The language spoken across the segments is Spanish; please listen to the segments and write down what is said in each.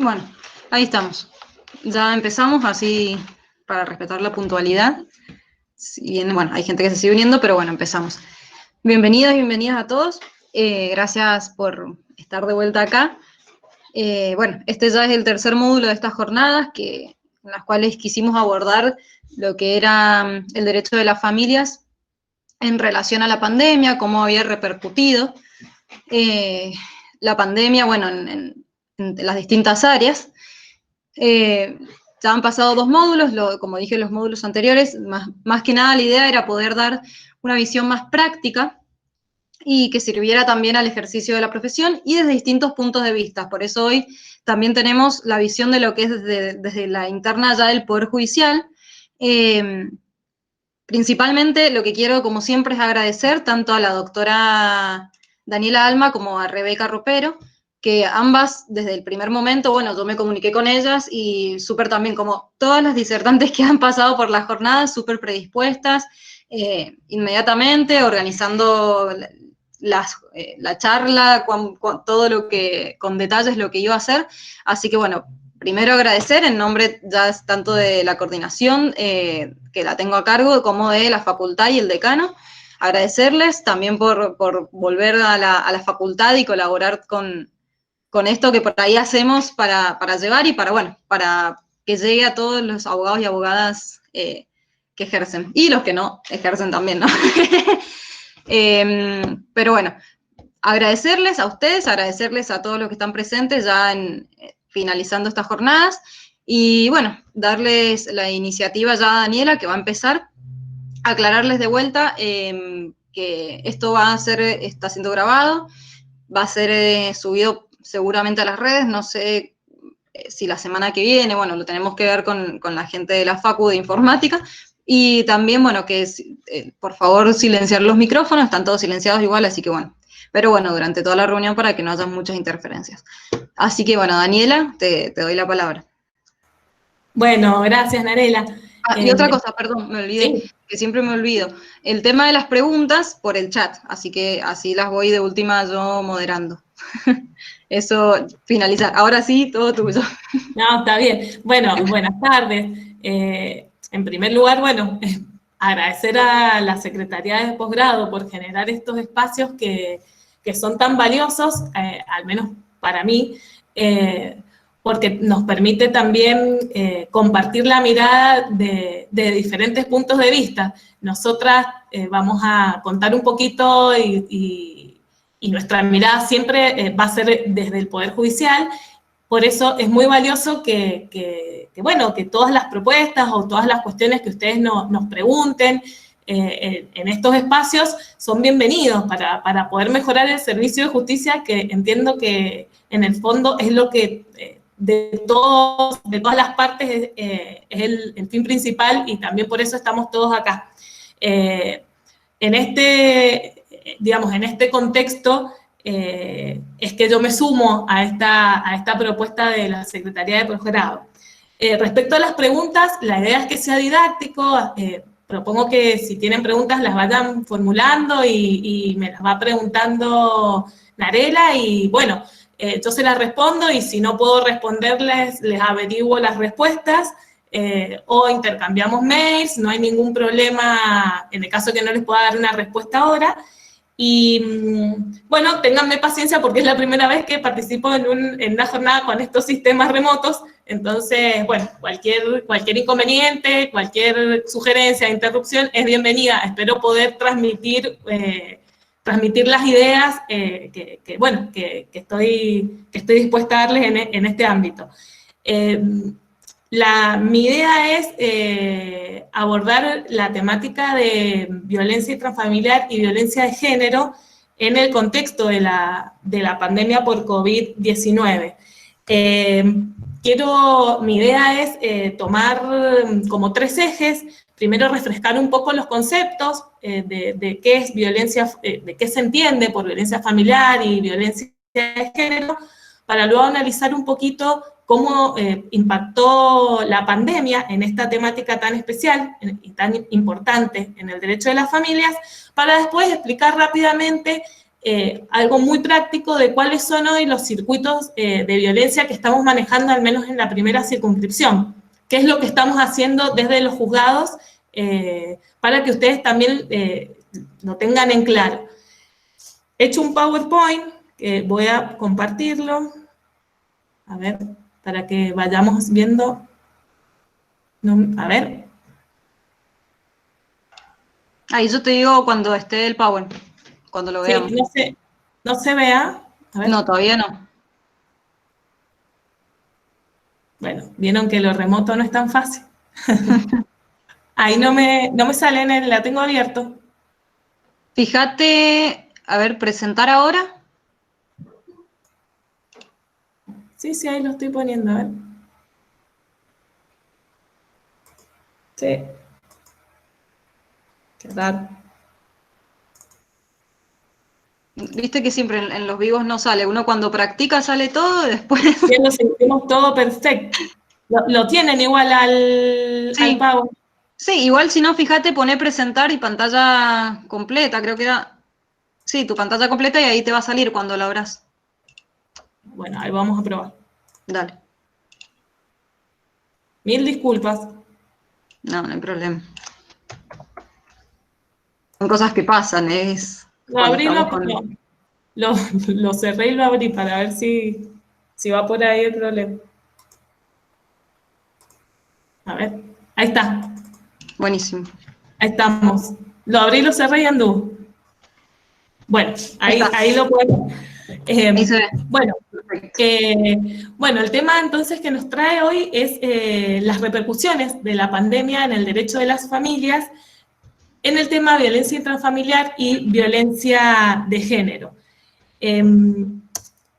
Bueno, ahí estamos. Ya empezamos, así para respetar la puntualidad. Si bien, bueno, hay gente que se sigue uniendo, pero bueno, empezamos. Bienvenidos y bienvenidas a todos. Gracias por estar de vuelta acá. Bueno, este ya es el tercer módulo de estas jornadas en las cuales quisimos abordar lo que era el derecho de las familias en relación a la pandemia, cómo había repercutido la pandemia, bueno, en las distintas áreas. Ya han pasado 2 módulos, como dije en los módulos anteriores, más que nada la idea era poder dar una visión más práctica y que sirviera también al ejercicio de la profesión y desde distintos puntos de vista. Por eso hoy también tenemos la visión de lo que es desde la interna ya del Poder Judicial. Principalmente lo que quiero, como siempre, es agradecer tanto a la doctora Daniela Alma como a Rebeca Ropero, que ambas, desde el primer momento, bueno, yo me comuniqué con ellas y súper también, como todas las disertantes que han pasado por la jornada, súper predispuestas, inmediatamente, organizando la charla, todo lo que, con detalles lo que iba a hacer. Así que bueno, primero agradecer en nombre ya tanto de la coordinación que la tengo a cargo, como de la facultad y el decano. Agradecerles también por volver a la facultad y colaborar con esto que por ahí hacemos para llevar y para que llegue a todos los abogados y abogadas que ejercen. Y los que no ejercen también, ¿no? Pero bueno, agradecerles a ustedes, agradecerles a todos los que están presentes ya finalizando estas jornadas, y bueno, darles la iniciativa ya a Daniela, que va a empezar, aclararles de vuelta que esto está siendo grabado, va a ser subido seguramente a las redes, no sé si la semana que viene, bueno, lo tenemos que ver con la gente de la Facu de Informática, y también, bueno, que por favor silenciar los micrófonos, están todos silenciados igual, así que bueno, pero bueno, durante toda la reunión para que no haya muchas interferencias. Así que bueno, Daniela, te doy la palabra. Bueno, gracias, Narela. Y otra cosa, perdón, me olvidé, Sí. que siempre me olvido, el tema de las preguntas por el chat, así que así las voy de última yo moderando. Eso, finalizar. Ahora sí, todo tuyo. No, está bien. Bueno, buenas tardes. En primer lugar, bueno, agradecer a la Secretaría de Posgrado por generar estos espacios que son tan valiosos, al menos para mí, porque nos permite también compartir la mirada de diferentes puntos de vista. Nosotras vamos a contar un poquito y nuestra mirada siempre va a ser desde el Poder Judicial. Por eso es muy valioso que todas las propuestas o todas las cuestiones que ustedes nos pregunten en estos espacios son bienvenidos para poder mejorar el servicio de justicia, que entiendo que en el fondo es lo que de todas las partes es el fin principal, y también por eso estamos todos acá. En este contexto, es que yo me sumo a esta propuesta de la Secretaría de Posgrado. Respecto a las preguntas, la idea es que sea didáctico. Propongo que si tienen preguntas las vayan formulando y me las va preguntando Narela, y bueno, yo se las respondo, y si no puedo responderles, les averiguo las respuestas, o intercambiamos mails, no hay ningún problema en el caso que no les pueda dar una respuesta ahora. Y bueno, ténganme paciencia porque es la primera vez que participo en una jornada con estos sistemas remotos. Entonces, bueno, cualquier inconveniente, cualquier sugerencia, interrupción es bienvenida. Espero poder transmitir las ideas que estoy dispuesta a darles en este ámbito. Mi idea es abordar la temática de violencia intrafamiliar y violencia de género en el contexto de la pandemia por COVID-19. Mi idea es tomar como 3 ejes. Primero, refrescar un poco los conceptos de qué es violencia, de qué se entiende por violencia familiar y violencia de género, para luego analizar un poquito cómo impactó la pandemia en esta temática tan especial y tan importante en el derecho de las familias, para después explicar rápidamente algo muy práctico de cuáles son hoy los circuitos de violencia que estamos manejando, al menos en la primera circunscripción. ¿Qué es lo que estamos haciendo desde los juzgados para que ustedes también lo tengan en claro? He hecho un PowerPoint, voy a compartirlo, a ver, para que vayamos viendo. No, a ver. Ahí yo te digo cuando esté el Power, cuando lo veamos. Sí, no se vea. A ver. No, todavía no. Bueno, vieron que lo remoto no es tan fácil. Ahí no me sale, la tengo abierto. Fíjate, a ver, presentar ahora. Sí, ahí lo estoy poniendo, a ver. Sí. Qué raro. Viste que siempre en los vivos no sale. Uno cuando practica sale todo y después... Ya lo sentimos todo perfecto. Lo tienen igual al Power. Sí, igual si no, fíjate, poné presentar y pantalla completa, creo que era... Sí, tu pantalla completa y ahí te va a salir cuando la abras. Bueno, ahí vamos a probar. Dale. Mil disculpas. No hay problema. Son cosas que pasan, es... Lo abrí, lo cerré y lo abrí para ver si va por ahí el problema. A ver, ahí está. Buenísimo. Ahí estamos. Lo abrí, lo cerré y anduvo. Bueno, ahí lo pueden... Ahí se ve. Bueno, el tema entonces que nos trae hoy es las repercusiones de la pandemia en el derecho de las familias en el tema de violencia intrafamiliar y violencia de género.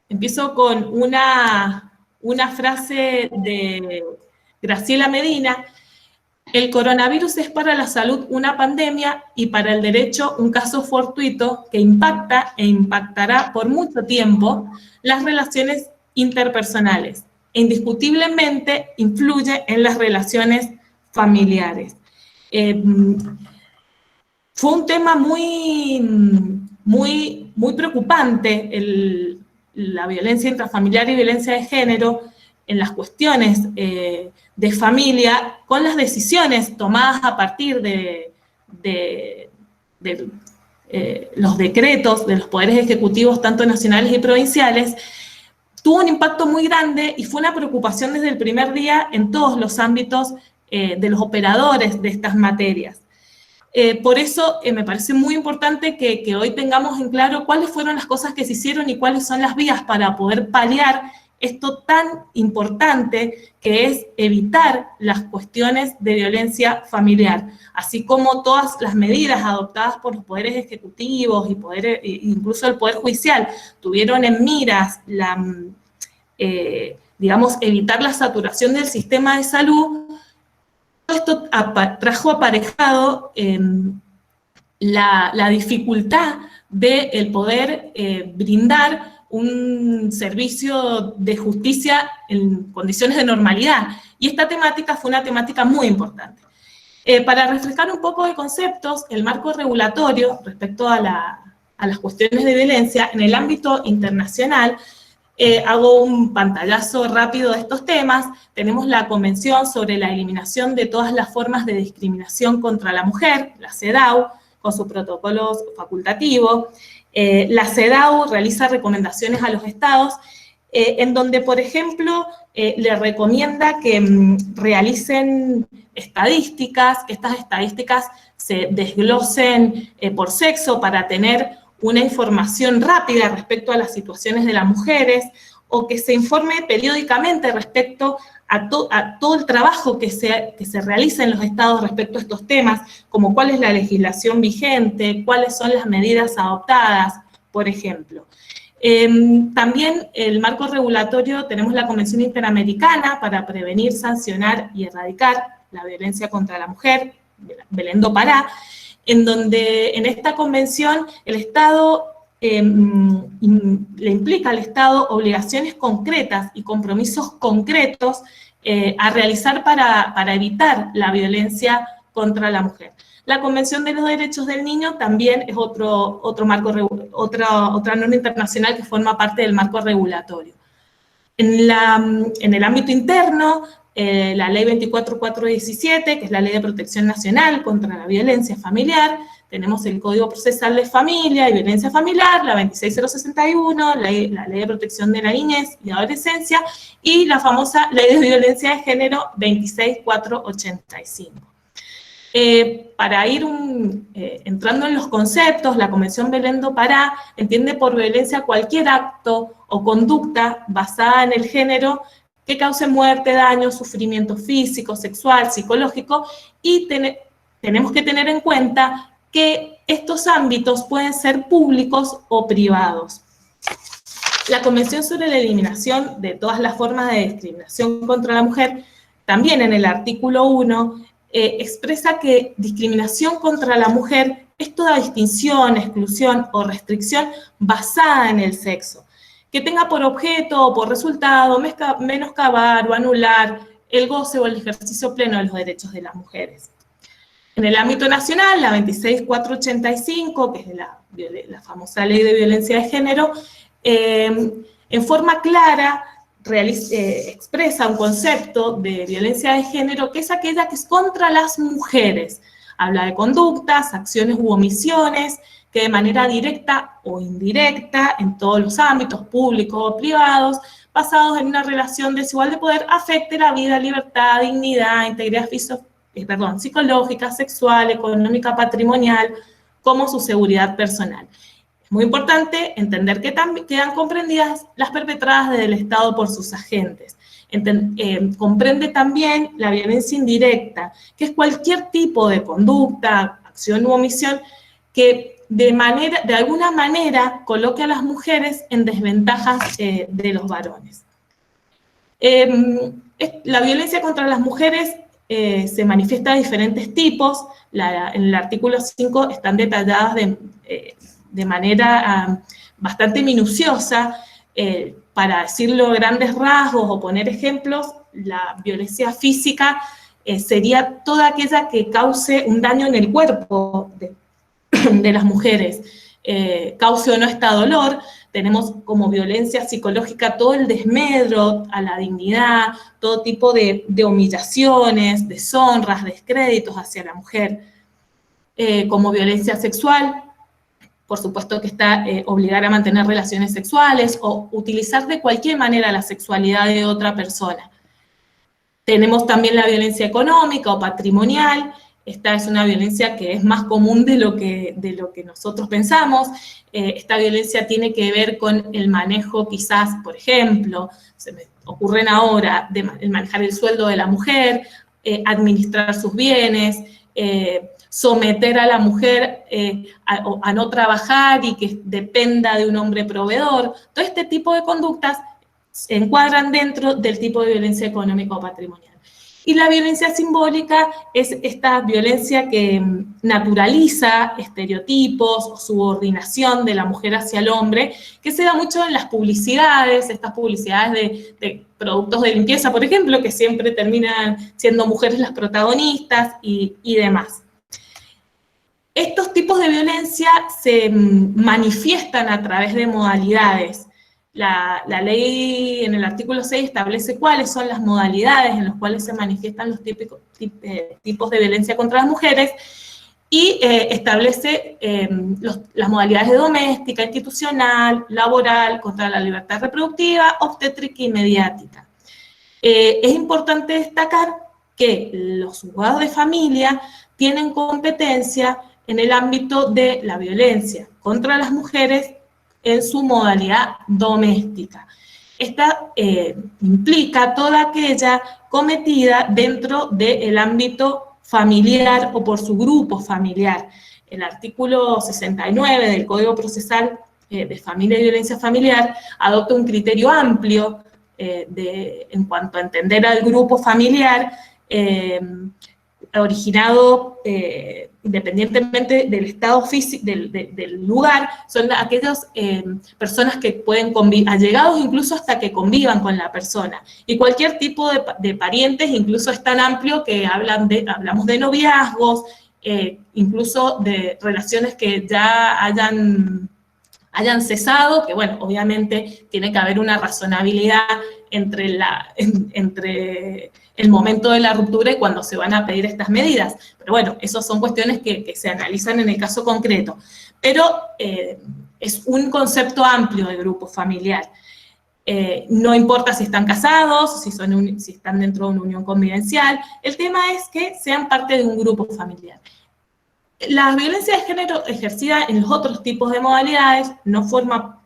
Empiezo con una frase de Graciela Medina. El coronavirus es para la salud una pandemia y para el derecho un caso fortuito que impacta e impactará por mucho tiempo las relaciones interpersonales e indiscutiblemente influye en las relaciones familiares. Fue un tema muy preocupante la violencia intrafamiliar y violencia de género en las cuestiones de familia, con las decisiones tomadas a partir de los decretos de los poderes ejecutivos, tanto nacionales y provinciales, tuvo un impacto muy grande y fue una preocupación desde el primer día en todos los ámbitos de los operadores de estas materias. Por eso me parece muy importante que hoy tengamos en claro cuáles fueron las cosas que se hicieron y cuáles son las vías para poder paliar esto tan importante que es evitar las cuestiones de violencia familiar, así como todas las medidas adoptadas por los poderes ejecutivos y incluso el Poder Judicial tuvieron en miras digamos, evitar la saturación del sistema de salud. Esto trajo aparejado la dificultad de el poder brindar un servicio de justicia en condiciones de normalidad. Y esta temática fue una temática muy importante. Para refrescar un poco de conceptos, el marco regulatorio respecto a las cuestiones de violencia en el ámbito internacional, hago un pantallazo rápido de estos temas. Tenemos la Convención sobre la Eliminación de todas las formas de discriminación contra la mujer, la CEDAW, con sus protocolos facultativos. La CEDAW realiza recomendaciones a los estados en donde, por ejemplo, le recomienda que realicen estadísticas, que estas estadísticas se desglosen por sexo para tener una información rápida respecto a las situaciones de las mujeres, o que se informe periódicamente respecto a todo el trabajo que se realiza en los estados respecto a estos temas, como cuál es la legislación vigente, cuáles son las medidas adoptadas, por ejemplo. También el marco regulatorio, tenemos la Convención Interamericana para prevenir, sancionar y erradicar la violencia contra la mujer, Belén do Pará, en donde en esta convención el Estado le implica al Estado obligaciones concretas y compromisos concretos a realizar para evitar la violencia contra la mujer. La Convención de los Derechos del Niño también es otra norma internacional que forma parte del marco regulatorio. En el ámbito interno, la Ley 24417, que es la Ley de Protección Nacional contra la Violencia Familiar, tenemos el Código Procesal de Familia y Violencia Familiar, la 26061, la Ley de Protección de la Niñez y Adolescencia, y la famosa Ley de Violencia de Género 26485. Para ir entrando en los conceptos, la Convención Belén do Pará entiende por violencia cualquier acto o conducta basada en el género que cause muerte, daño, sufrimiento físico, sexual, psicológico, y tenemos que tener en cuenta que estos ámbitos pueden ser públicos o privados. La Convención sobre la Eliminación de todas las formas de discriminación contra la mujer, también en el artículo 1, expresa que discriminación contra la mujer es toda distinción, exclusión o restricción basada en el sexo, que tenga por objeto o por resultado menoscabar o anular el goce o el ejercicio pleno de los derechos de las mujeres. En el ámbito nacional, la 26485, que es la famosa Ley de Violencia de Género, en forma clara expresa un concepto de violencia de género que es aquella que es contra las mujeres. Habla de conductas, acciones u omisiones que de manera directa o indirecta, en todos los ámbitos públicos o privados, basados en una relación desigual de poder, afecte la vida, libertad, dignidad, integridad psicológica, sexual, económica, patrimonial, como su seguridad personal. Es muy importante entender que quedan comprendidas las perpetradas desde el Estado por sus agentes. Comprende también la violencia indirecta, que es cualquier tipo de conducta, acción u omisión que de alguna manera coloque a las mujeres en desventajas de los varones. La violencia contra las mujeres se manifiesta de diferentes tipos. En el artículo 5 están detalladas de manera bastante minuciosa. Para decirlo a grandes rasgos o poner ejemplos, la violencia física sería toda aquella que cause un daño en el cuerpo de las mujeres, cause o no este dolor. Tenemos como violencia psicológica todo el desmedro a la dignidad, todo tipo de humillaciones, deshonras, descréditos hacia la mujer. Como violencia sexual, por supuesto que está obligar a mantener relaciones sexuales o utilizar de cualquier manera la sexualidad de otra persona. Tenemos también la violencia económica o patrimonial. Esta es una violencia que es más común de lo que nosotros pensamos. Esta violencia tiene que ver con el manejo quizás, por ejemplo, se me ocurren ahora, el manejar el sueldo de la mujer, administrar sus bienes, someter a la mujer a no trabajar y que dependa de un hombre proveedor. Todo este tipo de conductas se encuadran dentro del tipo de violencia económica o patrimonial. Y la violencia simbólica es esta violencia que naturaliza estereotipos o subordinación de la mujer hacia el hombre, que se da mucho en las publicidades, estas publicidades de productos de limpieza, por ejemplo, que siempre terminan siendo mujeres las protagonistas y demás. Estos tipos de violencia se manifiestan a través de modalidades. La ley en el artículo 6 establece cuáles son las modalidades en las cuales se manifiestan los tipos de violencia contra las mujeres y establece las modalidades de doméstica, institucional, laboral, contra la libertad reproductiva, obstétrica y mediática. Es importante destacar que los juzgados de familia tienen competencia en el ámbito de la violencia contra las mujeres en su modalidad doméstica. Esta implica toda aquella cometida dentro del ámbito familiar o por su grupo familiar. El artículo 69 del Código Procesal de Familia y Violencia Familiar adopta un criterio amplio en cuanto a entender al grupo familiar, originado independientemente del estado físico, del lugar, son aquellas personas que pueden convivir, allegados incluso hasta que convivan con la persona. Y cualquier tipo de parientes, incluso es tan amplio que hablamos de noviazgos, incluso de relaciones que ya hayan cesado, que bueno, obviamente tiene que haber una razonabilidad entre el momento de la ruptura y cuando se van a pedir estas medidas. Pero bueno, esas son cuestiones que se analizan en el caso concreto. Pero es un concepto amplio de grupo familiar. No importa si están casados, si están dentro de una unión convivencial, el tema es que sean parte de un grupo familiar. La violencia de género ejercida en los otros tipos de modalidades no forma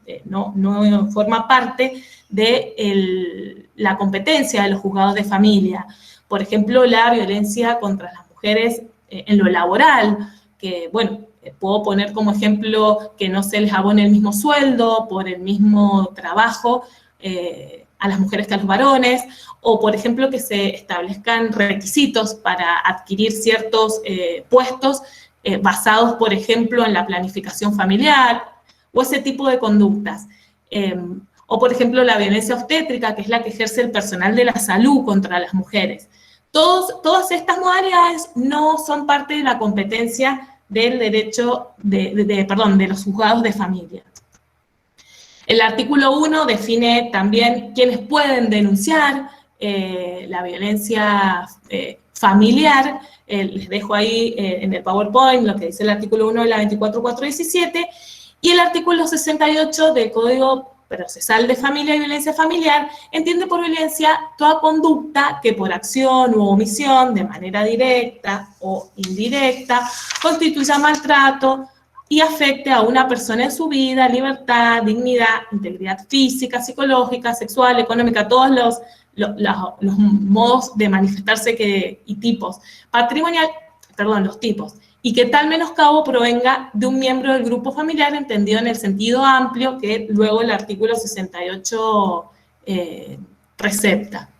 parte de la competencia de los juzgados de familia. Por ejemplo, la violencia contra las mujeres en lo laboral, que, bueno, puedo poner como ejemplo que no se les abone el mismo sueldo por el mismo trabajo a las mujeres que a los varones, o por ejemplo que se establezcan requisitos para adquirir ciertos puestos basados, por ejemplo, en la planificación familiar, o ese tipo de conductas. O, por ejemplo, la violencia obstétrica, que es la que ejerce el personal de la salud contra las mujeres. Todas estas modalidades no son parte de la competencia del derecho, de los juzgados de familia. El artículo 1 define también quiénes pueden denunciar la violencia familiar. Les dejo ahí en el PowerPoint lo que dice el artículo 1 de la 24417, y el artículo 68 del Código Procesal de Familia y Violencia Familiar entiende por violencia toda conducta que por acción u omisión, de manera directa o indirecta, constituya maltrato y afecte a una persona en su vida, libertad, dignidad, integridad física, psicológica, sexual, económica, todos los modos de manifestarse y tipos. Los tipos. Y que tal menoscabo provenga de un miembro del grupo familiar, entendido en el sentido amplio que luego el artículo 68 recepta.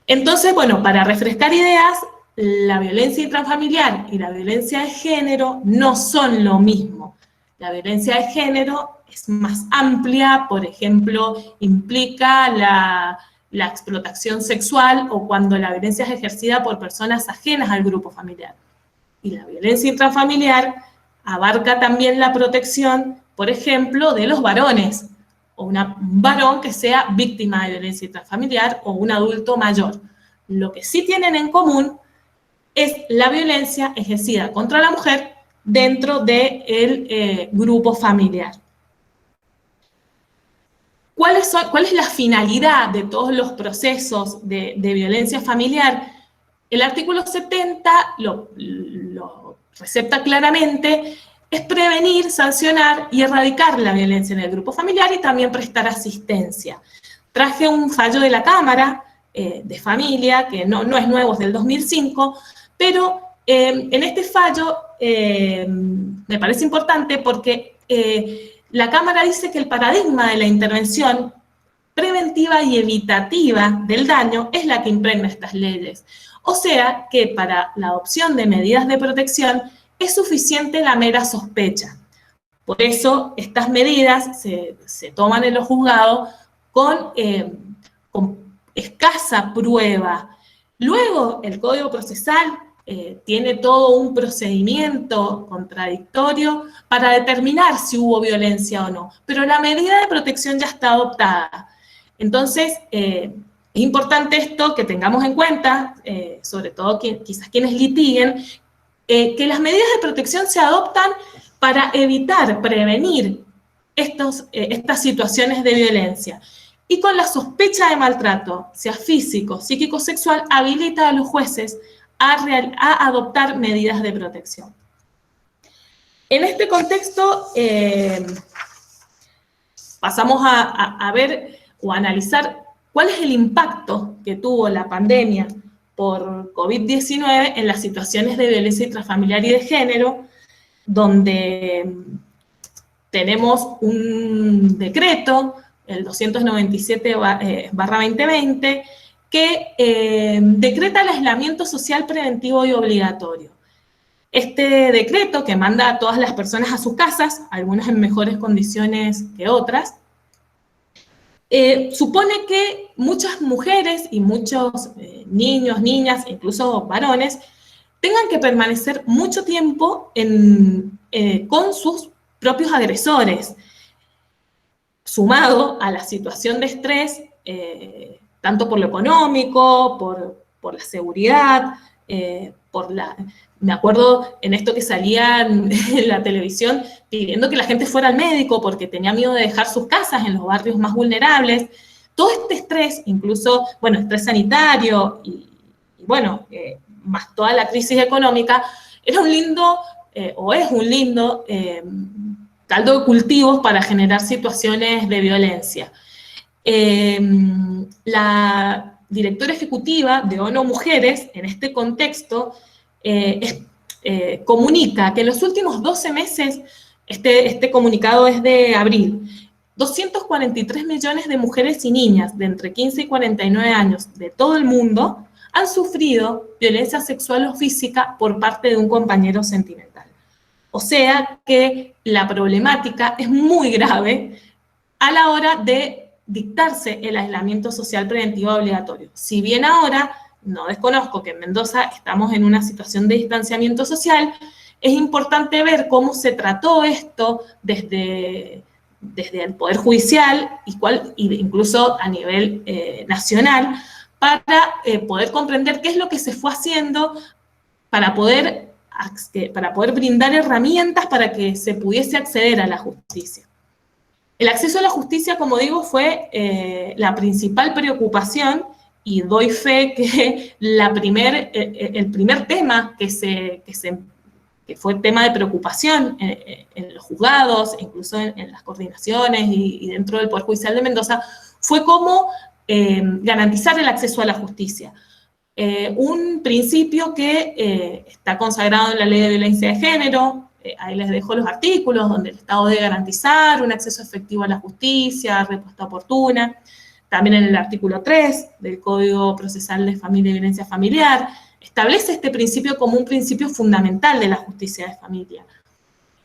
Entonces, bueno, para refrescar ideas, la violencia intrafamiliar y la violencia de género no son lo mismo. La violencia de género es más amplia, por ejemplo, implica la explotación sexual o cuando la violencia es ejercida por personas ajenas al grupo familiar. Y la violencia intrafamiliar abarca también la protección, por ejemplo, de los varones, o un varón que sea víctima de violencia intrafamiliar o un adulto mayor. Lo que sí tienen en común es la violencia ejercida contra la mujer dentro del grupo familiar. ¿Cuál es la finalidad de todos los procesos de violencia familiar? El artículo 70 lo recepta claramente, es prevenir, sancionar y erradicar la violencia en el grupo familiar y también prestar asistencia. Traje un fallo de la Cámara de Familia, que no es nuevo, es del 2005, pero en este fallo me parece importante porque la Cámara dice que el paradigma de la intervención preventiva y evitativa del daño es la que impregna estas leyes. O sea que para la adopción de medidas de protección es suficiente la mera sospecha. Por eso estas medidas se toman en los juzgados con escasa prueba. Luego el Código Procesal tiene todo un procedimiento contradictorio para determinar si hubo violencia o no, pero la medida de protección ya está adoptada. Entonces, es importante esto que tengamos en cuenta, sobre todo quizás quienes litiguen, que las medidas de protección se adoptan para evitar, prevenir estas situaciones de violencia. Y con la sospecha de maltrato, sea físico, psíquico, sexual, habilita a los jueces a adoptar medidas de protección. En este contexto, pasamos a ver o a analizar cuál es el impacto que tuvo la pandemia por COVID-19 en las situaciones de violencia intrafamiliar y de género, donde tenemos un decreto, el 297/2020, que decreta el aislamiento social preventivo y obligatorio. Este decreto, que manda a todas las personas a sus casas, algunas en mejores condiciones que otras, supone que muchas mujeres y muchos niños, niñas, incluso varones, tengan que permanecer mucho tiempo con sus propios agresores, sumado a la situación de estrés, tanto por lo económico, por la seguridad, me acuerdo en esto que salían en la televisión pidiendo que la gente fuera al médico porque tenía miedo de dejar sus casas en los barrios más vulnerables. Todo este estrés, incluso, bueno, estrés sanitario y bueno, más toda la crisis económica, era un lindo, o es un lindo, caldo de cultivos para generar situaciones de violencia. La directora ejecutiva de ONU Mujeres, en este contexto, comunica que en los últimos 12 meses, este comunicado es de abril, 243 millones de mujeres y niñas de entre 15 y 49 años de todo el mundo han sufrido violencia sexual o física por parte de un compañero sentimental. O sea que la problemática es muy grave a la hora de dictarse el aislamiento social preventivo obligatorio. Si bien ahora, no desconozco que en Mendoza estamos en una situación de distanciamiento social, es importante ver cómo se trató esto desde el Poder Judicial y incluso a nivel nacional, para poder comprender qué es lo que se fue haciendo para poder brindar herramientas para que se pudiese acceder a la justicia. El acceso a la justicia, como digo, fue la principal preocupación, y doy fe que el primer tema que fue tema de preocupación en los juzgados, incluso en las coordinaciones y dentro del Poder Judicial de Mendoza, fue cómo garantizar el acceso a la justicia. Un principio que está consagrado en la Ley de Violencia de Género, ahí les dejo los artículos donde el Estado debe garantizar un acceso efectivo a la justicia, respuesta oportuna. También en el artículo 3 del Código Procesal de Familia y Violencia Familiar, establece este principio como un principio fundamental de la justicia de familia.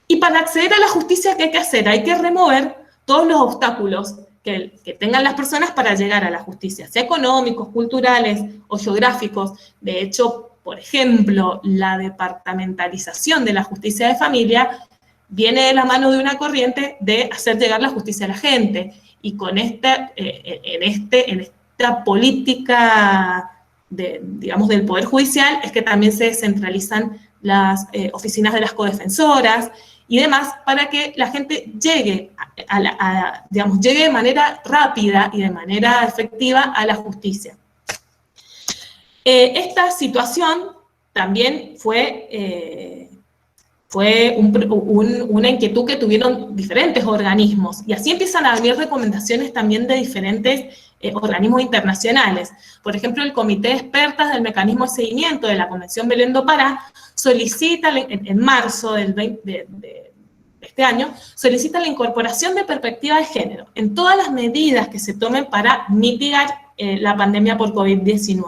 Y para acceder a la justicia, ¿qué hay que hacer? Hay que remover todos los obstáculos que tengan las personas para llegar a la justicia, sea económicos, culturales o geográficos. De hecho, por ejemplo, la departamentalización de la justicia de familia viene de la mano de una corriente de hacer llegar la justicia a la gente. Y con esta política digamos, del Poder Judicial es que también se descentralizan las oficinas de las codefensoras y demás, para que la gente llegue, llegue de manera rápida y de manera efectiva a la justicia. Esta situación también fue una inquietud que tuvieron diferentes organismos, y así empiezan a haber recomendaciones también de diferentes organismos internacionales. Por ejemplo, el Comité de Expertas del Mecanismo de Seguimiento de la Convención Belén do Pará solicita, en marzo de este año, solicita la incorporación de perspectiva de género en todas las medidas que se tomen para mitigar la pandemia por COVID-19.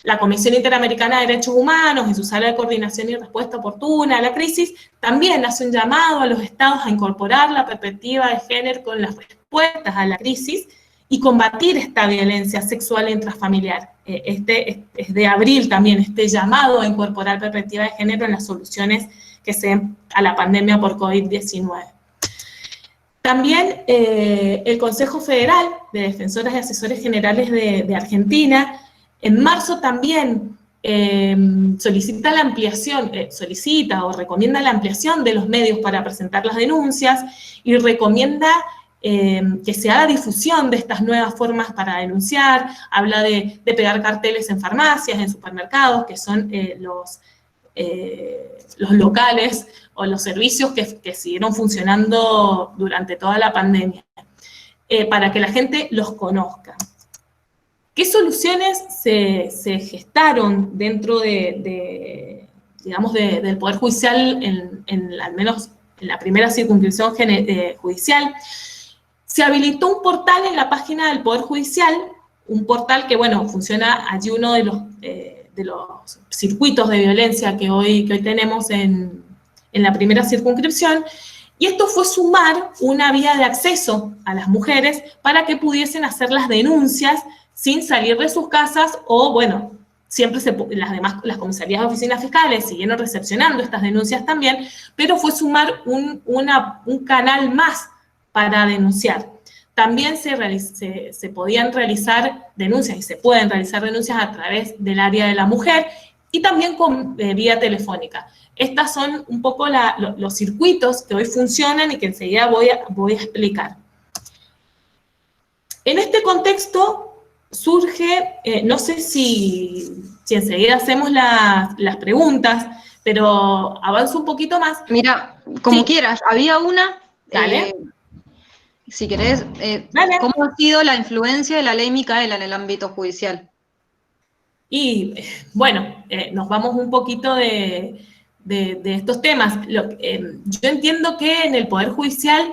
La Comisión Interamericana de Derechos Humanos, en su sala de coordinación y respuesta oportuna a la crisis, también hace un llamado a los estados a incorporar la perspectiva de género con las respuestas a la crisis y combatir esta violencia sexual e intrafamiliar. Es de abril también este llamado a incorporar perspectiva de género en las soluciones que se den a la pandemia por COVID-19. También el Consejo Federal de Defensoras y Asesores Generales de Argentina, en marzo también solicita la ampliación, solicita o recomienda la ampliación de los medios para presentar las denuncias y recomienda que se haga difusión de estas nuevas formas para denunciar. Habla de pegar carteles en farmacias, en supermercados, que son los locales o los servicios que siguieron funcionando durante toda la pandemia, para que la gente los conozca. ¿Qué soluciones se gestaron dentro digamos, del Poder Judicial, al menos en la primera circunscripción judicial? Se habilitó un portal en la página del Poder Judicial un portal que, bueno, funciona allí uno de los circuitos de violencia que hoy tenemos en la primera circunscripción, y esto fue sumar una vía de acceso a las mujeres para que pudiesen hacer las denuncias sin salir de sus casas o, bueno, siempre las comisarías de oficinas fiscales siguieron recepcionando estas denuncias también, pero fue sumar un canal más para denunciar. También se podían realizar denuncias y se pueden realizar denuncias a través del área de la mujer y también con vía telefónica. Estas son un poco los circuitos que hoy funcionan y que enseguida voy a explicar. En este contexto surge, no sé si enseguida hacemos las preguntas, pero avanzo un poquito más. Mira, como quieras, había una... Dale. Si querés, ¿cómo ha sido la influencia de la ley Micaela en el ámbito judicial? Y bueno, nos vamos un poquito de estos temas. Yo entiendo que en el Poder Judicial,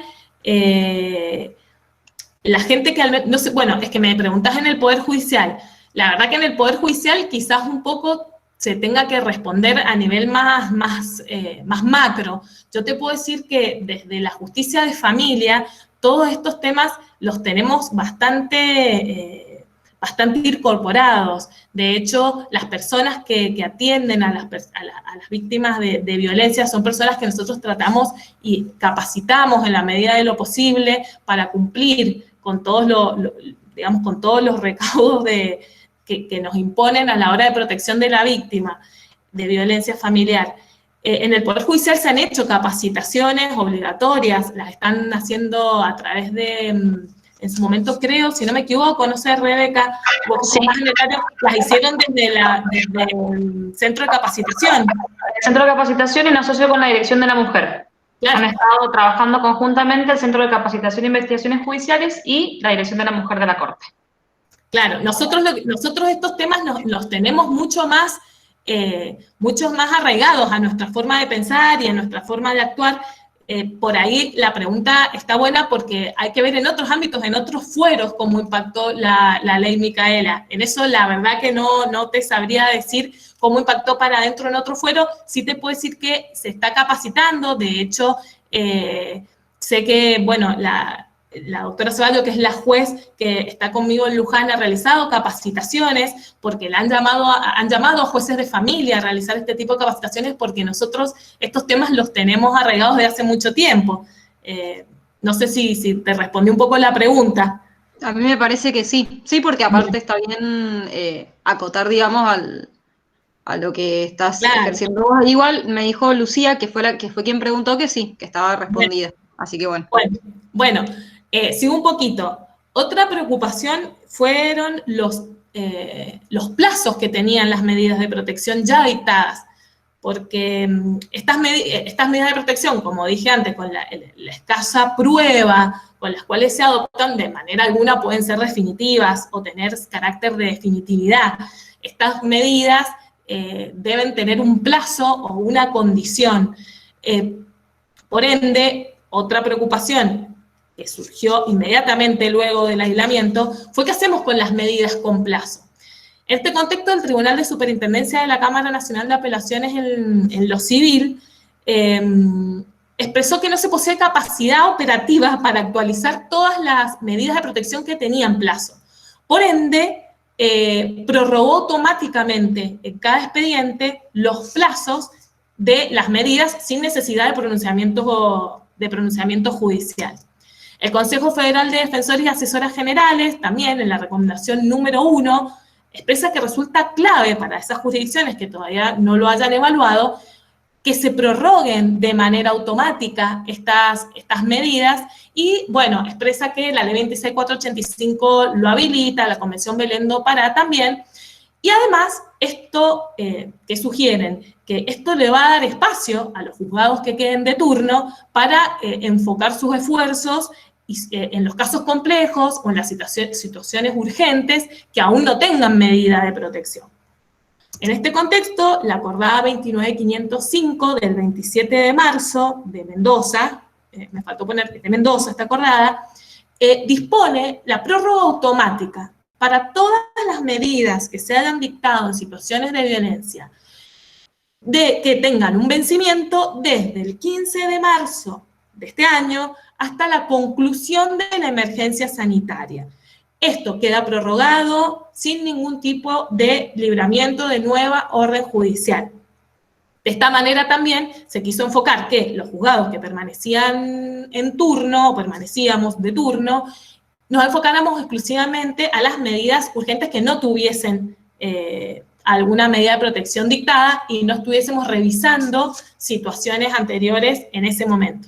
la gente que no sé, bueno, es que me preguntas en el Poder Judicial. La verdad que en el Poder Judicial quizás un poco se tenga que responder a nivel más macro. Yo te puedo decir que desde la justicia de familia, todos estos temas los tenemos bastante incorporados. De hecho, las personas que atienden a las víctimas de violencia son personas que nosotros tratamos y capacitamos en la medida de lo posible para cumplir con todos los recaudos que nos imponen a la hora de protección de la víctima de violencia familiar. En el Poder Judicial se han hecho capacitaciones obligatorias, las están haciendo a través de, en su momento creo, si no me equivoco, no sé, Rebeca, las hicieron desde el Centro de Capacitación. El Centro de Capacitación en asocio con la Dirección de la Mujer. Claro. Han estado trabajando conjuntamente el Centro de Capacitación e Investigaciones Judiciales y la Dirección de la Mujer de la Corte. Claro, nosotros estos temas los tenemos mucho más arraigados a nuestra forma de pensar y a nuestra forma de actuar. Por ahí la pregunta está buena porque hay que ver en otros ámbitos, en otros fueros, cómo impactó la ley Micaela. En eso la verdad que no te sabría decir cómo impactó para adentro en otro fuero. Sí te puedo decir que se está capacitando. De hecho, sé que, bueno, la doctora Ceballos, que es la juez que está conmigo en Luján, ha realizado capacitaciones porque han llamado a jueces de familia a realizar este tipo de capacitaciones porque nosotros estos temas los tenemos arraigados de hace mucho tiempo. No sé si te respondí un poco la pregunta. A mí me parece que sí, porque aparte está bien acotar, digamos, a lo que estás ejerciendo vos. Igual me dijo Lucía, que fue quien preguntó, que sí, que estaba respondida. Bien. Así que bueno. Bueno. Sigo un poquito. Otra preocupación fueron los plazos que tenían las medidas de protección ya dictadas, porque estas medidas de protección, como dije antes, con la escasa prueba con las cuales se adoptan, de manera alguna pueden ser definitivas o tener carácter de definitividad. Estas medidas deben tener un plazo o una condición. Por ende, otra preocupación que surgió inmediatamente luego del aislamiento, fue qué hacemos con las medidas con plazo. En este contexto, el Tribunal de Superintendencia de la Cámara Nacional de Apelaciones en lo civil expresó que no se posee capacidad operativa para actualizar todas las medidas de protección que tenían plazo. Por ende, prorrogó automáticamente en cada expediente los plazos de las medidas sin necesidad de pronunciamiento judicial. El Consejo Federal de Defensores y Asesoras Generales, también en la recomendación número 1, expresa que resulta clave para esas jurisdicciones que todavía no lo hayan evaluado, que se prorroguen de manera automática estas medidas y, bueno, expresa que la ley 26485 lo habilita, la Convención Belén do Pará también, y además, esto que sugieren, que esto le va a dar espacio a los juzgados que queden de turno para enfocar sus esfuerzos en los casos complejos o en las situaciones urgentes que aún no tengan medida de protección. En este contexto, la acordada 29505 del 27 de marzo de Mendoza, me faltó poner de Mendoza esta acordada, dispone la prórroga automática para todas las medidas que se hayan dictado en situaciones de violencia, de que tengan un vencimiento desde el 15 de marzo de este año hasta la conclusión de la emergencia sanitaria. Esto queda prorrogado sin ningún tipo de libramiento de nueva orden judicial. De esta manera también se quiso enfocar que los juzgados que permanecían en turno, o permanecíamos de turno, nos enfocáramos exclusivamente a las medidas urgentes que no tuviesen alguna medida de protección dictada y no estuviésemos revisando situaciones anteriores en ese momento.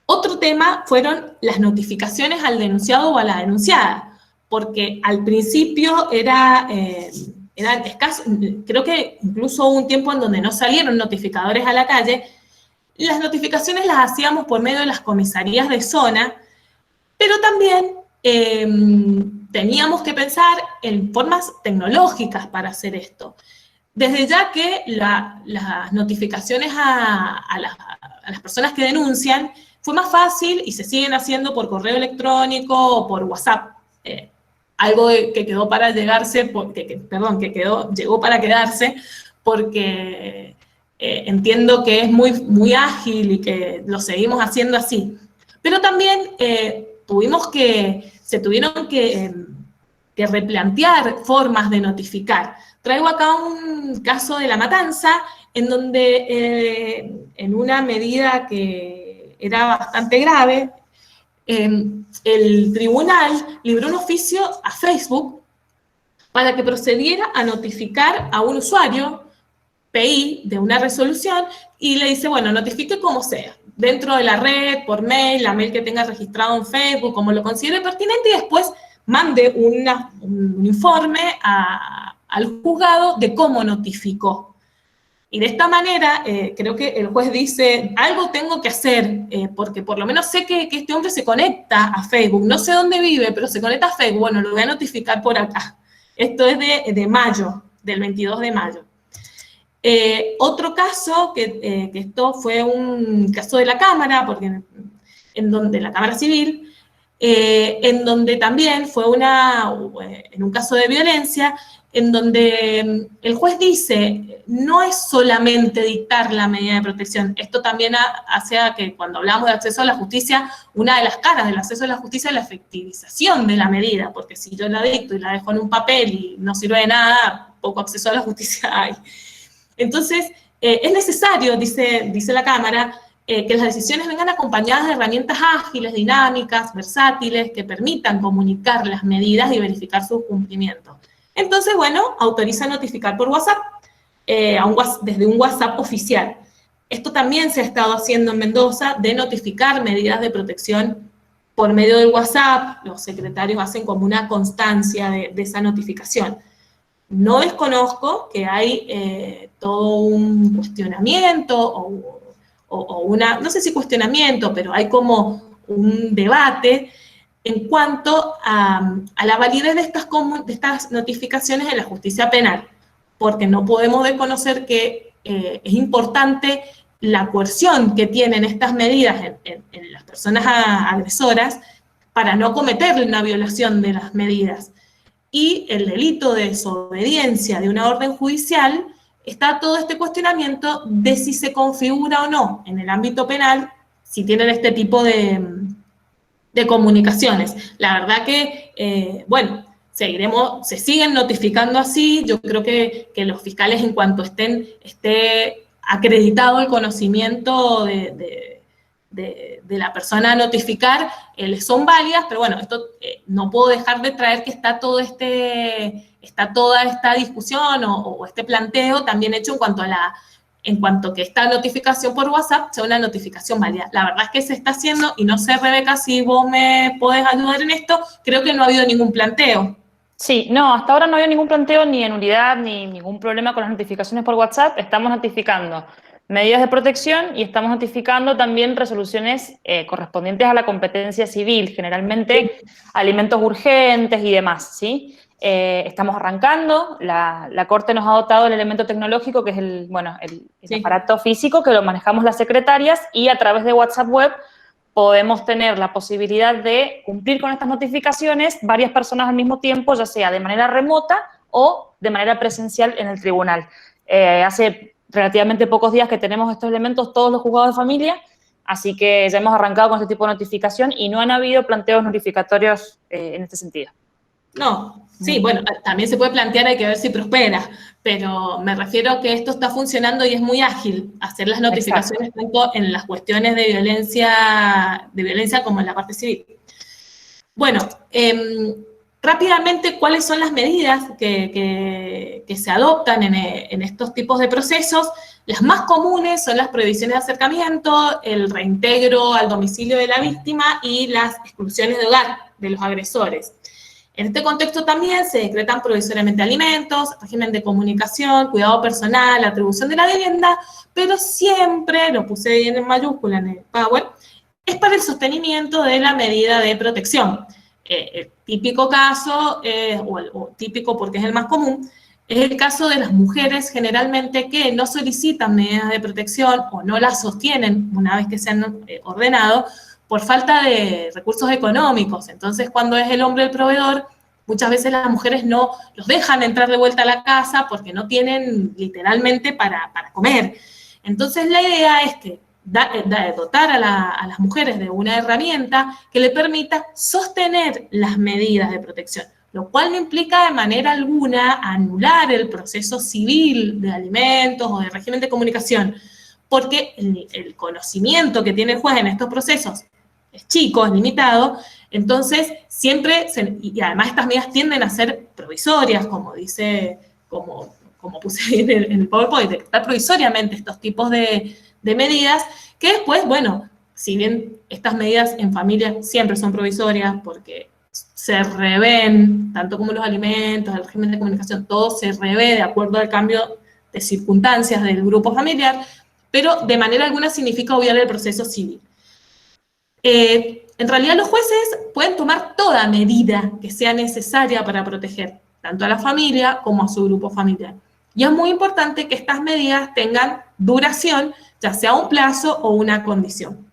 Otro tema fueron las notificaciones al denunciado o a la denunciada, porque al principio era escaso, creo que incluso hubo un tiempo en donde no salieron notificadores a la calle. Las notificaciones las hacíamos por medio de las comisarías de zona, pero también teníamos que pensar en formas tecnológicas para hacer esto. Desde ya que las notificaciones a las personas que denuncian fue más fácil y se siguen haciendo por correo electrónico o por WhatsApp. Algo que quedó para llegarse, llegó para quedarse, porque entiendo que es muy ágil y que lo seguimos haciendo así. Pero también se tuvieron que replantear formas de notificar. Traigo acá un caso de La Matanza, en donde en una medida que era bastante grave, el tribunal libró un oficio a Facebook para que procediera a notificar a un usuario PI de una resolución y le dice, bueno, notifique como sea, dentro de la red, por mail, la mail que tenga registrado en Facebook, como lo considere pertinente, y después mande un informe al juzgado de cómo notificó. Y de esta manera, creo que el juez dice, algo tengo que hacer, porque por lo menos sé que este hombre se conecta a Facebook, no sé dónde vive, pero se conecta a Facebook, bueno, lo voy a notificar por acá. Esto es de mayo, del 22 de mayo. Otro caso, que esto fue un caso de la Cámara, porque en donde la Cámara Civil, en donde también fue en un caso de violencia, en donde el juez dice, no es solamente dictar la medida de protección, esto también hace a que cuando hablamos de acceso a la justicia, una de las caras del acceso a la justicia es la efectivización de la medida, porque si yo la dicto y la dejo en un papel y no sirve de nada, poco acceso a la justicia hay. Entonces, es necesario, dice la Cámara, que las decisiones vengan acompañadas de herramientas ágiles, dinámicas, versátiles, que permitan comunicar las medidas y verificar su cumplimiento. Entonces, bueno, autoriza notificar por WhatsApp, desde un WhatsApp oficial. Esto también se ha estado haciendo en Mendoza, de notificar medidas de protección por medio del WhatsApp. Los secretarios hacen como una constancia de esa notificación. No desconozco que hay todo un cuestionamiento no sé si cuestionamiento, pero hay como un debate en cuanto a la validez de estas notificaciones en la justicia penal, porque no podemos desconocer que es importante la coerción que tienen estas medidas en las personas agresoras para no cometer una violación de las medidas. Y el delito de desobediencia de una orden judicial, está todo este cuestionamiento de si se configura o no en el ámbito penal, si tienen este tipo de comunicaciones. La verdad que, bueno, se siguen notificando así. Yo creo que los fiscales, en cuanto esté acreditado el conocimiento de la persona a notificar, les son válidas, pero bueno, esto no puedo dejar de traer que está toda esta discusión o este planteo también hecho en cuanto que esta notificación por WhatsApp sea una notificación válida. La verdad es que se está haciendo, y no sé, Rebeca, si vos me podés ayudar en esto, creo que no ha habido ningún planteo. Sí, no, hasta ahora no había ningún planteo ni en nulidad ni ningún problema con las notificaciones por WhatsApp. Estamos notificando medidas de protección y estamos notificando también resoluciones correspondientes a la competencia civil, generalmente alimentos urgentes y demás, ¿sí? Estamos arrancando, la Corte nos ha dotado el elemento tecnológico que es el Sí. aparato físico que lo manejamos las secretarias y a través de WhatsApp Web podemos tener la posibilidad de cumplir con estas notificaciones varias personas al mismo tiempo, ya sea de manera remota o de manera presencial en el tribunal. Hace relativamente pocos días que tenemos estos elementos todos los juzgados de familia, así que ya hemos arrancado con este tipo de notificación y no han habido planteos notificatorios en este sentido. No, sí, bueno, también se puede plantear, hay que ver si prospera, pero me refiero a que esto está funcionando y es muy ágil hacer las notificaciones tanto en las cuestiones de violencia como en la parte civil. Bueno, rápidamente, ¿cuáles son las medidas que se adoptan en estos tipos de procesos? Las más comunes son las prohibiciones de acercamiento, el reintegro al domicilio de la víctima y las exclusiones de hogar de los agresores. En este contexto también se decretan provisoriamente alimentos, régimen de comunicación, cuidado personal, atribución de la vivienda, pero siempre, lo puse bien en mayúscula en el Power, es para el sostenimiento de la medida de protección. El típico caso, o típico porque es el más común, es el caso de las mujeres generalmente que no solicitan medidas de protección o no las sostienen una vez que se han ordenado, por falta de recursos económicos. Entonces, cuando es el hombre el proveedor, muchas veces las mujeres no los dejan entrar de vuelta a la casa porque no tienen literalmente para comer. Entonces, la idea es que dotar a las mujeres de una herramienta que le permita sostener las medidas de protección, lo cual no implica de manera alguna anular el proceso civil de alimentos o de régimen de comunicación, porque el conocimiento que tiene el juez en estos procesos es chico, es limitado, entonces siempre, y además estas medidas tienden a ser provisorias, como dice, como puse ahí en el PowerPoint, decretar provisoriamente estos tipos de medidas, que después, bueno, si bien estas medidas en familia siempre son provisorias, porque se revén, tanto como los alimentos, el régimen de comunicación, todo se revé de acuerdo al cambio de circunstancias del grupo familiar, pero de manera alguna significa obviar el proceso civil. En realidad los jueces pueden tomar toda medida que sea necesaria para proteger tanto a la familia como a su grupo familiar. Y es muy importante que estas medidas tengan duración, ya sea un plazo o una condición.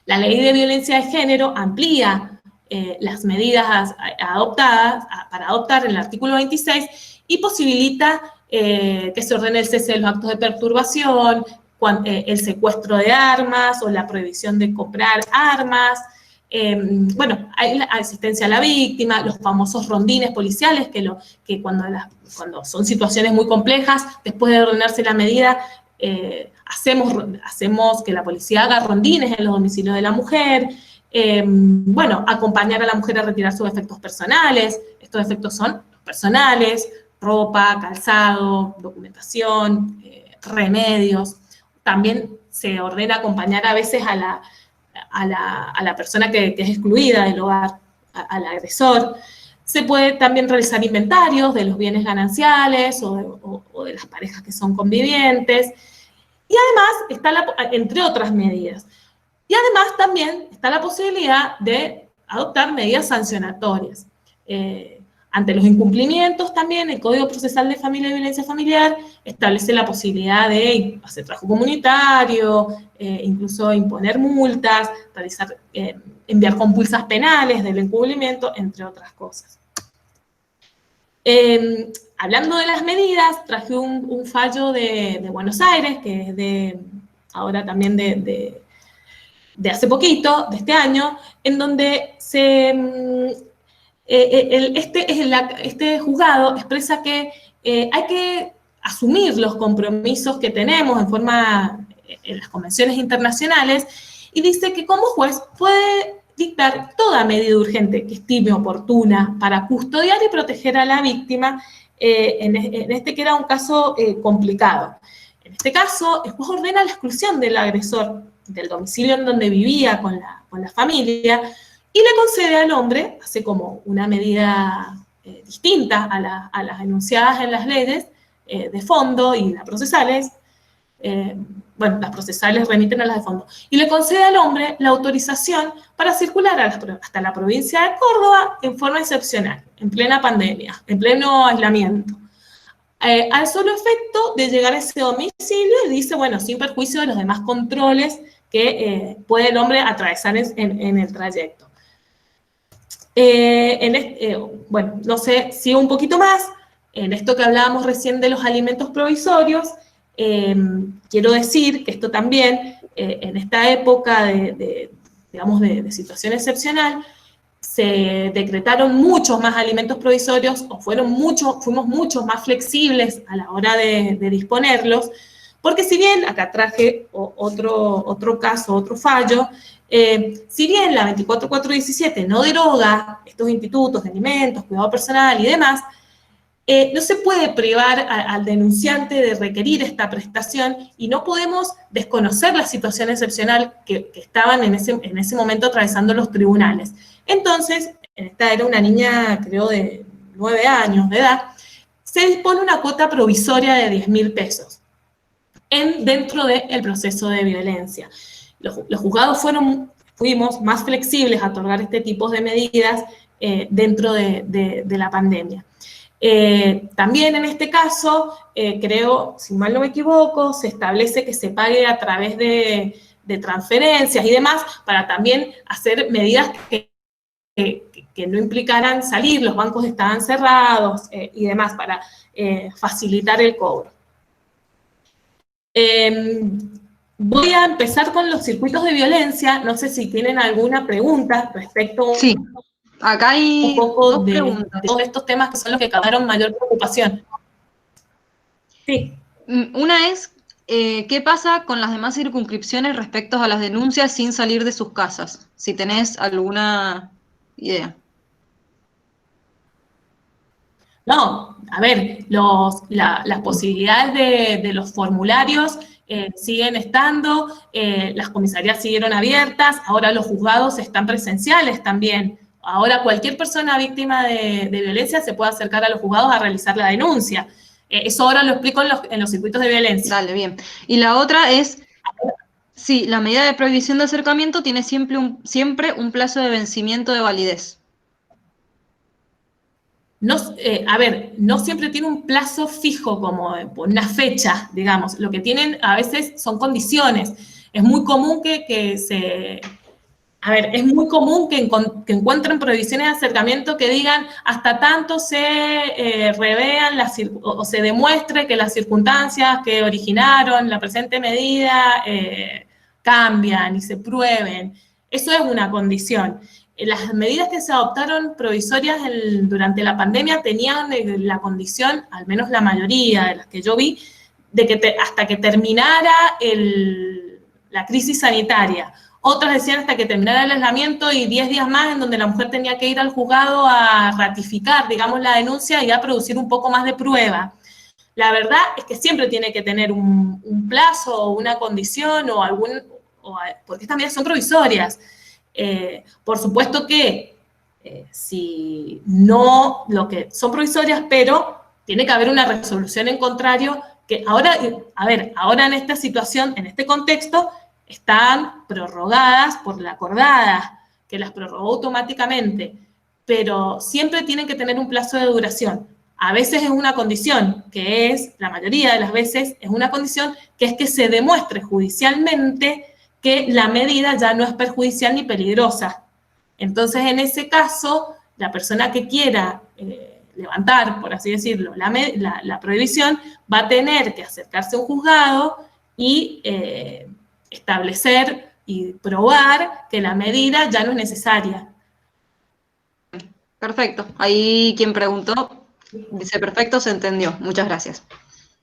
La Ley de Violencia de Género amplía las medidas adoptadas para adoptar en el artículo 26 y posibilita que se ordene el cese de los actos de perturbación, el secuestro de armas o la prohibición de comprar armas. Bueno, hay la asistencia a la víctima, los famosos rondines policiales, que cuando son situaciones muy complejas, después de ordenarse la medida, hacemos que la policía haga rondines en los domicilios de la mujer. Bueno, acompañar a la mujer a retirar sus efectos personales. Estos efectos son personales, ropa, calzado, documentación, remedios. También se ordena acompañar a veces a la persona que es excluida del hogar, al agresor. Se puede también realizar inventarios de los bienes gananciales o de las parejas que son convivientes. Y además, entre otras medidas. Y además también está la posibilidad de adoptar medidas sancionatorias. Ante los incumplimientos también, el Código Procesal de Familia y Violencia Familiar establece la posibilidad de hacer trabajo comunitario, incluso imponer multas, enviar compulsas penales del incumplimiento, entre otras cosas. Hablando de las medidas, traje un fallo de Buenos Aires, que es ahora también de hace poquito, de este año, en donde este juzgado expresa que hay que asumir los compromisos que tenemos en las convenciones internacionales y dice que como juez puede dictar toda medida urgente que estime oportuna para custodiar y proteger a la víctima en este que era un caso complicado. En este caso, el juez ordena la exclusión del agresor del domicilio en donde vivía con la familia y le concede al hombre, hace como una medida distinta a las enunciadas en las leyes de fondo y las procesales. Bueno, las procesales remiten a las de fondo. Y le concede al hombre la autorización para circular hasta la provincia de Córdoba en forma excepcional, en plena pandemia, en pleno aislamiento. Al solo efecto de llegar a ese domicilio, y dice, bueno, sin perjuicio de los demás controles que puede el hombre atravesar en el trayecto. Bueno, no sé, sigo un poquito más. En esto que hablábamos recién de los alimentos provisorios, quiero decir que esto también, en esta época digamos, de situación excepcional, se decretaron muchos más alimentos provisorios, o fuimos mucho más flexibles a la hora de disponerlos, porque si bien, acá traje otro caso, otro fallo, si bien la 24417 no deroga estos institutos de alimentos, cuidado personal y demás, no se puede privar al denunciante de requerir esta prestación y no podemos desconocer la situación excepcional que estaban en ese momento atravesando los tribunales. Entonces, esta era una niña, creo, de 9 años de edad, se dispone una cuota provisoria de 10.000 pesos dentro del proceso de violencia. Los juzgados fuimos más flexibles a otorgar este tipo de medidas dentro de la pandemia. También en este caso, creo, si mal no me equivoco, se establece que se pague a través de transferencias y demás para también hacer medidas que no implicaran salir, los bancos estaban cerrados y demás para facilitar el cobro. Voy a empezar con los circuitos de violencia, no sé si tienen alguna pregunta respecto Sí, acá hay un poco dos preguntas. de todos estos temas que son los que causaron mayor preocupación. Sí. Una es, ¿qué pasa con las demás circunscripciones respecto a las denuncias sin salir de sus casas? Si tenés alguna idea. No, a ver, las posibilidades de los formularios siguen estando, las comisarías siguieron abiertas, ahora los juzgados están presenciales también. Ahora cualquier persona víctima de violencia se puede acercar a los juzgados a realizar la denuncia. Eso ahora lo explico en los circuitos de violencia. Dale, bien. Y la otra es, sí, la medida de prohibición de acercamiento tiene siempre un plazo de vencimiento de validez. No, a ver, no siempre tiene un plazo fijo como una fecha, digamos. Lo que tienen a veces son condiciones. Es muy común es muy común que encuentren prohibiciones de acercamiento que digan hasta tanto se revean o se demuestre que las circunstancias que originaron la presente medida cambian y se prueben. Eso es una condición. Las medidas que se adoptaron provisorias durante la pandemia tenían la condición, al menos la mayoría de las que yo vi, de que hasta que terminara la crisis sanitaria. Otras decían hasta que terminara el aislamiento y 10 días más en donde la mujer tenía que ir al juzgado a ratificar, digamos, la denuncia y a producir un poco más de prueba. La verdad es que siempre tiene que tener un plazo o una condición porque estas medidas son provisorias. Por supuesto que si no, lo que son provisorias, pero tiene que haber una resolución en contrario que ahora, ahora en esta situación, en este contexto, están prorrogadas por la acordada, que las prorrogó automáticamente, pero siempre tienen que tener un plazo de duración. A veces es una condición, que es, la mayoría de las veces, es una condición que es que se demuestre judicialmente que la medida ya no es perjudicial ni peligrosa. Entonces, en ese caso, la persona que quiera levantar, por así decirlo, la prohibición, va a tener que acercarse a un juzgado y establecer y probar que la medida ya no es necesaria. Perfecto. Ahí quien preguntó, dice perfecto, se entendió. Muchas gracias.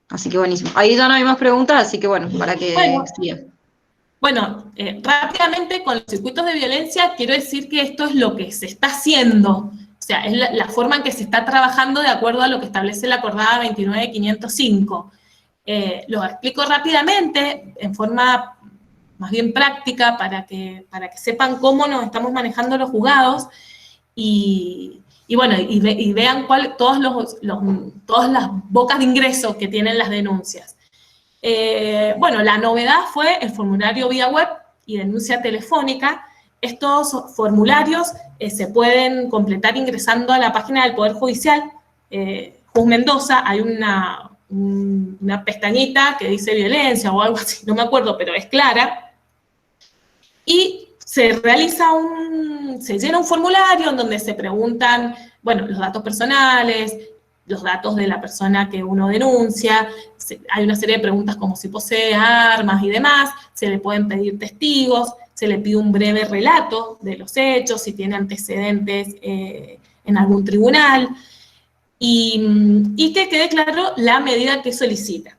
Así que buenísimo. Ahí ya no hay más preguntas, así que bueno, para que siga. Bueno, rápidamente con los circuitos de violencia quiero decir que esto es lo que se está haciendo, o sea, es la forma en que se está trabajando de acuerdo a lo que establece la acordada 29505. Lo explico rápidamente, en forma más bien práctica, para que sepan cómo nos estamos manejando los juzgados y vean todas las bocas de ingreso que tienen las denuncias. La novedad fue el formulario vía web y denuncia telefónica. Estos formularios se pueden completar ingresando a la página del Poder Judicial. Juz Mendoza, hay una pestañita que dice violencia o algo así, no me acuerdo, pero es clara. y se llena un formulario en donde se preguntan, bueno, los datos personales, los datos de la persona que uno denuncia, hay una serie de preguntas como si posee armas y demás, se le pueden pedir testigos, se le pide un breve relato de los hechos, si tiene antecedentes en algún tribunal, y que quede claro la medida que solicita.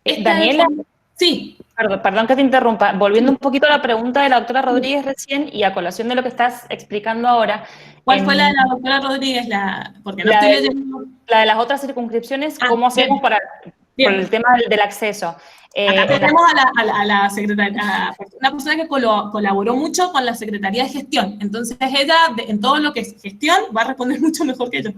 Daniela, sí. Perdón que te interrumpa. Volviendo un poquito a la pregunta de la doctora Rodríguez recién y a colación de lo que estás explicando ahora. ¿Cuál fue la de la doctora Rodríguez? Porque no la estoy de, leyendo. La de las otras circunscripciones, ¿cómo hacemos por el tema del acceso? Acá tenemos a la secretaria, una persona que colaboró mucho con la Secretaría de Gestión. Entonces ella, en todo lo que es gestión, va a responder mucho mejor que yo.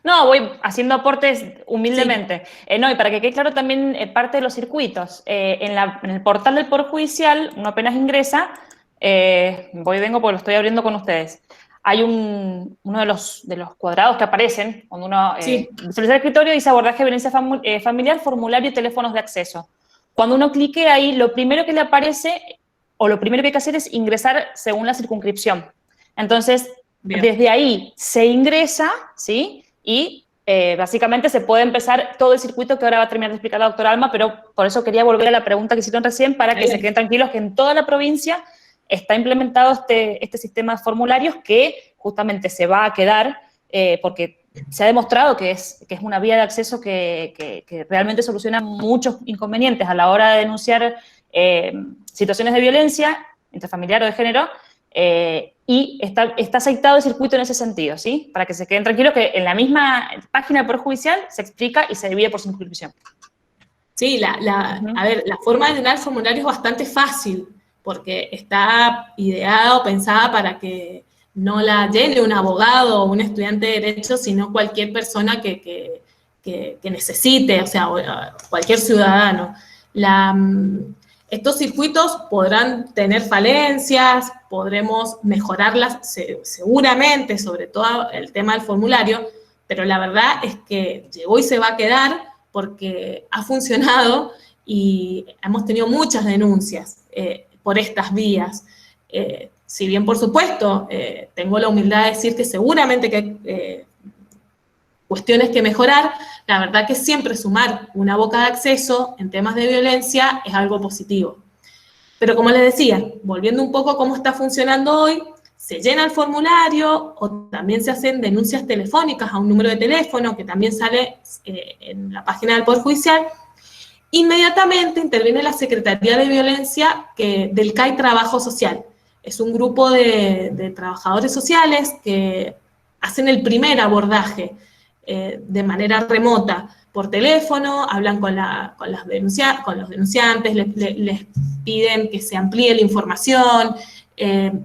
No, voy haciendo aportes humildemente. Sí. No, y para que quede claro también parte de los circuitos. En el portal del Poder Judicial, uno apenas ingresa, voy y vengo porque lo estoy abriendo con ustedes. Hay uno de los cuadrados que aparecen cuando uno visualiza el escritorio, dice abordaje de violencia familiar, formulario y teléfonos de acceso. Cuando uno clique ahí, lo primero que le aparece, o lo primero que hay que hacer es ingresar según la circunscripción. Entonces, bien, desde ahí se ingresa, ¿sí? Y básicamente se puede empezar todo el circuito que ahora va a terminar de explicar la doctora Alma, pero por eso quería volver a la pregunta que hicieron recién para que se queden tranquilos que en toda la provincia está implementado este sistema de formularios que justamente se va a quedar porque se ha demostrado que es una vía de acceso que realmente soluciona muchos inconvenientes a la hora de denunciar situaciones de violencia intrafamiliar o de género, y está aceitado el circuito en ese sentido, ¿sí? Para que se queden tranquilos que en la misma página del Poder Judicial se explica y se divide por circunscripción. Sí, a ver, la forma de llenar el formulario es bastante fácil, porque está ideada o pensada para que no la llene un abogado o un estudiante de Derecho, sino cualquier persona que necesite, o sea, cualquier ciudadano. Estos circuitos podrán tener falencias, podremos mejorarlas seguramente, sobre todo el tema del formulario, pero la verdad es que llegó y se va a quedar porque ha funcionado y hemos tenido muchas denuncias por estas vías. Si bien, por supuesto, tengo la humildad de decir que seguramente que hay cuestiones que mejorar, la verdad que siempre sumar una boca de acceso en temas de violencia es algo positivo. Pero como les decía, volviendo un poco a cómo está funcionando hoy, se llena el formulario o también se hacen denuncias telefónicas a un número de teléfono que también sale en la página del Poder Judicial. Inmediatamente interviene la Secretaría de Violencia del CAI Trabajo Social. Es un grupo de trabajadores sociales que hacen el primer abordaje de manera remota, por teléfono, hablan con los denunciantes, les piden que se amplíe la información,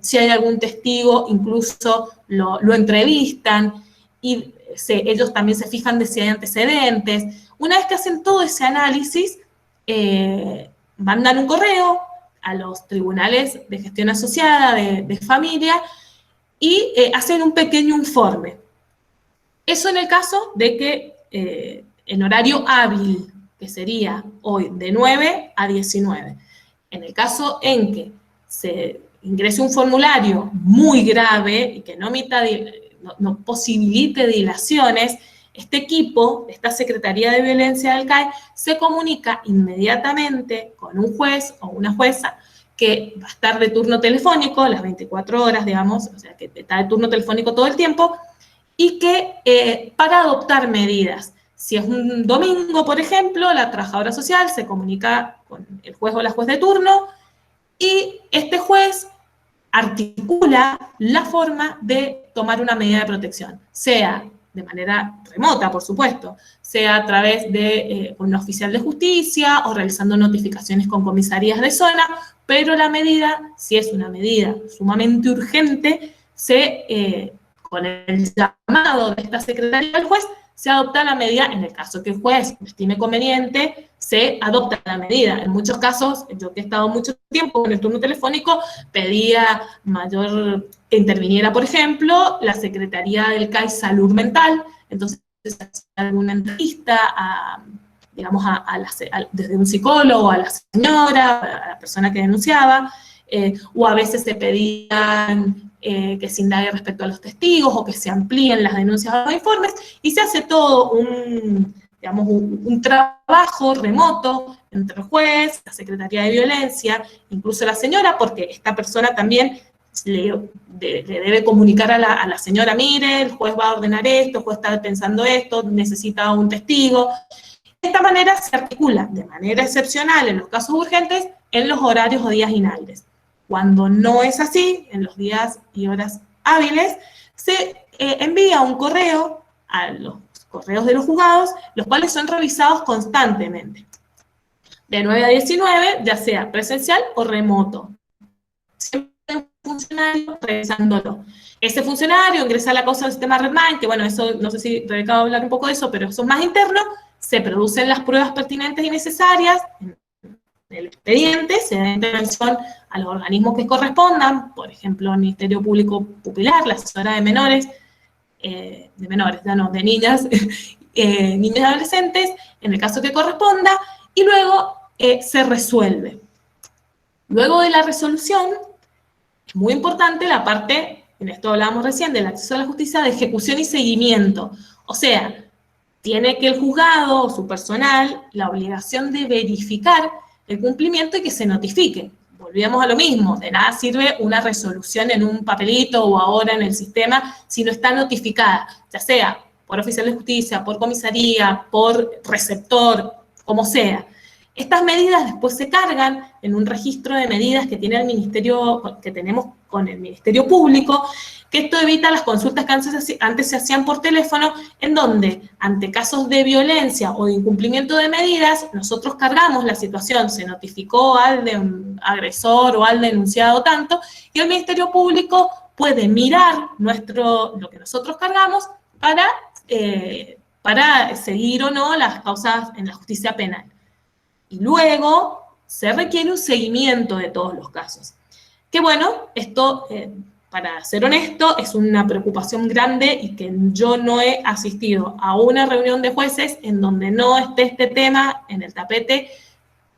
si hay algún testigo, incluso lo entrevistan, y ellos también se fijan de si hay antecedentes. Una vez que hacen todo ese análisis, mandan un correo a los tribunales de gestión asociada de familia y hacen un pequeño informe. Eso en el caso de que en horario hábil, que sería hoy de 9 a 19. En el caso en que se ingrese un formulario muy grave y que no posibilite dilaciones, este equipo, esta Secretaría de Violencia del CAI, se comunica inmediatamente con un juez o una jueza que va a estar de turno telefónico las 24 horas, digamos, o sea, que está de turno telefónico todo el tiempo, y que para adoptar medidas. Si es un domingo, por ejemplo, la trabajadora social se comunica con el juez o la juez de turno y este juez articula la forma de tomar una medida de protección, sea de manera remota, por supuesto, sea a través de un oficial de justicia o realizando notificaciones con comisarías de zona, pero la medida, si es una medida sumamente urgente, con el llamado de esta secretaría del juez, se adopta la medida, en el caso que el juez estime conveniente, se adopta la medida. En muchos casos, yo que he estado mucho tiempo en el turno telefónico, pedía que interviniera, por ejemplo, la Secretaría del CAI Salud Mental, entonces hacía alguna entrevista desde un psicólogo a la señora, a la persona que denunciaba, o a veces se pedían que se indague respecto a los testigos o que se amplíen las denuncias o los informes, y se hace todo un trabajo remoto entre el juez, la Secretaría de Violencia, incluso la señora, porque esta persona también le debe comunicar a la señora, mire, el juez va a ordenar esto, el juez está pensando esto, necesita un testigo. De esta manera se articula de manera excepcional en los casos urgentes en los horarios o días inhábiles. Cuando no es así, en los días y horas hábiles, se envía un correo a los correos de los juzgados, los cuales son revisados constantemente, de 9 a 19, ya sea presencial o remoto. Siempre hay un funcionario revisándolo. Ese funcionario ingresa la causa al sistema Redmine, que bueno, eso no sé si Rebeca va a hablar un poco de eso, pero eso es más interno. Se producen las pruebas pertinentes y necesarias en el expediente, se da intervención a los organismos que correspondan, por ejemplo, el Ministerio Público Pupilar, la asesora de menores, de niñas, niños y adolescentes, en el caso que corresponda, y luego se resuelve. Luego de la resolución, es muy importante la parte, en esto hablábamos recién, del acceso a la justicia, de ejecución y seguimiento. O sea, tiene que el juzgado o su personal la obligación de verificar el cumplimiento y que se notifique. Volvíamos a lo mismo, de nada sirve una resolución en un papelito o ahora en el sistema si no está notificada, ya sea por oficial de justicia, por comisaría, por receptor, como sea. Estas medidas después se cargan en un registro de medidas que tiene el Ministerio, que tenemos con el Ministerio Público, que esto evita las consultas que antes se hacían por teléfono, en donde, ante casos de violencia o de incumplimiento de medidas, nosotros cargamos la situación, se notificó al agresor o al denunciado tanto, y el Ministerio Público puede mirar lo que nosotros cargamos para seguir o no las causas en la justicia penal. Y luego se requiere un seguimiento de todos los casos. Que bueno, esto, para ser honesto, es una preocupación grande y que yo no he asistido a una reunión de jueces en donde no esté este tema en el tapete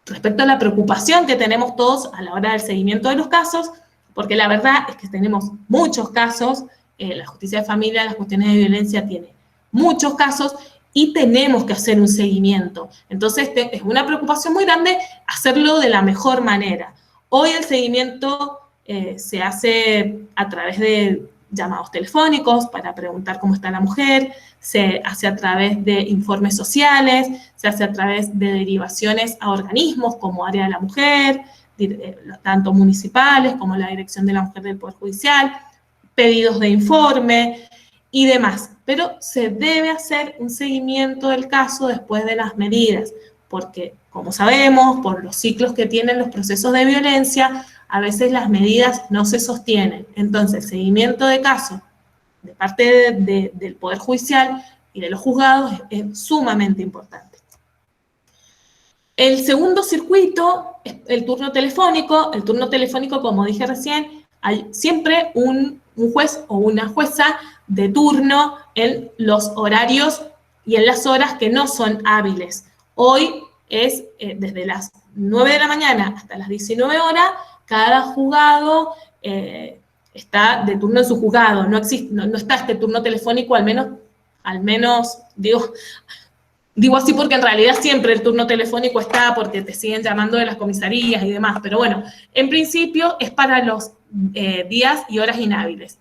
respecto a la preocupación que tenemos todos a la hora del seguimiento de los casos, porque la verdad es que tenemos muchos casos, la justicia de familia, las cuestiones de violencia tiene muchos casos, y tenemos que hacer un seguimiento. Entonces, es una preocupación muy grande hacerlo de la mejor manera. Hoy el seguimiento se hace a través de llamados telefónicos para preguntar cómo está la mujer, se hace a través de informes sociales, se hace a través de derivaciones a organismos como Área de la Mujer, tanto municipales como la Dirección de la Mujer del Poder Judicial, pedidos de informe y demás. Pero se debe hacer un seguimiento del caso después de las medidas, porque, como sabemos, por los ciclos que tienen los procesos de violencia, a veces las medidas no se sostienen. Entonces, el seguimiento de caso de parte del Poder Judicial y de los juzgados es sumamente importante. El segundo circuito es el turno telefónico. El turno telefónico, como dije recién, hay siempre un juez o una jueza de turno en los horarios y en las horas que no son hábiles. Hoy es desde las 9 de la mañana hasta las 19 horas, cada juzgado está de turno en su juzgado. No está este turno telefónico, al menos digo así porque en realidad siempre el turno telefónico está porque te siguen llamando de las comisarías y demás, pero bueno, en principio es para los días y horas inhábiles.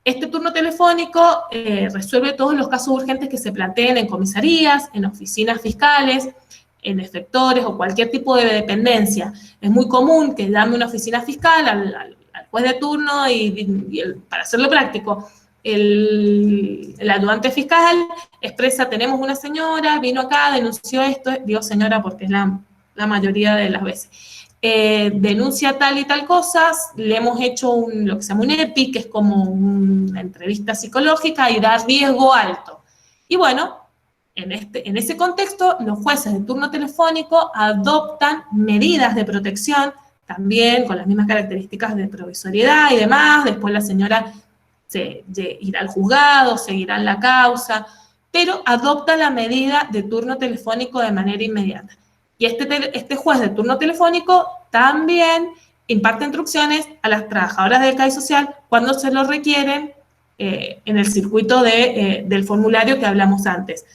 Este turno telefónico resuelve todos los casos urgentes que se planteen en comisarías, en oficinas fiscales, en efectores o cualquier tipo de dependencia. Es muy común que llame una oficina fiscal al juez de turno para hacerlo práctico, el ayudante fiscal expresa, tenemos una señora, vino acá, denunció esto, digo señora porque es la mayoría de las veces, denuncia tal y tal cosa, le hemos hecho lo que se llama un EPI, que es como una entrevista psicológica y da riesgo alto. Y bueno, en ese contexto, los jueces de turno telefónico adoptan medidas de protección, también con las mismas características de provisoriedad y demás. Después la señora irá al juzgado, seguirá en la causa, pero adopta la medida de turno telefónico de manera inmediata. Y este juez de turno telefónico también imparte instrucciones a las trabajadoras del CAI social cuando se lo requieren en el circuito del formulario que hablamos antes,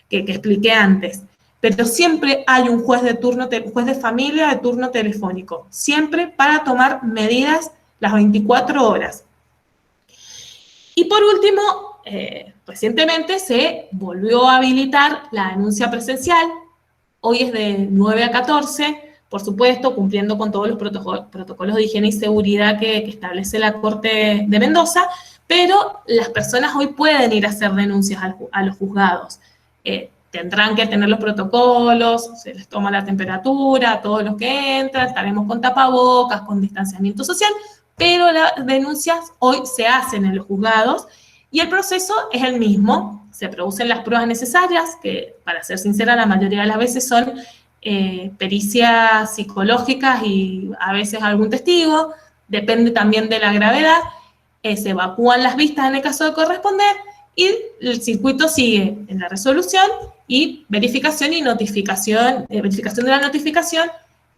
que expliqué antes. Pero siempre hay un juez de familia de turno telefónico, siempre para tomar medidas las 24 horas. Y por último, recientemente se volvió a habilitar la denuncia presencial. Hoy es de 9 a 14, por supuesto, cumpliendo con todos los protocolos de higiene y seguridad que establece la Corte de Mendoza, pero las personas hoy pueden ir a hacer denuncias a los juzgados. Tendrán que tener los protocolos, se les toma la temperatura a todos los que entran, estaremos con tapabocas, con distanciamiento social, pero las denuncias hoy se hacen en los juzgados y el proceso es el mismo. Se producen las pruebas necesarias, que para ser sincera la mayoría de las veces son pericias psicológicas y a veces algún testigo, depende también de la gravedad, se evacúan las vistas en el caso de corresponder y el circuito sigue en la resolución y verificación y notificación, verificación de la notificación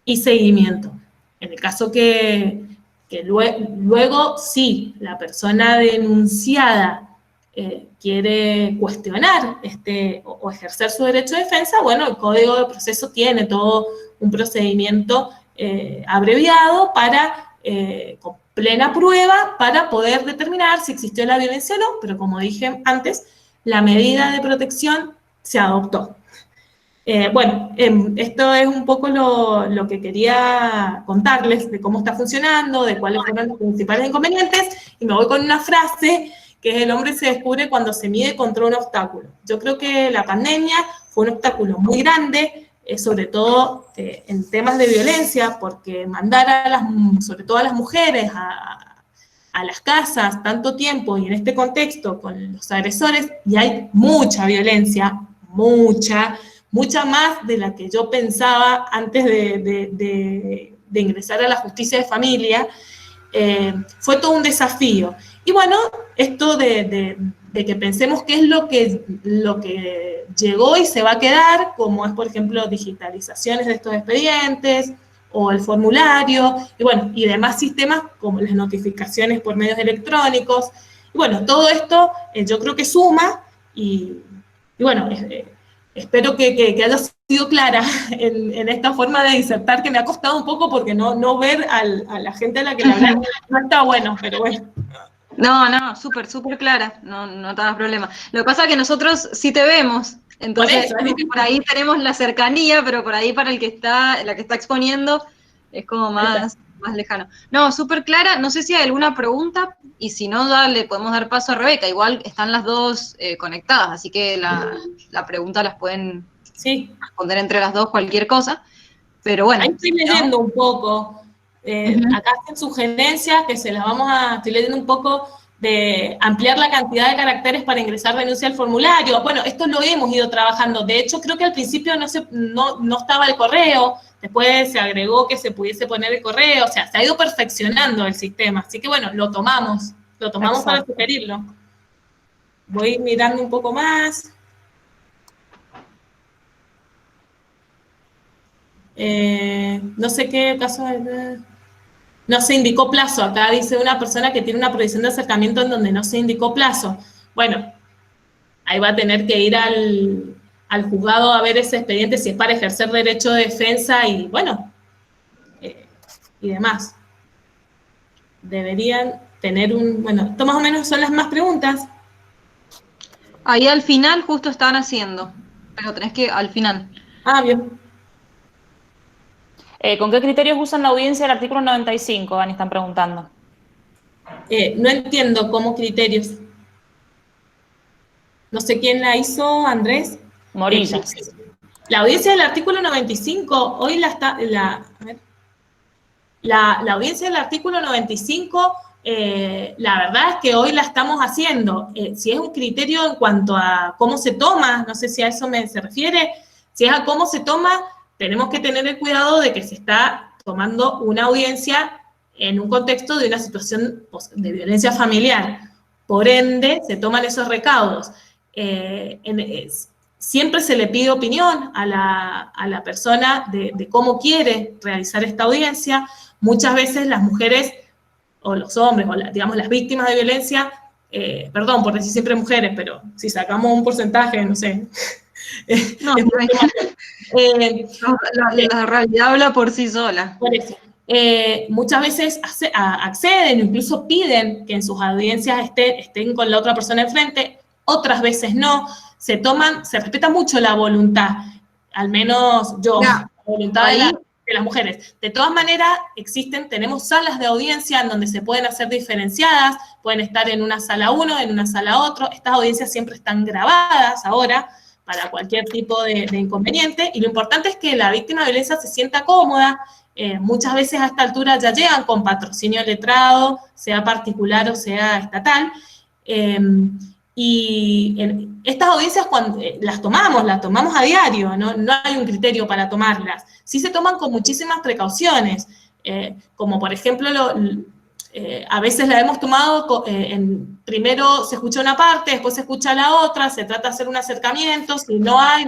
y seguimiento. En el caso que luego sí, la persona denunciada quiere cuestionar o ejercer su derecho de defensa, bueno, el Código de Proceso tiene todo un procedimiento abreviado para, con plena prueba, para poder determinar si existió la violencia o no, pero como dije antes, la medida de protección se adoptó. Esto es un poco lo que quería contarles de cómo está funcionando, de cuáles fueron los principales inconvenientes, y me voy con una frase que es: el hombre se descubre cuando se mide contra un obstáculo. Yo creo que la pandemia fue un obstáculo muy grande, sobre todo en temas de violencia, porque mandar sobre todo a las mujeres a las casas tanto tiempo y en este contexto con los agresores, y hay mucha violencia, mucha más de la que yo pensaba antes de ingresar a la justicia de familia. Fue todo un desafío. Y bueno, esto de que pensemos qué es lo que llegó y se va a quedar, como es, por ejemplo, digitalizaciones de estos expedientes, o el formulario, y bueno, y demás sistemas como las notificaciones por medios electrónicos. Y bueno, todo esto yo creo que suma, y bueno, espero que haya sido clara en esta forma de disertar, que me ha costado un poco porque no ver a la gente a la que le hablan no está bueno, pero bueno. No, súper clara, no te hagas problema. Lo que pasa es que nosotros sí te vemos, entonces por ahí tenemos la cercanía, pero por ahí para la que está exponiendo es como más lejano. No, súper clara, no sé si hay alguna pregunta, y si no, ya le podemos dar paso a Rebeca. Igual están las dos conectadas, así que la pregunta las pueden responder entre las dos cualquier cosa, pero bueno. Ahí estoy leyendo un poco. Acá hacen sugerencias que estoy leyendo un poco de ampliar la cantidad de caracteres para ingresar denuncia al formulario. Bueno, esto lo hemos ido trabajando. De hecho, creo que al principio no estaba el correo, después se agregó que se pudiese poner el correo, o sea, se ha ido perfeccionando el sistema. Así que bueno, lo tomamos para sugerirlo. Voy mirando un poco más. No sé qué caso es. No se indicó plazo. Acá dice una persona que tiene una prohibición de acercamiento en donde no se indicó plazo. Bueno, ahí va a tener que ir al juzgado a ver ese expediente si es para ejercer derecho de defensa y bueno, y demás. Deberían tener bueno, esto más o menos son las más preguntas. Ahí al final justo estaban haciendo, pero tenés que al final. Ah, bien. ¿Con qué criterios usan la audiencia del artículo 95, Dani? Están preguntando. No entiendo cómo criterios. No sé quién la hizo, Andrés. Morilla. La audiencia del artículo 95, hoy la audiencia del artículo 95, la verdad es que hoy la estamos haciendo. Si es un criterio en cuanto a cómo se toma, no sé si a eso se refiere, si es a cómo se toma, tenemos que tener el cuidado de que se está tomando una audiencia en un contexto de una situación de violencia familiar. Por ende, se toman esos recaudos. Siempre se le pide opinión a la persona de cómo quiere realizar esta audiencia. muchas veces las mujeres o los hombres, o digamos las víctimas de violencia, perdón por decir siempre mujeres, pero si sacamos un porcentaje, no sé. No, la realidad habla por sí sola. Por eso. Muchas veces acceden, incluso piden que en sus audiencias estén con la otra persona enfrente, otras veces no. Se respeta mucho la voluntad, al menos yo, la voluntad de las mujeres. De todas maneras, tenemos salas de audiencia en donde se pueden hacer diferenciadas, pueden estar en una sala uno, en una sala otro. Estas audiencias siempre están grabadas ahora para cualquier tipo de inconveniente, y lo importante es que la víctima de violencia se sienta cómoda. Muchas veces a esta altura ya llegan con patrocinio letrado, sea particular o sea estatal, y en estas audiencias cuando las tomamos a diario, no hay un criterio para tomarlas. Sí se toman con muchísimas precauciones, como por ejemplo, a veces la hemos tomado, primero se escucha una parte, después se escucha la otra, se trata de hacer un acercamiento, si no hay.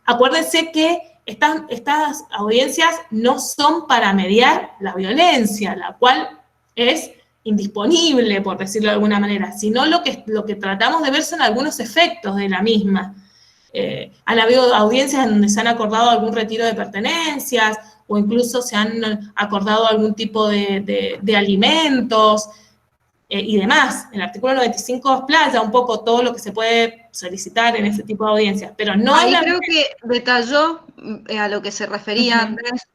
Acuérdense que estas audiencias no son para mediar la violencia, la cual es indisponible, por decirlo de alguna manera, sino lo que tratamos de ver son algunos efectos de la misma. Han habido audiencias en donde se han acordado algún retiro de pertenencias, o incluso se han acordado algún tipo de alimentos, y demás. El artículo 95 explaya un poco todo lo que se puede solicitar en ese tipo de audiencias, pero no... Ahí creo que detalló a lo que se refería Andrés.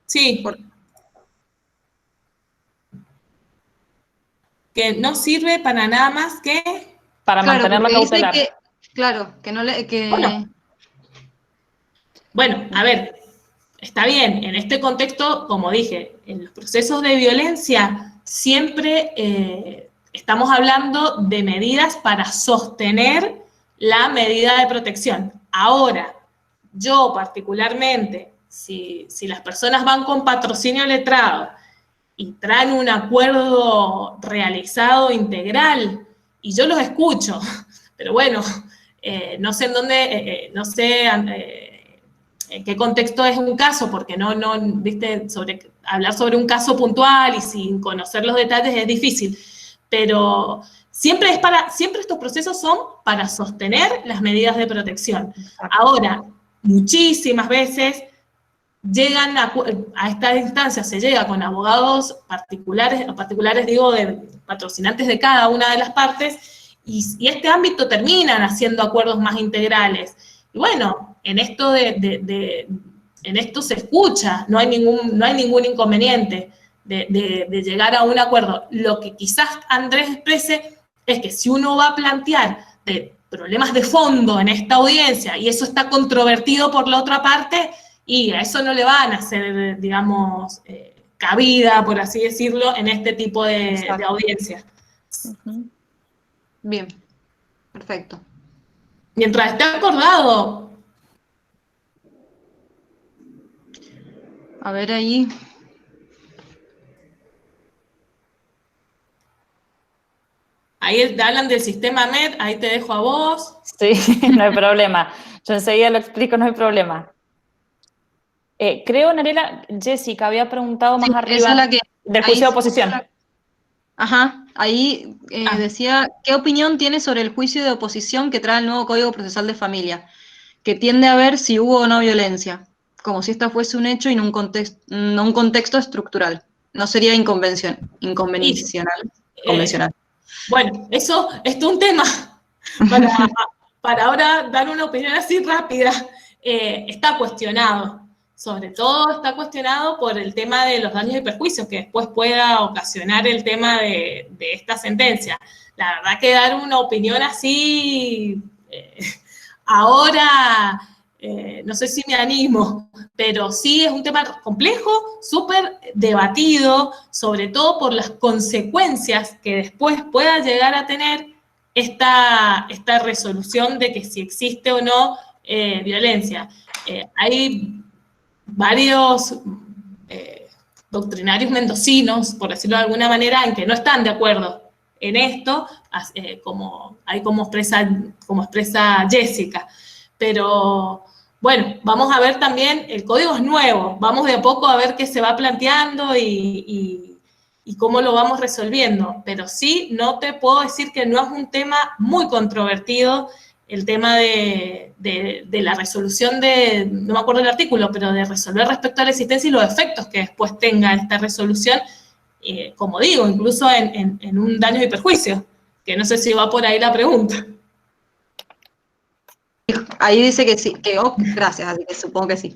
Sí. Que no sirve para nada más que... Para mantenerla cautelar. Que no le... Bueno, a ver, está bien, en este contexto, como dije, en los procesos de violencia siempre estamos hablando de medidas para sostener la medida de protección. Ahora, yo particularmente, si las personas van con patrocinio letrado y traen un acuerdo realizado integral, y yo los escucho, pero bueno, no sé en dónde, no sé en qué contexto es un caso, porque viste, hablar sobre un caso puntual y sin conocer los detalles es difícil, pero siempre estos procesos son para sostener las medidas de protección. Ahora, muchísimas veces llegan a esta instancia, se llega con abogados particulares digo, de patrocinantes de cada una de las partes, y este ámbito terminan haciendo acuerdos más integrales. Y bueno, en esto en esto se escucha, no hay ningún inconveniente de llegar a un acuerdo. Lo que quizás Andrés exprese es que si uno va a plantear problemas de fondo en esta audiencia y eso está controvertido por la otra parte, y a eso no le van a hacer, digamos, cabida, por así decirlo, en este tipo de audiencias. Bien, perfecto. Mientras esté acordado. A ver ahí. Ahí hablan del sistema MED, ahí te dejo a vos. Sí, no hay problema. Yo enseguida lo explico, no hay problema. Creo, Narela, Jessica había preguntado más arriba del juicio de oposición. Ajá, ahí decía, ¿qué opinión tiene sobre el juicio de oposición que trae el nuevo Código Procesal de Familia? Que tiende a ver si hubo o no violencia, como si esta fuese un hecho y no un contexto estructural. No sería convencional. Bueno, eso es un tema para ahora dar una opinión así rápida. Está cuestionado. Sobre todo está cuestionado por el tema de los daños y perjuicios que después pueda ocasionar el tema de esta sentencia. La verdad que dar una opinión así ahora, no sé si me animo, pero sí es un tema complejo, súper debatido, sobre todo por las consecuencias que después pueda llegar a tener esta resolución de que si existe o no violencia. Hay varios doctrinarios mendocinos, por decirlo de alguna manera, en que no están de acuerdo en esto, como expresa Jessica. Pero bueno, vamos a ver también, el código es nuevo, vamos de a poco a ver qué se va planteando y cómo lo vamos resolviendo, pero sí, no te puedo decir que no es un tema muy controvertido, el tema de la resolución no me acuerdo el artículo, pero de resolver respecto a la existencia y los efectos que después tenga esta resolución, como digo, incluso en un daño y perjuicio, que no sé si va por ahí la pregunta. Ahí dice que sí, gracias, así que supongo que sí.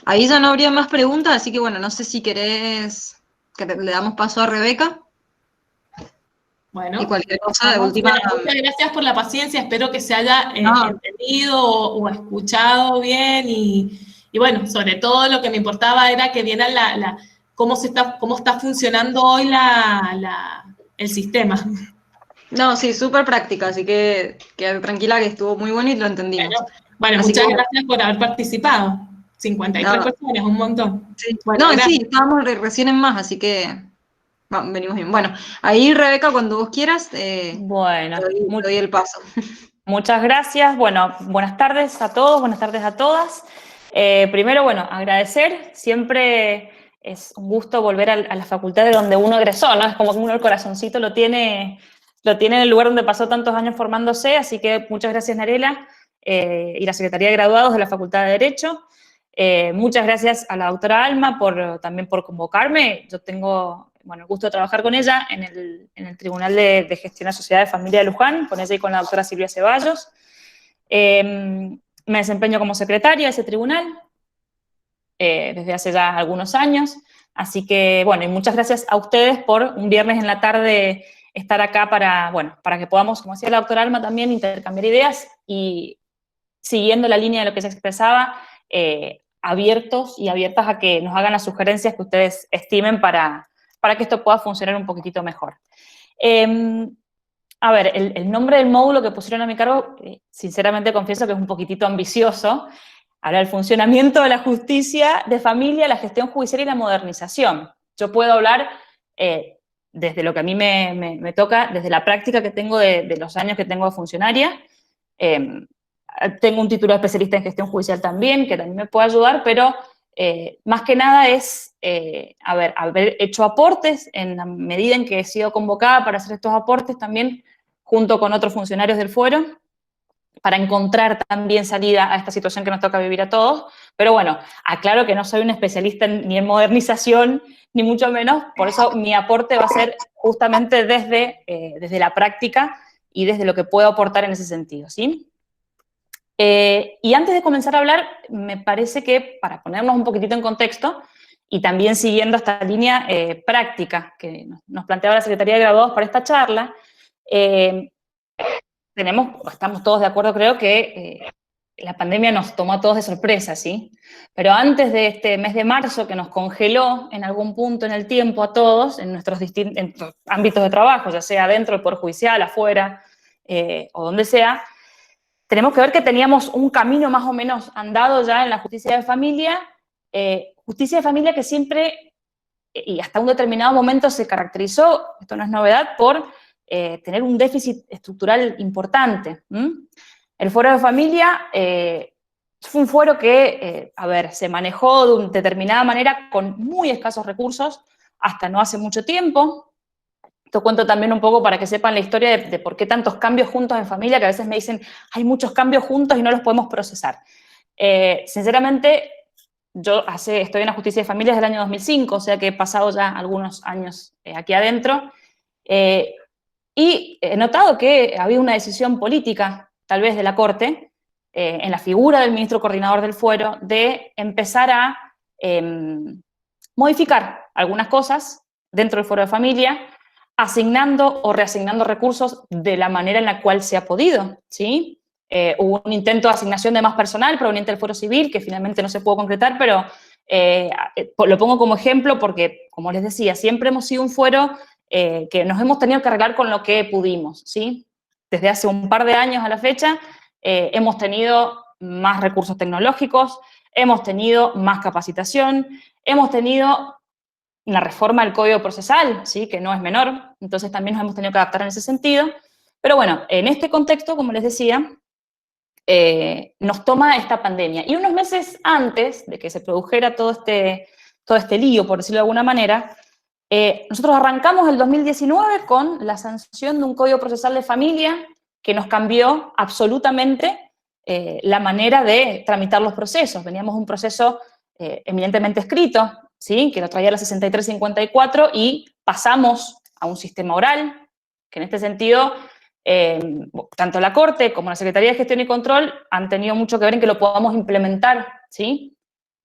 Ahí ya no habría más preguntas, así que bueno, no sé si querés que le damos paso a Rebeca. Bueno, y cualquier cosa de última. Bueno, muchas gracias por la paciencia, espero que se haya entendido o escuchado bien y bueno, sobre todo lo que me importaba era que vieran cómo está funcionando hoy el sistema. No, sí, súper práctica, así que quédate tranquila que estuvo muy bueno y lo entendimos. Bueno, así muchas que, gracias por haber participado. 53 personas, un montón. Sí, Bueno, sí, estábamos recién en más, así que venimos bien. Bueno, ahí Rebeca, cuando vos quieras, Bueno, te doy el paso. Muchas gracias. Bueno, buenas tardes a todos, buenas tardes a todas. Primero, bueno, agradecer. Siempre es un gusto volver a la facultad de donde uno egresó, ¿no? Es como que uno el corazoncito lo tiene en el lugar donde pasó tantos años formándose, así que muchas gracias, Narela, y la Secretaría de Graduados de la Facultad de Derecho. Muchas gracias a la doctora Alma también por convocarme. Yo tengo el gusto de trabajar con ella en el Tribunal de Gestión de Sociedades de Familia de Luján, con ella y con la doctora Silvia Ceballos. Me desempeño como secretaria de ese tribunal desde hace ya algunos años, así que, bueno, y muchas gracias a ustedes por un viernes en la tarde estar acá para que podamos, como decía la doctora Alma también, intercambiar ideas y siguiendo la línea de lo que se expresaba, abiertos y abiertas a que nos hagan las sugerencias que ustedes estimen para que esto pueda funcionar un poquitito mejor. A ver, el nombre del módulo que pusieron a mi cargo, sinceramente confieso que es un poquitito ambicioso. Habla del funcionamiento de la justicia de familia, la gestión judicial y la modernización. Yo puedo hablar desde lo que a mí me toca, desde la práctica que tengo de los años que tengo de funcionaria. Tengo un título de especialista en gestión judicial también, que también me puede ayudar, pero más que nada es haber hecho aportes en la medida en que he sido convocada para hacer estos aportes también junto con otros funcionarios del fuero, para encontrar también salida a esta situación que nos toca vivir a todos. Pero bueno, aclaro que no soy un especialista ni en modernización, ni mucho menos, por eso mi aporte va a ser justamente desde la práctica y desde lo que puedo aportar en ese sentido, ¿sí? Y antes de comenzar a hablar, me parece que para ponernos un poquitito en contexto y también siguiendo esta línea práctica que nos planteaba la Secretaría de Graduados para esta charla, estamos todos de acuerdo, creo, que la pandemia nos tomó a todos de sorpresa, ¿sí? Pero antes de este mes de marzo, que nos congeló en algún punto en el tiempo a todos, en nuestros distintos ámbitos de trabajo, ya sea dentro del Poder Judicial, afuera, o donde sea, tenemos que ver que teníamos un camino más o menos andado ya en la justicia de familia que siempre, y hasta un determinado momento se caracterizó, esto no es novedad, por tener un déficit estructural importante. El fuero de familia fue un fuero que, se manejó de una determinada manera con muy escasos recursos hasta no hace mucho tiempo. Esto cuento también un poco para que sepan la historia de por qué tantos cambios juntos en familia, que a veces me dicen, hay muchos cambios juntos y no los podemos procesar. Sinceramente, yo estoy en la justicia de familia desde el año 2005, o sea que he pasado ya algunos años aquí adentro, y he notado que había una decisión política, tal vez de la Corte, en la figura del ministro coordinador del fuero, de empezar a modificar algunas cosas dentro del fuero de familia, asignando o reasignando recursos de la manera en la cual se ha podido, ¿sí? Hubo un intento de asignación de más personal proveniente del fuero civil, que finalmente no se pudo concretar, pero lo pongo como ejemplo porque, como les decía, siempre hemos sido un fuero que nos hemos tenido que arreglar con lo que pudimos, ¿sí? Desde hace un par de años a la fecha hemos tenido más recursos tecnológicos, hemos tenido más capacitación, hemos tenido una reforma del Código Procesal, ¿sí? Que no es menor, entonces también nos hemos tenido que adaptar en ese sentido. Pero bueno, en este contexto, como les decía, nos toma esta pandemia. Y unos meses antes de que se produjera todo este lío, por decirlo de alguna manera, nosotros arrancamos el 2019 con la sanción de un Código Procesal de Familia que nos cambió absolutamente la manera de tramitar los procesos. Veníamos de un proceso eminentemente escrito, ¿sí? Que lo traía la 6354, y pasamos a un sistema oral, que en este sentido, tanto la Corte como la Secretaría de Gestión y Control han tenido mucho que ver en que lo podamos implementar, ¿sí?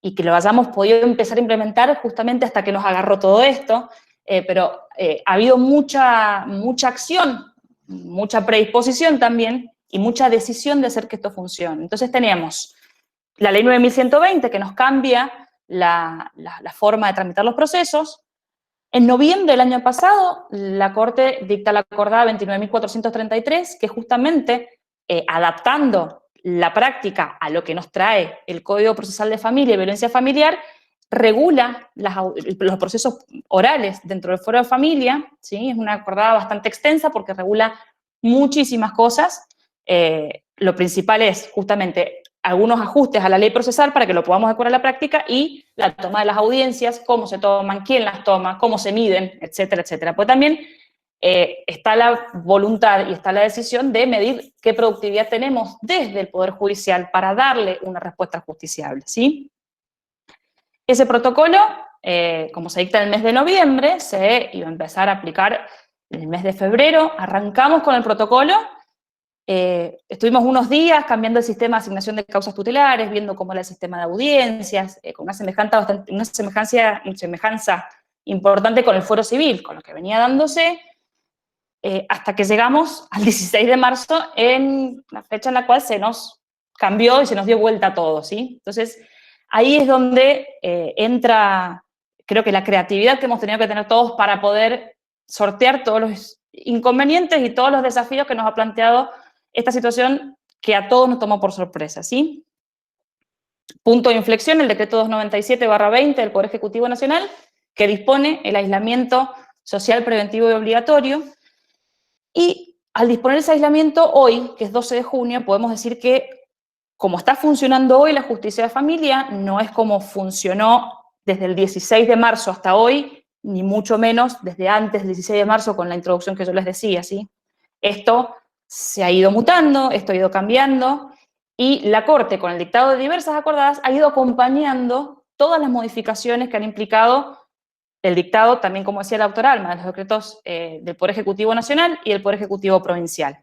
Y que lo hayamos podido empezar a implementar justamente hasta que nos agarró todo esto, pero ha habido mucha acción, mucha predisposición también, y mucha decisión de hacer que esto funcione. Entonces tenemos la Ley 9120, que nos cambia la forma de tramitar los procesos. En noviembre del año pasado, la Corte dicta la acordada 29.433, que justamente, adaptando la práctica a lo que nos trae el Código Procesal de Familia y Violencia Familiar, regula los procesos orales dentro del Fuero de Familia, ¿sí? Es una acordada bastante extensa porque regula muchísimas cosas. Lo principal es justamente algunos ajustes a la ley procesal para que lo podamos adecuar a la práctica, y la toma de las audiencias, cómo se toman, quién las toma, cómo se miden, etcétera, etcétera. Pues también está la voluntad y está la decisión de medir qué productividad tenemos desde el Poder Judicial para darle una respuesta justiciable, ¿sí? Ese protocolo, como se dicta en el mes de noviembre, se iba a empezar a aplicar en el mes de febrero. Arrancamos con el protocolo. Estuvimos unos días cambiando el sistema de asignación de causas tutelares, viendo cómo era el sistema de audiencias, con una semejanza importante con el fuero civil, con lo que venía dándose, hasta que llegamos al 16 de marzo, en la fecha en la cual se nos cambió y se nos dio vuelta todo, ¿sí? Entonces, ahí es donde entra, creo que la creatividad que hemos tenido que tener todos para poder sortear todos los inconvenientes y todos los desafíos que nos ha planteado esta situación, que a todos nos tomó por sorpresa, ¿sí? Punto de inflexión, el decreto 297/20 del Poder Ejecutivo Nacional, que dispone el aislamiento social preventivo y obligatorio. Y al disponer ese aislamiento hoy, que es 12 de junio, podemos decir que, como está funcionando hoy la justicia de familia, no es como funcionó desde el 16 de marzo hasta hoy, ni mucho menos desde antes del 16 de marzo con la introducción que yo les decía, ¿sí? Esto se ha ido mutando, esto ha ido cambiando, y la Corte, con el dictado de diversas acordadas, ha ido acompañando todas las modificaciones que han implicado el dictado, también, como decía la doctora Alma, de los decretos del Poder Ejecutivo Nacional y del Poder Ejecutivo Provincial.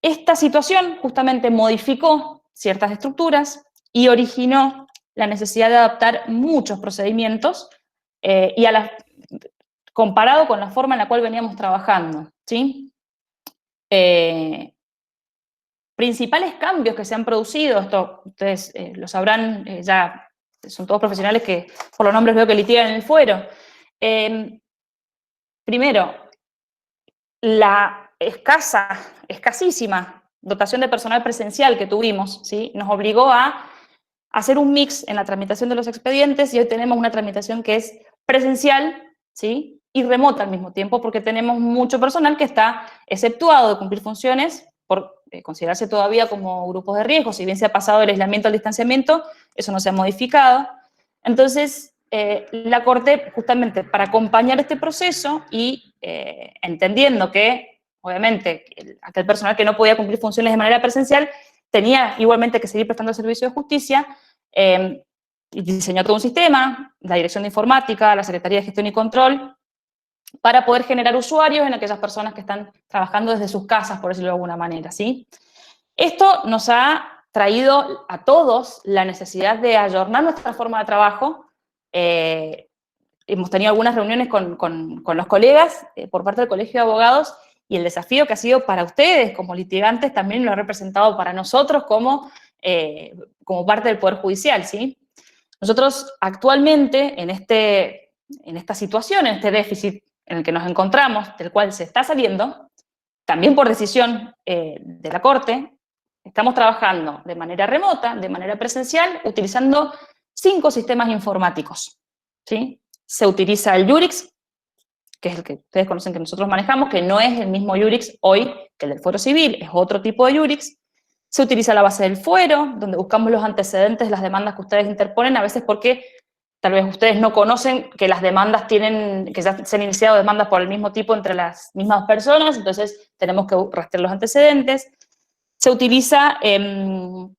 Esta situación justamente modificó ciertas estructuras y originó la necesidad de adaptar muchos procedimientos y comparado con la forma en la cual veníamos trabajando, ¿sí? Principales cambios que se han producido, esto ustedes lo sabrán, ya son todos profesionales que por los nombres veo que litigan en el fuero. Primero, la escasísima dotación de personal presencial que tuvimos, ¿sí? Nos obligó a hacer un mix en la tramitación de los expedientes, y hoy tenemos una tramitación que es presencial, ¿sí? Y remota al mismo tiempo, porque tenemos mucho personal que está exceptuado de cumplir funciones por considerarse todavía como grupos de riesgo. Si bien se ha pasado del aislamiento al distanciamiento, eso no se ha modificado. Entonces, la Corte, justamente para acompañar este proceso y entendiendo que, obviamente, aquel personal que no podía cumplir funciones de manera presencial tenía igualmente que seguir prestando servicio de justicia, diseñó todo un sistema, la Dirección de Informática, la Secretaría de Gestión y Control, para poder generar usuarios en aquellas personas que están trabajando desde sus casas, por decirlo de alguna manera, ¿sí? Esto nos ha traído a todos la necesidad de ayornar nuestra forma de trabajo. Hemos tenido algunas reuniones con los colegas por parte del Colegio de Abogados, y el desafío que ha sido para ustedes como litigantes también lo ha representado para nosotros como parte del Poder Judicial, ¿sí? Nosotros actualmente en esta situación, en este déficit en el que nos encontramos, del cual se está saliendo, también por decisión de la Corte, estamos trabajando de manera remota, de manera presencial, utilizando 5 sistemas informáticos, ¿sí? Se utiliza el Jurix, que es el que ustedes conocen que nosotros manejamos, que no es el mismo Jurix hoy que el del fuero civil es otro tipo de iurix. Se utiliza la base del fuero, donde buscamos los antecedentes de las demandas que ustedes interponen, a veces porque tal vez ustedes no conocen que las demandas que ya se han iniciado demandas por el mismo tipo entre las mismas personas, entonces tenemos que rastrear los antecedentes. Se utiliza un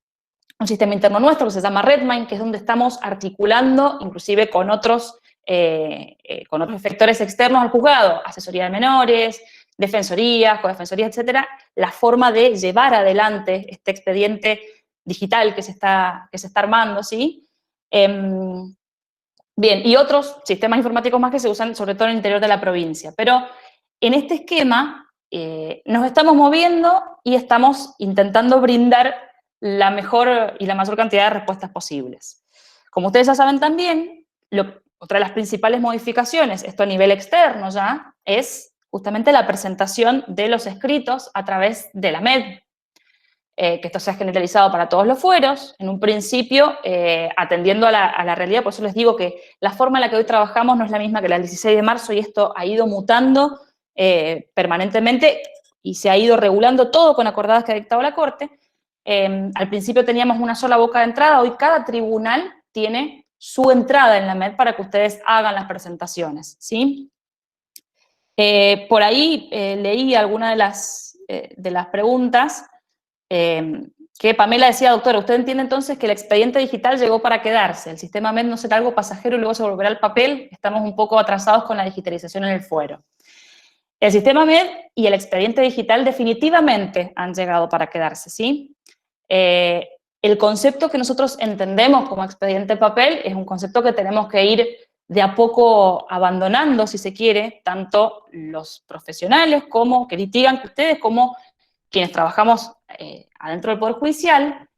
sistema interno nuestro que se llama Redmine, que es donde estamos articulando, inclusive con otros efectores externos al juzgado, asesoría de menores, defensorías, codefensorías, etcétera, la forma de llevar adelante este expediente digital que se está armando, ¿sí? Bien, y otros sistemas informáticos más que se usan sobre todo en el interior de la provincia. Pero en este esquema nos estamos moviendo y estamos intentando brindar la mejor y la mayor cantidad de respuestas posibles. Como ustedes ya saben también, otra de las principales modificaciones, esto a nivel externo ya, es justamente la presentación de los escritos a través de la MED, que esto se ha generalizado para todos los fueros, en un principio atendiendo a la realidad. Por eso les digo que la forma en la que hoy trabajamos no es la misma que la del 16 de marzo y esto ha ido mutando permanentemente y se ha ido regulando todo con acordadas que ha dictado la Corte. Al principio teníamos una sola boca de entrada, hoy cada tribunal tiene su entrada en la MED para que ustedes hagan las presentaciones, ¿sí? Por ahí leí algunas de las preguntas que Pamela decía: doctora, ¿usted entiende entonces que el expediente digital llegó para quedarse? ¿El sistema MED no será algo pasajero y luego se volverá al papel? Estamos un poco atrasados con la digitalización en el fuero. El sistema MED y el expediente digital definitivamente han llegado para quedarse, ¿sí? El concepto que nosotros entendemos como expediente papel es un concepto que tenemos que ir de a poco abandonando, si se quiere, tanto los profesionales como que litigan que ustedes, como quienes trabajamos adentro del Poder Judicial.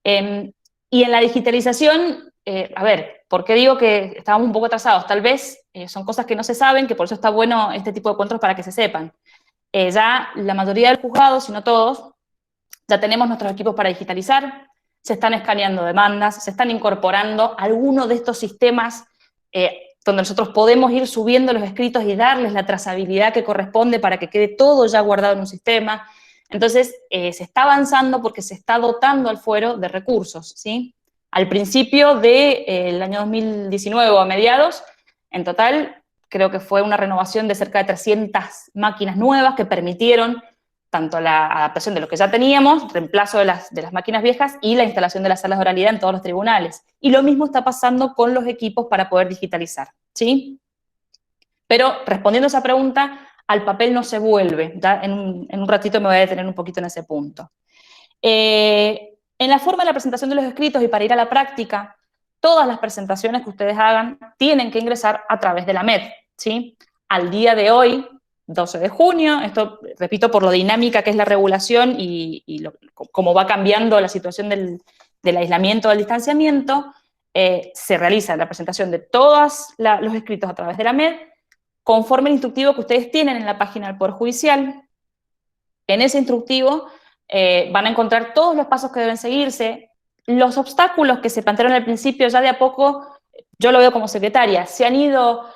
Y en la digitalización, a ver, ¿por qué digo que estábamos un poco atrasados? Tal vez son cosas que no se saben, que por eso está bueno este tipo de encuentros para que se sepan. Ya la mayoría del juzgado, si no todos, ya tenemos nuestros equipos para digitalizar, se están escaneando demandas, se están incorporando algunos de estos sistemas donde nosotros podemos ir subiendo los escritos y darles la trazabilidad que corresponde para que quede todo ya guardado en un sistema. Entonces, se está avanzando porque se está dotando al fuero de recursos, ¿sí? Al principio del año 2019 o a mediados, en total, creo que fue una renovación de cerca de 300 máquinas nuevas que permitieron tanto la adaptación de lo que ya teníamos, reemplazo de las máquinas viejas y la instalación de las salas de oralidad en todos los tribunales. Y lo mismo está pasando con los equipos para poder digitalizar, ¿sí? Pero respondiendo a esa pregunta, al papel no se vuelve. ¿Ya? En un ratito me voy a detener un poquito en ese punto. En la forma de la presentación de los escritos y para ir a la práctica, todas las presentaciones que ustedes hagan tienen que ingresar a través de la MED, ¿sí? Al día de hoy, 12 de junio, esto, repito, por lo dinámica que es la regulación y cómo va cambiando la situación del aislamiento, del distanciamiento, se realiza la presentación de todos los escritos a través de la MED, conforme el instructivo que ustedes tienen en la página del Poder Judicial. En ese instructivo van a encontrar todos los pasos que deben seguirse, los obstáculos que se plantearon al principio, ya de a poco, yo lo veo como secretaria, se han ido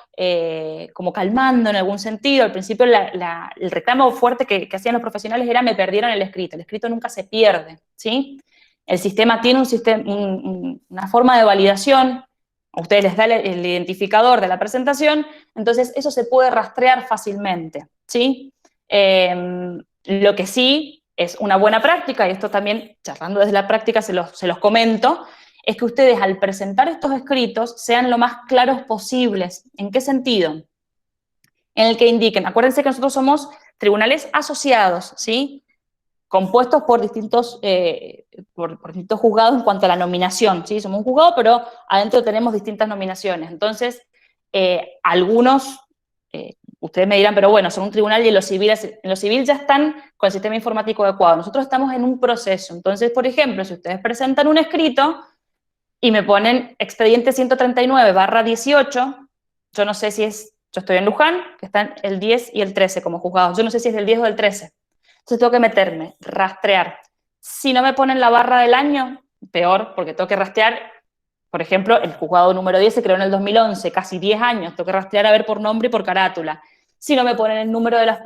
como calmando en algún sentido. Al principio el reclamo fuerte que hacían los profesionales era: me perdieron el escrito nunca se pierde, ¿sí? El sistema tiene una forma de validación, a ustedes les da el identificador de la presentación, entonces eso se puede rastrear fácilmente, ¿sí? Lo que sí es una buena práctica, y esto también, charlando desde la práctica, se los comento, es que ustedes al presentar estos escritos sean lo más claros posibles. ¿En qué sentido? En el que indiquen, acuérdense que nosotros somos tribunales asociados, ¿sí? Compuestos por distintos juzgados en cuanto a la nominación, ¿sí? Somos un juzgado, pero adentro tenemos distintas nominaciones. Entonces, algunos, ustedes me dirán, pero bueno, son un tribunal y en lo civil ya están con el sistema informático adecuado. Nosotros estamos en un proceso. Entonces, por ejemplo, si ustedes presentan un escrito y me ponen expediente 139/18, yo no sé si es, yo estoy en Luján, que están el 10 y el 13 como juzgados, yo no sé si es del 10 o del 13. Entonces tengo que meterme, rastrear. Si no me ponen la barra del año, peor, porque tengo que rastrear, por ejemplo, el juzgado número 10 se creó en el 2011, casi 10 años, tengo que rastrear a ver por nombre y por carátula. Si no me ponen el nombre de las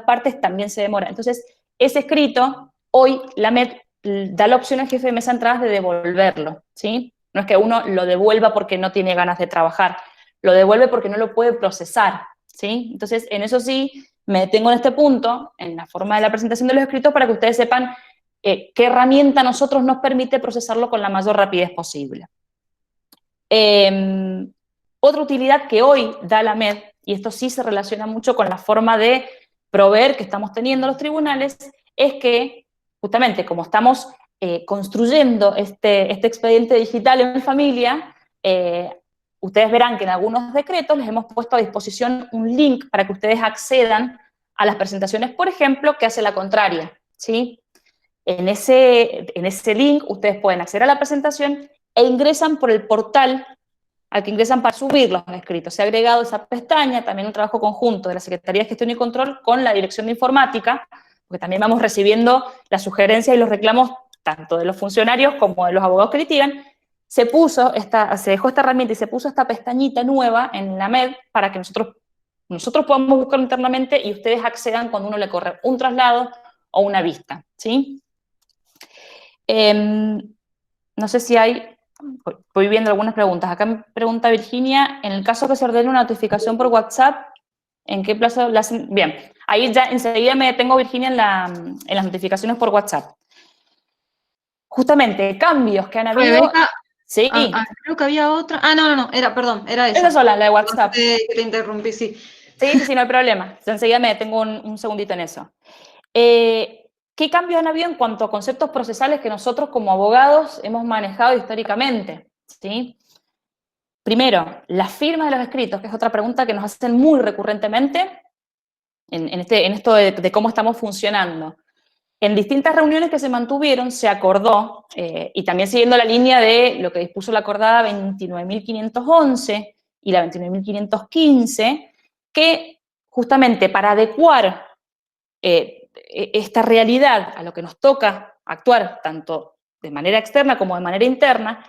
partes, también se demora. Entonces, ese escrito, hoy la MED da la opción al jefe de mesa de entradas de devolverlo, ¿sí? No es que uno lo devuelva porque no tiene ganas de trabajar, lo devuelve porque no lo puede procesar, ¿sí? Entonces, en eso sí, me detengo en este punto, en la forma de la presentación de los escritos, para que ustedes sepan qué herramienta a nosotros nos permite procesarlo con la mayor rapidez posible. Otra utilidad que hoy da la MED, y esto sí se relaciona mucho con la forma de proveer que estamos teniendo los tribunales, es que justamente como estamos construyendo este expediente digital en familia, ustedes verán que en algunos decretos les hemos puesto a disposición un link para que ustedes accedan a las presentaciones, por ejemplo, que hace la contraria, ¿sí? En ese link ustedes pueden acceder a la presentación e ingresan por el portal al que ingresan para subir los escritos. Se ha agregado esa pestaña, también un trabajo conjunto de la Secretaría de Gestión y Control con la Dirección de Informática, porque también vamos recibiendo las sugerencias y los reclamos tanto de los funcionarios como de los abogados que litigan. Se dejó esta herramienta y se puso esta pestañita nueva en la MED para que nosotros podamos buscarlo internamente y ustedes accedan cuando uno le corre un traslado o una vista, ¿sí? No sé si voy viendo algunas preguntas. Acá me pregunta Virginia, en el caso que se ordene una notificación por WhatsApp, ¿en qué plazo la hacen? Bien, ahí ya enseguida me detengo, Virginia, en las notificaciones por WhatsApp. Justamente, cambios que han habido... Rebeca, sí. Creo que había otra. No, era esa. Esa sola, la de WhatsApp. Que te interrumpí, sí. Sí, no hay problema. Enseguida me detengo un segundito en eso. ¿Qué cambios han habido en cuanto a conceptos procesales que nosotros como abogados hemos manejado históricamente? ¿Sí? Primero, la firma de los escritos, que es otra pregunta que nos hacen muy recurrentemente en esto de cómo estamos funcionando. En distintas reuniones que se mantuvieron se acordó, y también siguiendo la línea de lo que dispuso la acordada 29.511 y la 29.515, que justamente para adecuar esta realidad a lo que nos toca actuar tanto de manera externa como de manera interna,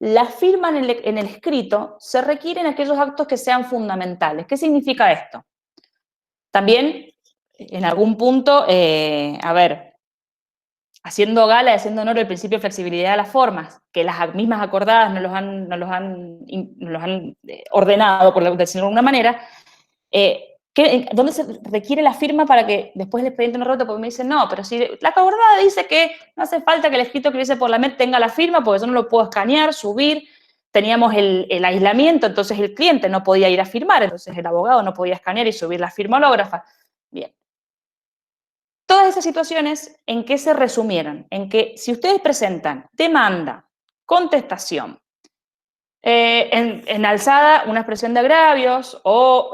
la firma en el escrito se requiere en aquellos actos que sean fundamentales. ¿Qué significa esto? También, en algún punto, haciendo gala y haciendo honor al principio de flexibilidad de las formas, que las mismas acordadas nos los han ordenado, por decirlo de alguna manera, ¿dónde se requiere la firma para que después el expediente no rote? Porque me dicen, no, pero si la acordada dice que no hace falta que el escrito que dice por la MED tenga la firma, porque eso no lo puedo escanear, subir. Teníamos el aislamiento, entonces el cliente no podía ir a firmar, entonces el abogado no podía escanear y subir la firma hológrafa. Bien. Todas esas situaciones, ¿en qué se resumieron? En que si ustedes presentan demanda, contestación, en alzada una expresión de agravios o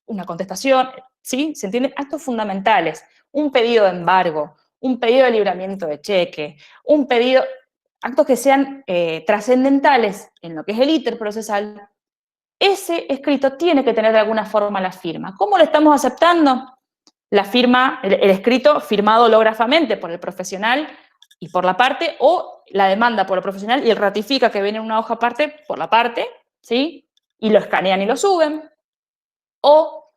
una contestación, ¿sí? ¿Se entienden? Actos fundamentales, un pedido de embargo, un pedido de libramiento de cheque, un pedido, actos que sean trascendentales en lo que es el íter procesal, ese escrito tiene que tener de alguna forma la firma. ¿Cómo lo estamos aceptando? La firma, el escrito firmado hológrafamente por el profesional y por la parte, o la demanda por el profesional y él ratifica que viene en una hoja aparte por la parte, ¿sí? Y lo escanean y lo suben. O,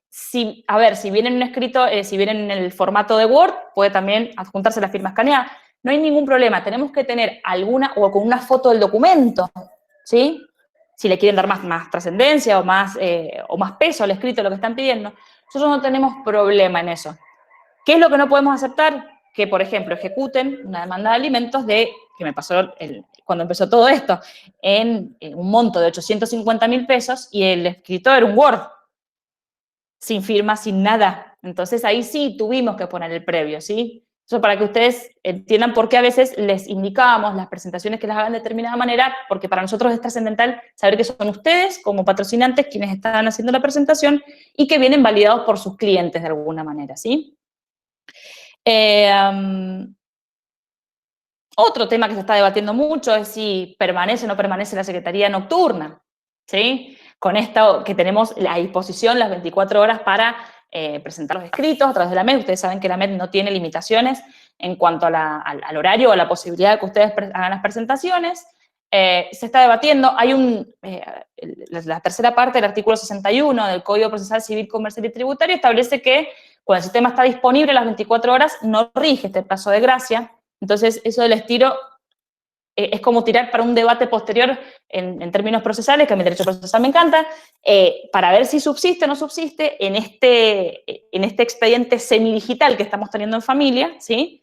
si viene en un escrito, si viene en el formato de Word, puede también adjuntarse la firma escaneada. No hay ningún problema, tenemos que tener alguna, o con una foto del documento, ¿sí? Si le quieren dar más trascendencia o más peso al escrito, lo que están pidiendo. Nosotros no tenemos problema en eso. ¿Qué es lo que no podemos aceptar? Que, por ejemplo, ejecuten una demanda de alimentos que me pasó cuando empezó todo esto, en un monto de 850.000 pesos y el escrito era un Word, sin firma, sin nada. Entonces ahí sí tuvimos que poner el previo, ¿sí? Eso para que ustedes entiendan por qué a veces les indicábamos las presentaciones que las hagan de determinada manera, porque para nosotros es trascendental saber que son ustedes, como patrocinantes, quienes están haciendo la presentación y que vienen validados por sus clientes de alguna manera, ¿sí? Otro tema que se está debatiendo mucho es si permanece o no permanece la Secretaría Nocturna, ¿sí? Con esto que tenemos a disposición las 24 horas para presentar los escritos a través de la MED. Ustedes saben que la MED no tiene limitaciones en cuanto al horario o a la posibilidad de que ustedes hagan las presentaciones. Se está debatiendo, hay la tercera parte del artículo 61 del Código Procesal Civil, Comercial y Tributario establece que Cuando el sistema está disponible las 24 horas, no rige este plazo de gracia. Entonces, eso del estiro es como tirar para un debate posterior en términos procesales, que a mi derecho procesal me encanta, para ver si subsiste o no subsiste en este expediente semidigital que estamos teniendo en familia, ¿sí?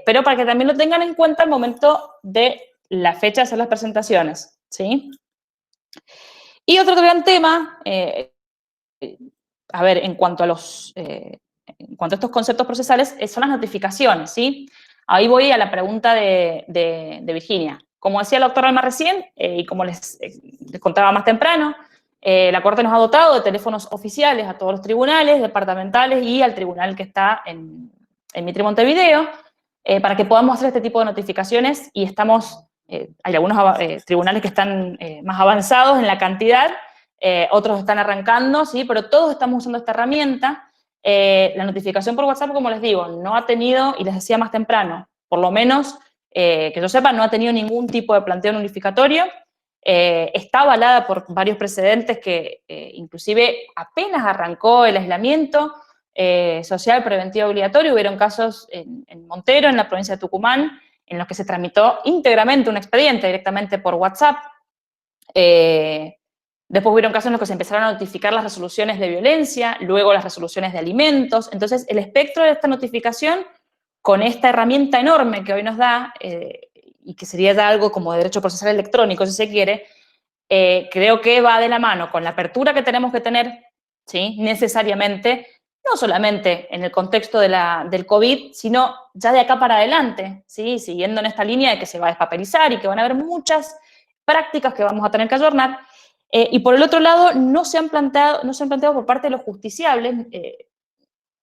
Pero para que también lo tengan en cuenta al momento de la fecha de hacer las presentaciones, ¿sí? Y otro gran tema, a ver, en cuanto a estos conceptos procesales, son las notificaciones, ¿sí? Ahí voy a la pregunta de Virginia. Como decía la doctora Alma recién, y como les contaba más temprano, la Corte nos ha dotado de teléfonos oficiales a todos los tribunales, departamentales y al tribunal que está en Mitre Montevideo, para que podamos hacer este tipo de notificaciones, y hay algunos tribunales que están más avanzados en la cantidad, otros están arrancando, ¿sí? Pero todos estamos usando esta herramienta. La notificación por WhatsApp, como les digo, no ha tenido, y les decía más temprano, por lo menos que yo sepa, no ha tenido ningún tipo de planteo unificatorio. Está avalada por varios precedentes que inclusive apenas arrancó el aislamiento social preventivo obligatorio, hubieron casos en Montero, en la provincia de Tucumán, en los que se tramitó íntegramente un expediente directamente por WhatsApp. Después hubieron casos en los que se empezaron a notificar las resoluciones de violencia, luego las resoluciones de alimentos. Entonces, el espectro de esta notificación, con esta herramienta enorme que hoy nos da, y que sería ya algo como derecho procesal electrónico, si se quiere, creo que va de la mano con la apertura que tenemos que tener, ¿sí? Necesariamente, no solamente en el contexto del COVID, sino ya de acá para adelante, ¿sí? Siguiendo en esta línea de que se va a despapelizar y que van a haber muchas prácticas que vamos a tener que ayornar. Y por el otro lado, no se han planteado por parte de los justiciables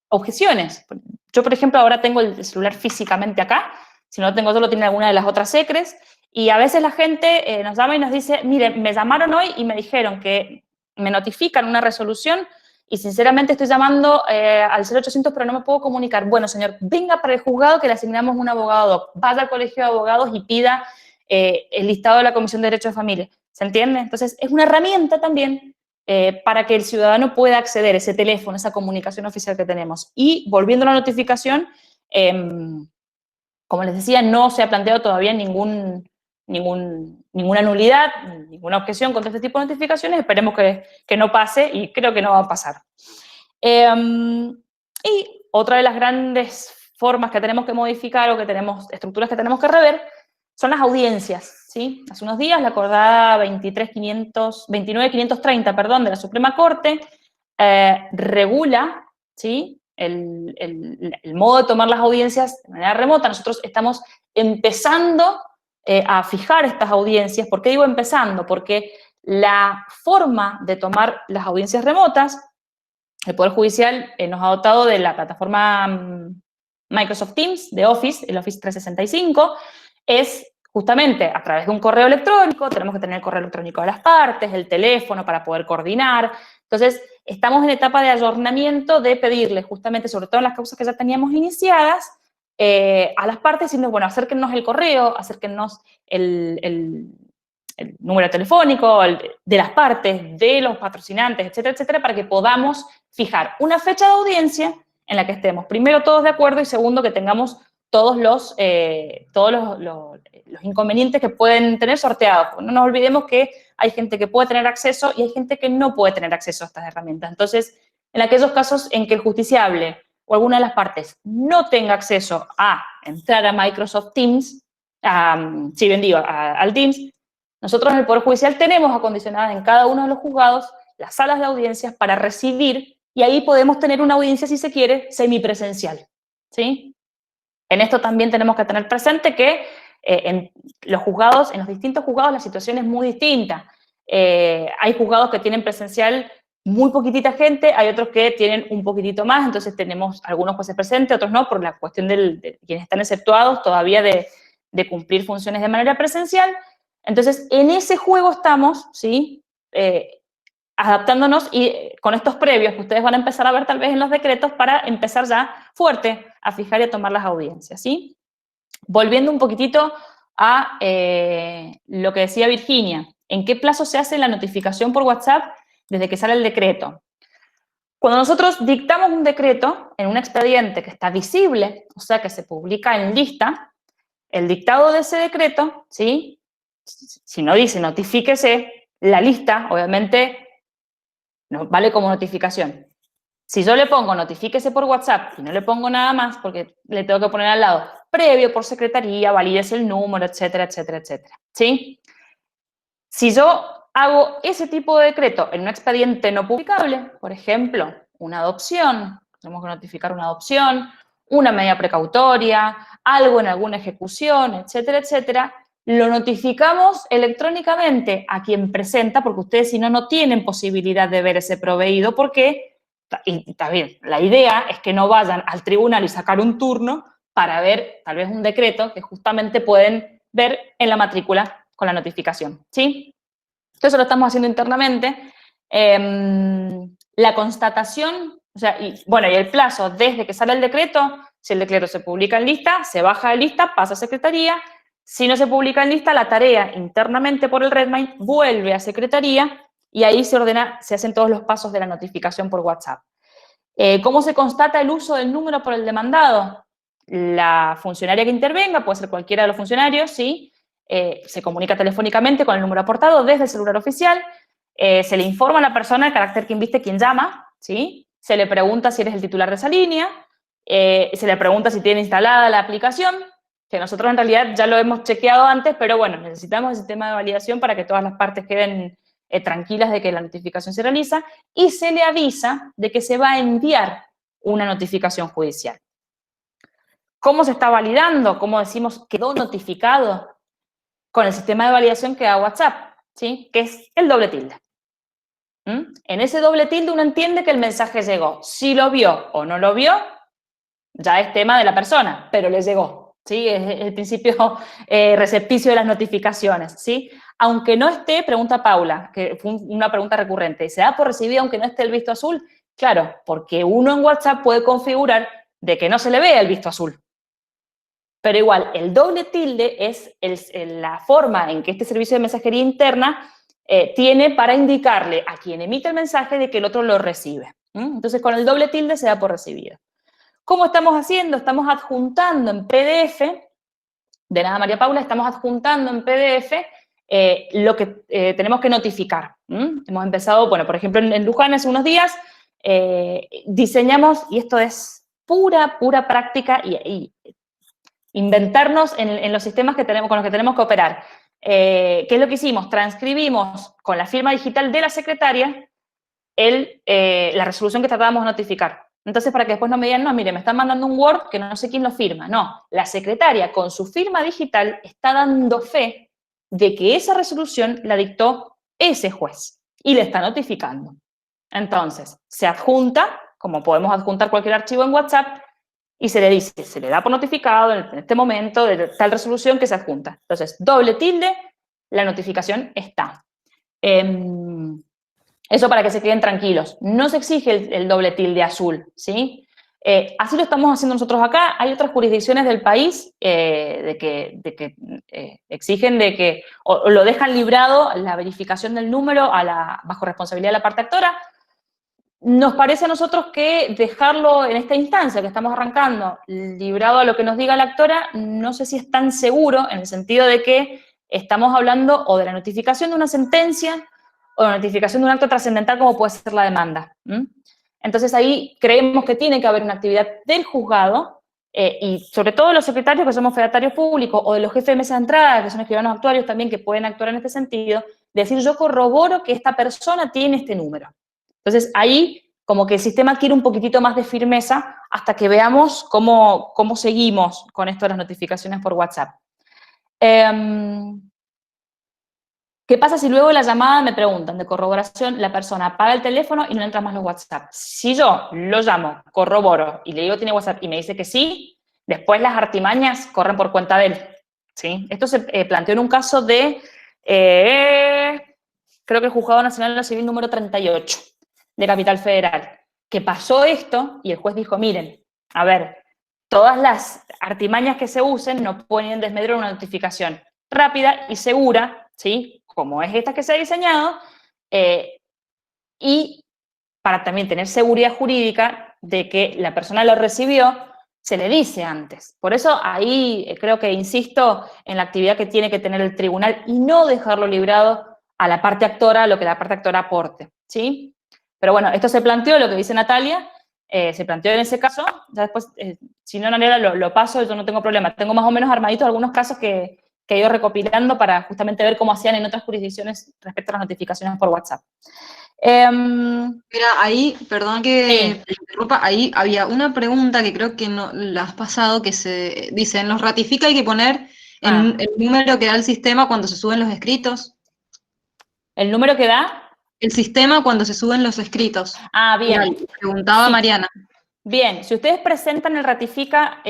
objeciones. Yo, por ejemplo, ahora tengo el celular físicamente acá, si no lo tengo yo lo tiene alguna de las otras secres, y a veces la gente nos llama y nos dice, mire, me llamaron hoy y me dijeron que me notifican una resolución y sinceramente estoy llamando al 0800 pero no me puedo comunicar. Bueno, señor, venga para el juzgado que le asignamos un abogado, vaya al colegio de abogados y pida el listado de la Comisión de Derecho de Familia. ¿Se entiende? Entonces, es una herramienta también para que el ciudadano pueda acceder a ese teléfono, esa comunicación oficial que tenemos. Y volviendo a la notificación, como les decía, no se ha planteado todavía ninguna nulidad, ninguna objeción contra este tipo de notificaciones. Esperemos que no pase y creo que no va a pasar. Y otra de las grandes formas que tenemos que modificar o estructuras que tenemos que rever son las audiencias, ¿sí? Hace unos días la acordada 29530, perdón, de la Suprema Corte regula, ¿sí? El modo de tomar las audiencias de manera remota. Nosotros estamos empezando a fijar estas audiencias. ¿Por qué digo empezando? Porque la forma de tomar las audiencias remotas, el Poder Judicial nos ha dotado de la plataforma Microsoft Teams, de Office, el Office 365, es justamente a través de un correo electrónico. Tenemos que tener el correo electrónico de las partes, el teléfono para poder coordinar. Entonces, estamos en etapa de ayornamiento de pedirle justamente, sobre todo en las causas que ya teníamos iniciadas, a las partes diciendo, bueno, acérquennos el correo, acérquennos el número telefónico de las partes, de los patrocinantes, etcétera, etcétera, para que podamos fijar una fecha de audiencia en la que estemos, primero, todos de acuerdo, y segundo, que tengamos todos los inconvenientes que pueden tener sorteados. No nos olvidemos que hay gente que puede tener acceso y hay gente que no puede tener acceso a estas herramientas. Entonces, en aquellos casos en que el justiciable o alguna de las partes no tenga acceso a entrar a Microsoft Teams, al Teams, nosotros en el Poder Judicial tenemos acondicionadas en cada uno de los juzgados las salas de audiencias para recibir, y ahí podemos tener una audiencia, si se quiere, semipresencial, ¿sí? En esto también tenemos que tener presente que en los distintos juzgados la situación es muy distinta. Hay juzgados que tienen presencial muy poquitita gente, hay otros que tienen un poquitito más, entonces tenemos algunos jueces presentes, otros no, por la cuestión de quienes están exceptuados todavía de cumplir funciones de manera presencial. Entonces, en ese juego estamos, ¿sí? Adaptándonos y con estos previos que ustedes van a empezar a ver tal vez en los decretos para empezar ya fuerte a fijar y a tomar las audiencias, ¿sí? Volviendo un poquitito a lo que decía Virginia, ¿en qué plazo se hace la notificación por WhatsApp desde que sale el decreto? Cuando nosotros dictamos un decreto en un expediente que está visible, o sea, que se publica en lista, el dictado de ese decreto, ¿sí? Si no dice notifíquese, la lista, obviamente, no vale como notificación. Si yo le pongo notifíquese por WhatsApp y no le pongo nada más, porque le tengo que poner al lado previo por secretaría, valídese el número, etcétera, etcétera, etcétera, ¿sí? Si yo hago ese tipo de decreto en un expediente no publicable, por ejemplo, una adopción, tenemos que notificar una adopción, una medida precautoria, algo en alguna ejecución, etcétera, etcétera, lo notificamos electrónicamente a quien presenta, porque ustedes si no, no tienen posibilidad de ver ese proveído, porque, y está bien, la idea es que no vayan al tribunal y sacar un turno para ver tal vez un decreto que justamente pueden ver en la matrícula con la notificación, ¿sí? Entonces lo estamos haciendo internamente. La constatación, o sea, y el plazo desde que sale el decreto, si el decreto se publica en lista, se baja de lista, pasa a secretaría. Si no se publica en lista, la tarea internamente por el Redmine vuelve a secretaría y ahí se ordena, se hacen todos los pasos de la notificación por WhatsApp. ¿Cómo se constata el uso del número por el demandado? La funcionaria que intervenga, puede ser cualquiera de los funcionarios, ¿sí? Se comunica telefónicamente con el número aportado desde el celular oficial, se le informa a la persona el carácter que inviste quien llama, ¿sí? Se le pregunta si eres el titular de esa línea, se le pregunta si tiene instalada la aplicación, que nosotros en realidad ya lo hemos chequeado antes, pero bueno, necesitamos el sistema de validación para que todas las partes queden tranquilas de que la notificación se realiza, y se le avisa de que se va a enviar una notificación judicial. ¿Cómo se está validando? ¿Cómo decimos quedó notificado? Con el sistema de validación que da WhatsApp, ¿sí? Que es el doble tilde. En ese doble tilde uno entiende que el mensaje llegó. Si lo vio o no lo vio, ya es tema de la persona, pero le llegó, ¿sí? Es el principio recepticio de las notificaciones, ¿sí? Aunque no esté, pregunta Paula, que fue una pregunta recurrente, ¿se da por recibido aunque no esté el visto azul? Claro, porque uno en WhatsApp puede configurar de que no se le vea el visto azul. Pero igual, el doble tilde es la forma en que este servicio de mensajería interna tiene para indicarle a quien emite el mensaje de que el otro lo recibe. Entonces, con el doble tilde se da por recibido. ¿Cómo estamos haciendo? Estamos adjuntando en PDF, de nada María Paula, estamos adjuntando en PDF lo que tenemos que notificar. Hemos empezado, bueno, por ejemplo, en Luján hace unos días, diseñamos, y esto es pura práctica y inventarnos en los sistemas que tenemos, con los que tenemos que operar. ¿Qué es lo que hicimos? Transcribimos con la firma digital de la secretaria la resolución que tratábamos de notificar. Entonces, para que después no me digan, no, mire, me están mandando un Word que no sé quién lo firma. No, la secretaria con su firma digital está dando fe de que esa resolución la dictó ese juez y le está notificando. Entonces, se adjunta, como podemos adjuntar cualquier archivo en WhatsApp, y se le dice, se le da por notificado en este momento de tal resolución que se adjunta. Entonces, doble tilde, la notificación está. Eso para que se queden tranquilos. No se exige el doble tilde azul, ¿sí? Así lo estamos haciendo nosotros acá. Hay otras jurisdicciones del país de que exigen de que o lo dejan librado la verificación del número bajo responsabilidad de la parte actora. Nos parece a nosotros que dejarlo en esta instancia que estamos arrancando, librado a lo que nos diga la actora, no sé si es tan seguro en el sentido de que estamos hablando o de la notificación de una sentencia o de la notificación de un acto trascendental como puede ser la demanda. Entonces ahí creemos que tiene que haber una actividad del juzgado y sobre todo los secretarios que somos fedatarios públicos o de los jefes de mesa de entrada, que son escribanos actuarios también que pueden actuar en este sentido, decir yo corroboro que esta persona tiene este número. Entonces, ahí como que el sistema adquiere un poquitito más de firmeza hasta que veamos cómo seguimos con esto de las notificaciones por WhatsApp. ¿Qué pasa si luego de la llamada me preguntan de corroboración, la persona apaga el teléfono y no entra más los WhatsApp? Si yo lo llamo, corroboro y le digo tiene WhatsApp y me dice que sí, después las artimañas corren por cuenta de él, ¿sí? Esto se planteó en un caso de, creo que el Juzgado Nacional de lo Civil número 38. De Capital Federal, que pasó esto y el juez dijo, miren, a ver, todas las artimañas que se usen no ponen en desmedro una notificación rápida y segura, ¿sí? Como es esta que se ha diseñado, y para también tener seguridad jurídica de que la persona lo recibió, se le dice antes. Por eso ahí creo que insisto en la actividad que tiene que tener el tribunal y no dejarlo librado a la parte actora, a lo que la parte actora aporte, ¿sí? Pero bueno, esto se planteó, lo que dice Natalia, se planteó en ese caso, ya después, si no, Natalia, lo paso, yo no tengo problema. Tengo más o menos armaditos algunos casos que he ido recopilando para justamente ver cómo hacían en otras jurisdicciones respecto a las notificaciones por WhatsApp. Mira, ahí, perdón que Sí. interrumpa, ahí había una pregunta que creo que no la has pasado, que se dice, ¿nos ratifica hay que poner el número que da el sistema cuando se suben los escritos? ¿El número que da? El sistema cuando se suben los escritos. Bien. Preguntaba Sí. Mariana. Bien, si ustedes presentan el ratifica,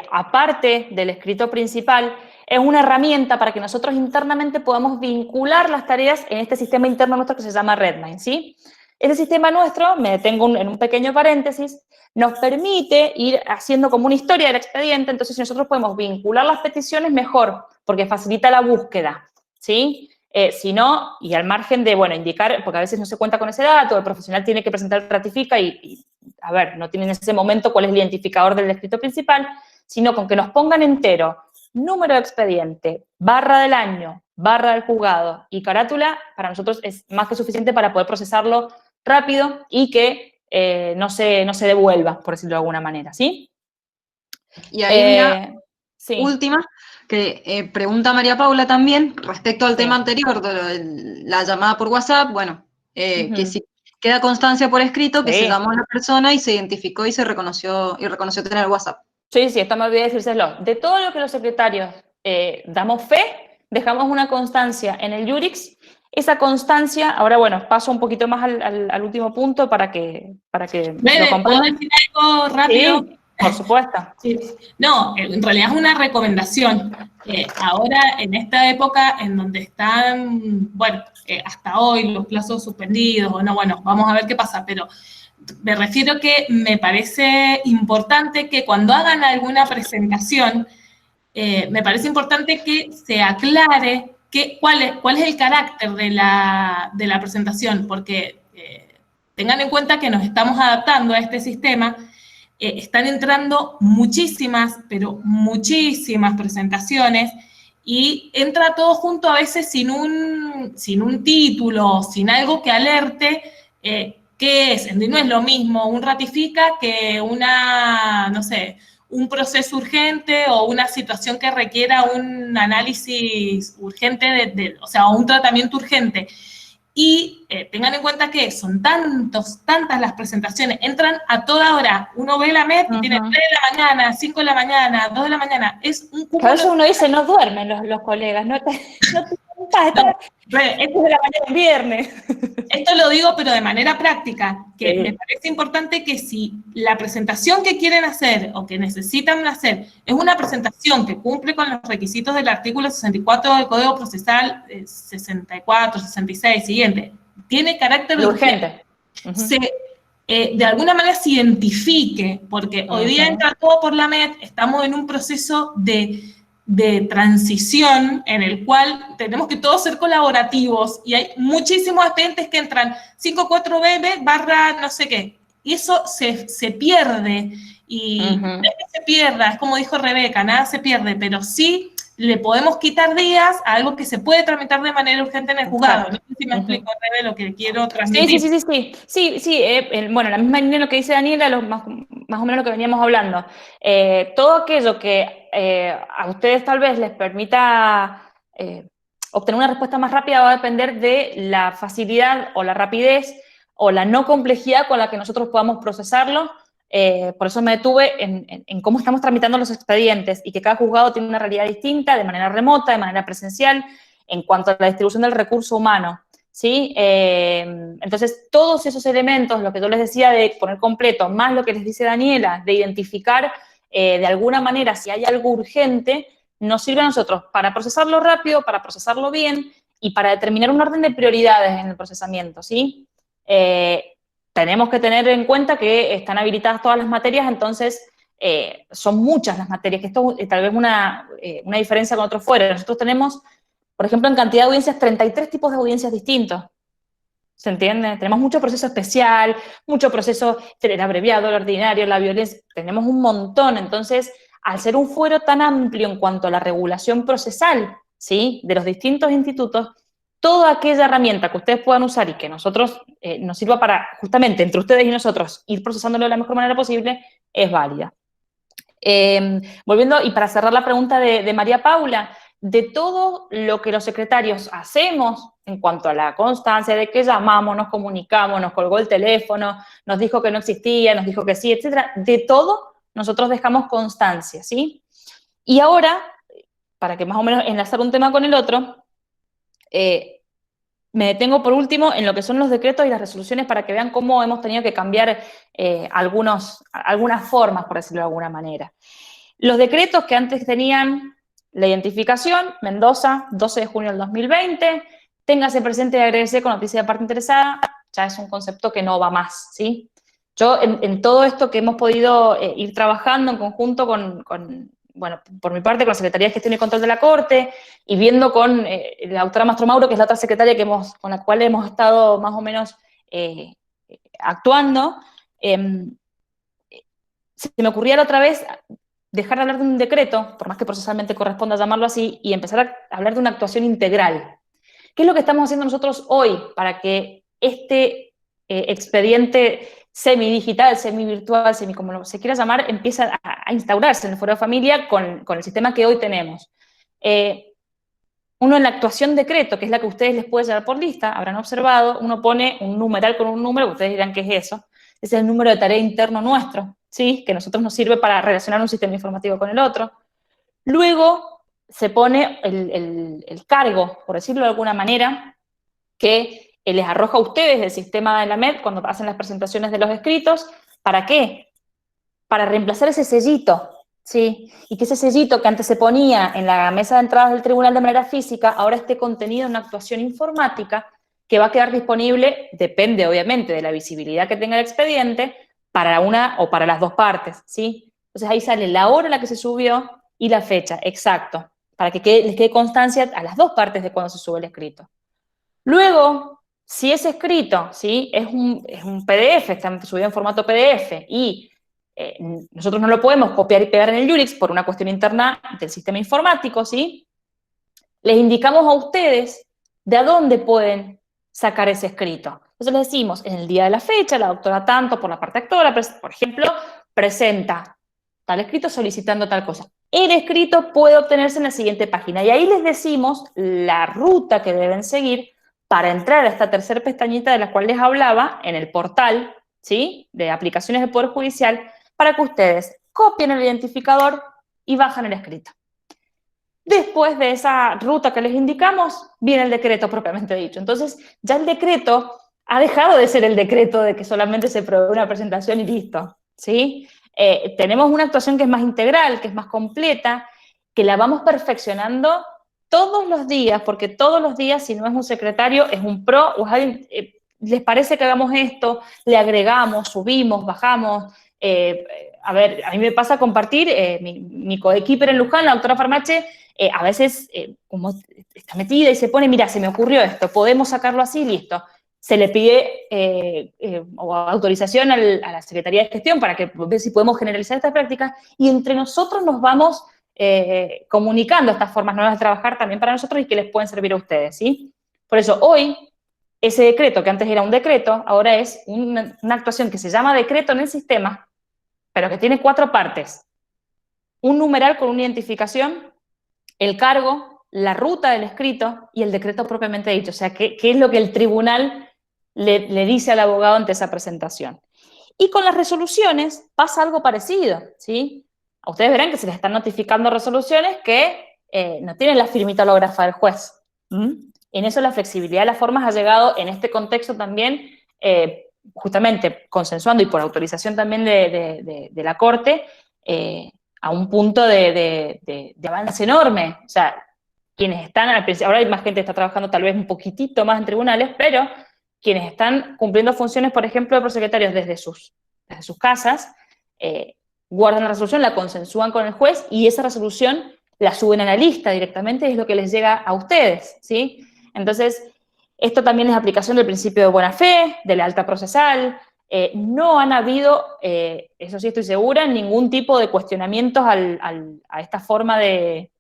aparte del escrito principal, es una herramienta para que nosotros internamente podamos vincular las tareas en este sistema interno nuestro que se llama Redmine, ¿sí? Ese sistema nuestro, me detengo en un pequeño paréntesis, nos permite ir haciendo como una historia del expediente, entonces si nosotros podemos vincular las peticiones, mejor, porque facilita la búsqueda, ¿sí? Si no, y al margen de, bueno, indicar, porque a veces no se cuenta con ese dato, el profesional tiene que presentar el ratifica y a ver, no tienen en ese momento cuál es el identificador del escrito principal, sino con que nos pongan entero número de expediente, barra del año, barra del juzgado y carátula, para nosotros es más que suficiente para poder procesarlo rápido y que no se devuelva, por decirlo de alguna manera, ¿sí? Y ahí, mira, sí. última, que pregunta María Paula también, respecto al Sí. tema anterior, de la llamada por WhatsApp, bueno, que si queda constancia por escrito que se llamó a la persona y se identificó y se reconoció tener WhatsApp. Sí, esto me olvidé decírselo. De todo lo que los secretarios damos fe, dejamos una constancia en el Jurix. Esa constancia, ahora bueno, paso un poquito más al último punto para que lo comprendan. ¿Puedo decir algo rápido? Sí, por supuesto. Sí. No, en realidad es una recomendación. Ahora, en esta época en donde están, bueno, hasta hoy los plazos suspendidos, o no, bueno, vamos a ver qué pasa, pero me refiero que me parece importante que cuando hagan alguna presentación, me parece importante que se aclare cuál es el carácter de la presentación, porque tengan en cuenta que nos estamos adaptando a este sistema. Están entrando muchísimas, pero muchísimas presentaciones y entra todo junto a veces sin un título, sin algo que alerte qué es. No es lo mismo un ratifica que no sé, un proceso urgente o una situación que requiera un análisis urgente, o sea, un tratamiento urgente. Y tengan en cuenta que son tantas las presentaciones, entran a toda hora. Uno ve la MEP y tiene 3 de la mañana, 5 de la mañana, 2 de la mañana. Es un cúmulo. Por eso uno dice, no duermen los colegas, no te preguntas, es de la mañana el viernes. Esto lo digo, pero de manera práctica, que me parece importante que si la presentación que quieren hacer o que necesitan hacer es una presentación que cumple con los requisitos del artículo 64 del Código Procesal 64, 66, siguiente, tiene carácter de urgente. De alguna manera se identifique, porque hoy día entra todo por la MED, estamos en un proceso de transición en el cual tenemos que todos ser colaborativos y hay muchísimos expedientes que entran 54BB barra no sé qué, y eso se pierde, y no es que se pierda, es como dijo Rebeca, nada se pierde, pero sí le podemos quitar días a algo que se puede tramitar de manera urgente en el juzgado. No sé si me explico, Rebe, lo que quiero transmitir. Sí, bueno, la misma línea lo que dice Daniela, más o menos lo que veníamos hablando. Todo aquello que a ustedes tal vez les permita obtener una respuesta más rápida va a depender de la facilidad o la rapidez o la no complejidad con la que nosotros podamos procesarlo. Por eso me detuve en cómo estamos tramitando los expedientes y que cada juzgado tiene una realidad distinta, de manera remota, de manera presencial, en cuanto a la distribución del recurso humano, ¿sí? Entonces, todos esos elementos, lo que yo les decía de poner completo, más lo que les dice Daniela, de identificar de alguna manera si hay algo urgente, nos sirve a nosotros para procesarlo rápido, para procesarlo bien y para determinar un orden de prioridades en el procesamiento, ¿sí? Tenemos que tener en cuenta que están habilitadas todas las materias, entonces son muchas las materias, que esto es tal vez una diferencia con otros fuera. Nosotros tenemos, por ejemplo, en cantidad de audiencias, 33 tipos de audiencias distintos. ¿Se entiende? Tenemos mucho proceso especial, mucho proceso, el abreviado, el ordinario, la violencia, tenemos un montón. Entonces, al ser un fuero tan amplio en cuanto a la regulación procesal, ¿sí?, de los distintos institutos, toda aquella herramienta que ustedes puedan usar y que nosotros nos sirva para, justamente, entre ustedes y nosotros, ir procesándolo de la mejor manera posible, es válida. Volviendo, y para cerrar la pregunta de María Paula, de todo lo que los secretarios hacemos en cuanto a la constancia de que llamamos, nos comunicamos, nos colgó el teléfono, nos dijo que no existía, nos dijo que sí, etcétera, de todo nosotros dejamos constancia, ¿sí? Y ahora, para que más o menos enlazar un tema con el otro, me detengo por último en lo que son los decretos y las resoluciones para que vean cómo hemos tenido que cambiar algunas formas, por decirlo de alguna manera. Los decretos que antes tenían la identificación, Mendoza, 12 de junio del 2020, téngase presente y agréguese con noticia de parte interesada, ya es un concepto que no va más, ¿sí? Yo, en todo esto que hemos podido ir trabajando en conjunto bueno, por mi parte, con la Secretaría de Gestión y Control de la Corte, y viendo con la doctora Mastromauro, que es la otra secretaria con la cual hemos estado más o menos actuando, se me ocurría la otra vez dejar de hablar de un decreto, por más que procesalmente corresponda llamarlo así, y empezar a hablar de una actuación integral. ¿Qué es lo que estamos haciendo nosotros hoy para que este expediente semidigital, semivirtual, como se quiera llamar, empiece a instaurarse en el foro de familia con el sistema que hoy tenemos? Uno, en la actuación decreto, que es la que a ustedes les puede llevar por lista, habrán observado, uno pone un numeral con un número, ustedes dirán ¿qué es eso? Es el número de tarea interno nuestro, ¿sí?, que a nosotros nos sirve para relacionar un sistema informativo con el otro. Luego se pone el cargo, por decirlo de alguna manera, que les arroja a ustedes del sistema de la MED cuando hacen las presentaciones de los escritos. ¿Para qué? Para reemplazar ese sellito, ¿sí? Y que ese sellito que antes se ponía en la mesa de entradas del tribunal de manera física, ahora esté contenido en una actuación informática que va a quedar disponible, depende obviamente de la visibilidad que tenga el expediente, para una o para las dos partes, ¿sí? Entonces ahí sale la hora en la que se subió y la fecha, exacto, para que les quede constancia a las dos partes de cuando se sube el escrito. Luego, si ese escrito, ¿sí?, es un PDF, está subido en formato PDF, y nosotros no lo podemos copiar y pegar en el Jurix por una cuestión interna del sistema informático, ¿sí?, les indicamos a ustedes de a dónde pueden sacar ese escrito. Entonces les decimos, en el día de la fecha, la doctora tanto, por la parte actora, por ejemplo, presenta tal escrito solicitando tal cosa. El escrito puede obtenerse en la siguiente página, y ahí les decimos la ruta que deben seguir para entrar a esta tercera pestañita de la cual les hablaba, en el portal, ¿sí?, de aplicaciones del Poder Judicial, para que ustedes copien el identificador y bajan el escrito. Después de esa ruta que les indicamos, viene el decreto propiamente dicho. Entonces, ya el decreto ha dejado de ser el decreto de que solamente se provee una presentación y listo, ¿sí? Tenemos una actuación que es más integral, que es más completa, que la vamos perfeccionando todos los días, porque todos los días, si no es un secretario, es un pro, o es alguien, les parece que hagamos esto, le agregamos, subimos, bajamos. A ver, a mí me pasa compartir, mi coequiper en Luján, la doctora Farmache, a veces, como está metida y se pone, mira, se me ocurrió esto, podemos sacarlo así, listo. Se le pide autorización a la Secretaría de Gestión para que ver si podemos generalizar estas prácticas, y entre nosotros nos vamos comunicando estas formas nuevas de trabajar también para nosotros y que les pueden servir a ustedes, ¿sí? Por eso, hoy, ese decreto, que antes era un decreto, ahora es una actuación que se llama decreto en el sistema, pero que tiene 4 partes. Un numeral con una identificación, el cargo, la ruta del escrito y el decreto propiamente dicho. O sea, ¿qué es lo que el tribunal le dice al abogado ante esa presentación? Y con las resoluciones pasa algo parecido, ¿sí? Ustedes verán que se les están notificando resoluciones que no tienen la firmita holográfica del juez. En eso la flexibilidad de las formas ha llegado en este contexto también, justamente consensuando y por autorización también de la Corte, a un punto de avance enorme. O sea, quienes están, ahora hay más gente que está trabajando tal vez un poquitito más en tribunales, pero quienes están cumpliendo funciones, por ejemplo, de prosecretarios desde sus casas, guardan la resolución, la consensúan con el juez y esa resolución la suben a la lista directamente y es lo que les llega a ustedes, ¿sí? Entonces, Esto también es aplicación del principio de buena fe, de lealtad procesal. No han habido, eso sí estoy segura, ningún tipo de cuestionamientos a esta forma de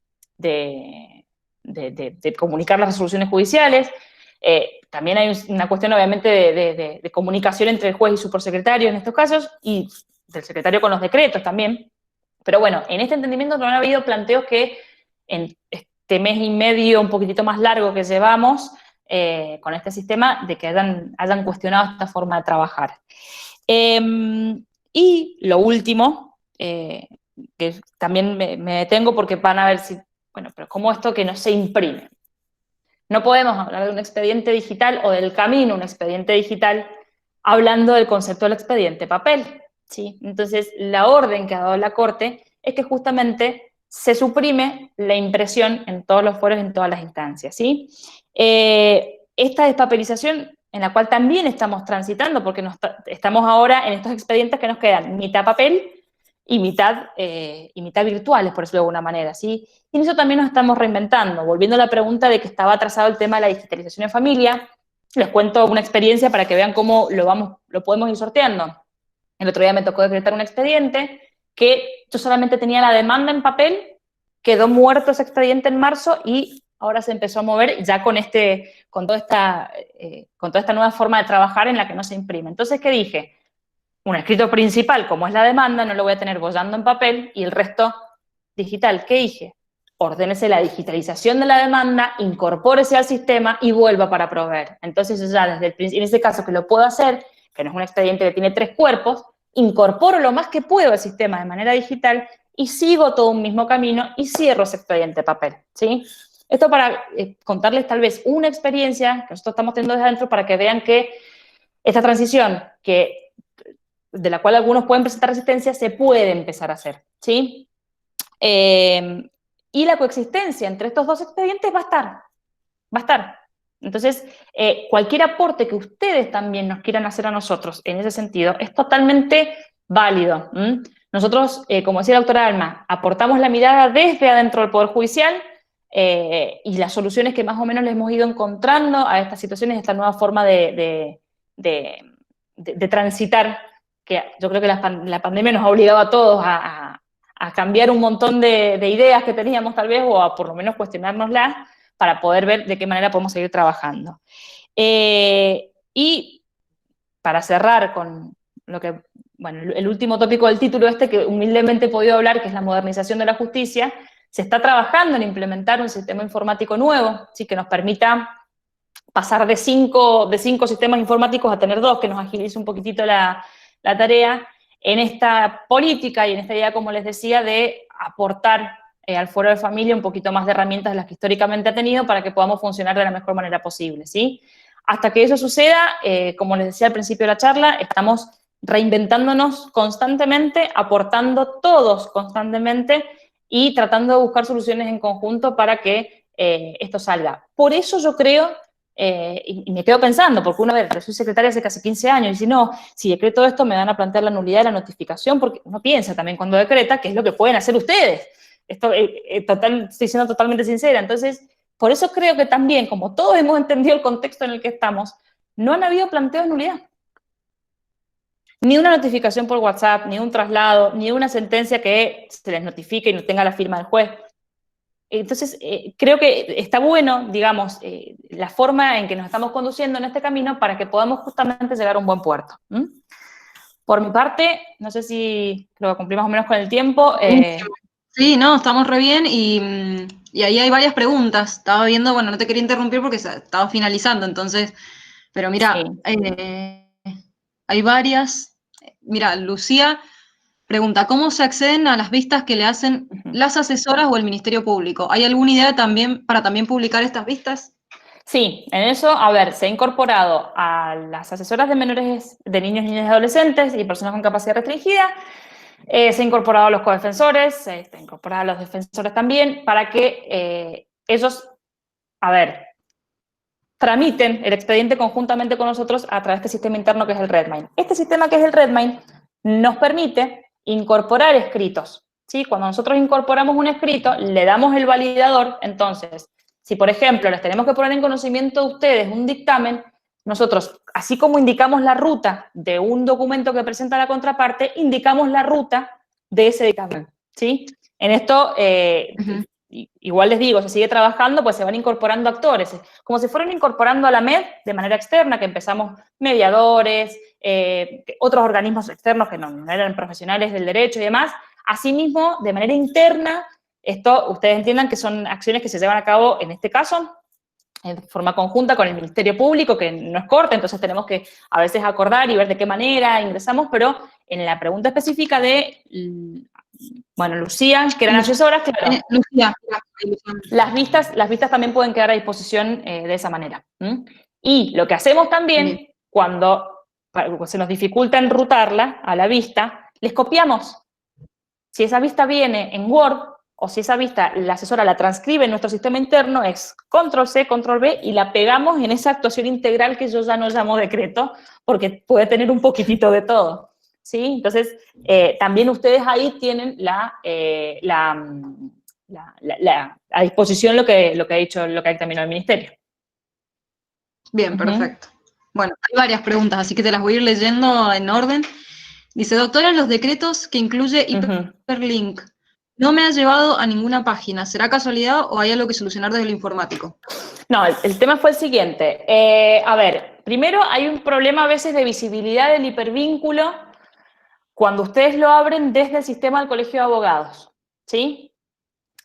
comunicar las resoluciones judiciales. También hay una cuestión, obviamente, de comunicación entre el juez y su prosecretario en estos casos, y del secretario con los decretos también. Pero bueno, en este entendimiento no han habido planteos que en este mes y medio, un poquitito más largo que llevamos con este sistema, de que hayan cuestionado esta forma de trabajar. Y lo último, que también me detengo porque van a ver si, bueno, pero ¿cómo esto que no se imprime? No podemos hablar de un expediente digital o del camino a un expediente digital hablando del concepto del expediente papel, ¿sí? Entonces, la orden que ha dado la Corte es que justamente se suprime la impresión en todos los foros, en todas las instancias, ¿sí? Esta despapelización en la cual también estamos transitando, porque estamos ahora en estos expedientes que nos quedan mitad papel y mitad virtuales, por decirlo de alguna manera, ¿sí? Y en eso también nos estamos reinventando. Volviendo a la pregunta de que estaba atrasado el tema de la digitalización en familia, les cuento una experiencia para que vean cómo lo podemos ir sorteando. El otro día me tocó decretar un expediente que yo solamente tenía la demanda en papel, quedó muerto ese expediente en marzo y ahora se empezó a mover ya con toda esta nueva forma de trabajar en la que no se imprime. Entonces, ¿qué dije? Un escrito principal, como es la demanda, no lo voy a tener bollando en papel y el resto digital. ¿Qué dije? Ordénese la digitalización de la demanda, incorpórese al sistema y vuelva para proveer. Entonces, yo ya desde el principio, en ese caso que lo puedo hacer, que no es un expediente que tiene 3 cuerpos, incorporo lo más que puedo al sistema de manera digital y sigo todo un mismo camino y cierro ese expediente papel, ¿sí? Esto para contarles tal vez una experiencia que nosotros estamos teniendo desde adentro para que vean que esta transición, de la cual algunos pueden presentar resistencia, se puede empezar a hacer, ¿sí? Y la coexistencia entre estos dos expedientes va a estar. Entonces, cualquier aporte que ustedes también nos quieran hacer a nosotros en ese sentido es totalmente válido. Nosotros, como decía la doctora Alma, aportamos la mirada desde adentro del Poder Judicial y las soluciones que más o menos les hemos ido encontrando a estas situaciones, esta nueva forma de transitar, que yo creo que la pandemia nos ha obligado a todos a cambiar un montón de ideas que teníamos tal vez, o a por lo menos cuestionárnoslas, para poder ver de qué manera podemos seguir trabajando. Y para cerrar con lo que, bueno, el último tópico del título que humildemente he podido hablar, que es la modernización de la justicia, se está trabajando en implementar un sistema informático nuevo, ¿sí? Que nos permita pasar de 5 sistemas informáticos a tener 2, que nos agilice un poquitito la tarea en esta política y en esta idea, como les decía, de aportar al Foro de Familia un poquito más de herramientas de las que históricamente ha tenido para que podamos funcionar de la mejor manera posible, ¿sí? Hasta que eso suceda, como les decía al principio de la charla, estamos reinventándonos constantemente, aportando todos constantemente y tratando de buscar soluciones en conjunto para que esto salga. Por eso yo creo, y me quedo pensando, porque una vez, yo soy secretaria hace casi 15 años, y si decreto esto me van a plantear la nulidad de la notificación, porque uno piensa también cuando decreta qué es lo que pueden hacer ustedes. Esto estoy siendo totalmente sincera. Entonces, por eso creo que también, como todos hemos entendido el contexto en el que estamos, no han habido planteos de nulidad. Ni una notificación por WhatsApp, ni un traslado, ni una sentencia que se les notifique y no tenga la firma del juez. Entonces, creo que está bueno, digamos, la forma en que nos estamos conduciendo en este camino para que podamos justamente llegar a un buen puerto. Por mi parte, no sé si creo que cumplimos más o menos con el tiempo. Sí, no, estamos re bien y ahí hay varias preguntas. Estaba viendo, bueno, no te quería interrumpir porque estaba finalizando, entonces, pero mira, Sí. Hay varias. Mira, Lucía pregunta, ¿cómo se acceden a las vistas que le hacen las asesoras o el Ministerio Público? ¿Hay alguna idea para también publicar estas vistas? Sí, en eso, a ver, se ha incorporado a las asesoras de menores, de niños, niñas y adolescentes y personas con capacidad restringida. Se ha incorporado a los codefensores, se está incorporado a los defensores también, para que ellos, a ver, tramiten el expediente conjuntamente con nosotros a través del sistema interno que es el Redmine. Este sistema que es el Redmine nos permite incorporar escritos, ¿sí? Cuando nosotros incorporamos un escrito, le damos el validador, entonces, Si, por ejemplo, les tenemos que poner en conocimiento de ustedes un dictamen, nosotros, así como indicamos la ruta de un documento que presenta la contraparte, indicamos la ruta de ese dictamen, ¿sí? En esto, igual les digo, se sigue trabajando, pues se van incorporando actores, como si fueran incorporando a la MED de manera externa, que empezamos mediadores, otros organismos externos que no eran profesionales del derecho y demás. Asimismo, de manera interna, esto ustedes entiendan que son acciones que se llevan a cabo, en este caso, en forma conjunta con el Ministerio Público, que no es corta, entonces tenemos que a veces acordar y ver de qué manera ingresamos, pero en la pregunta específica de, bueno, Lucía, que eran asesoras, claro, Lucía. las vistas también pueden quedar a disposición de esa manera. Y lo que hacemos también, cuando se nos dificulta enrutarla a la vista, les copiamos. Si esa vista viene en Word, o si esa vista la asesora la transcribe en nuestro sistema interno, es Control-C, Control-V, y la pegamos en esa actuación integral que yo ya no llamo decreto, porque puede tener un poquitito de todo, ¿sí? Entonces, también ustedes ahí tienen a disposición lo que ha dicho, lo que ha dictaminado el Ministerio. Bien, perfecto. Bueno, hay varias preguntas, así que te las voy a ir leyendo en orden. Dice, doctora, los decretos que incluye hiperlink no me ha llevado a ninguna página. ¿Será casualidad o hay algo que solucionar desde lo informático? No, el tema fue el siguiente. A ver, primero hay un problema a veces de visibilidad del hipervínculo cuando ustedes lo abren desde el sistema del Colegio de Abogados, ¿sí?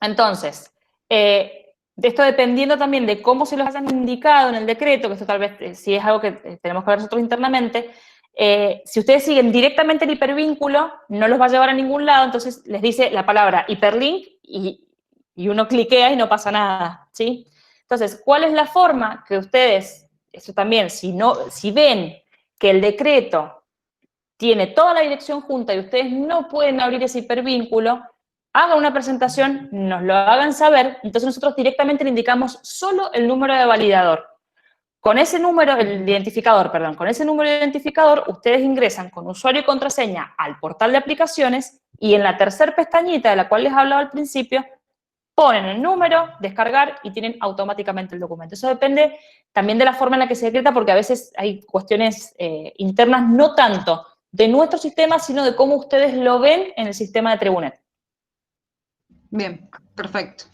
Entonces, de esto dependiendo también de cómo se los hayan indicado en el decreto, que esto tal vez sí es algo que tenemos que ver nosotros internamente, si ustedes siguen directamente el hipervínculo, no los va a llevar a ningún lado, entonces les dice la palabra hiperlink y uno cliquea y no pasa nada, ¿sí? Entonces, ¿cuál es la forma que ustedes, eso también, si ven que el decreto tiene toda la dirección junta y ustedes no pueden abrir ese hipervínculo, hagan una presentación, nos lo hagan saber, entonces nosotros directamente le indicamos solo el número de validador. Con ese número, el identificador, perdón, con ese número de identificador, ustedes ingresan con usuario y contraseña al portal de aplicaciones y en la tercera pestañita de la cual les hablaba al principio, ponen el número, descargar y tienen automáticamente el documento. Eso depende también de la forma en la que se decreta, porque a veces hay cuestiones internas, no tanto de nuestro sistema, sino de cómo ustedes lo ven en el sistema de Tribunet. Bien, perfecto.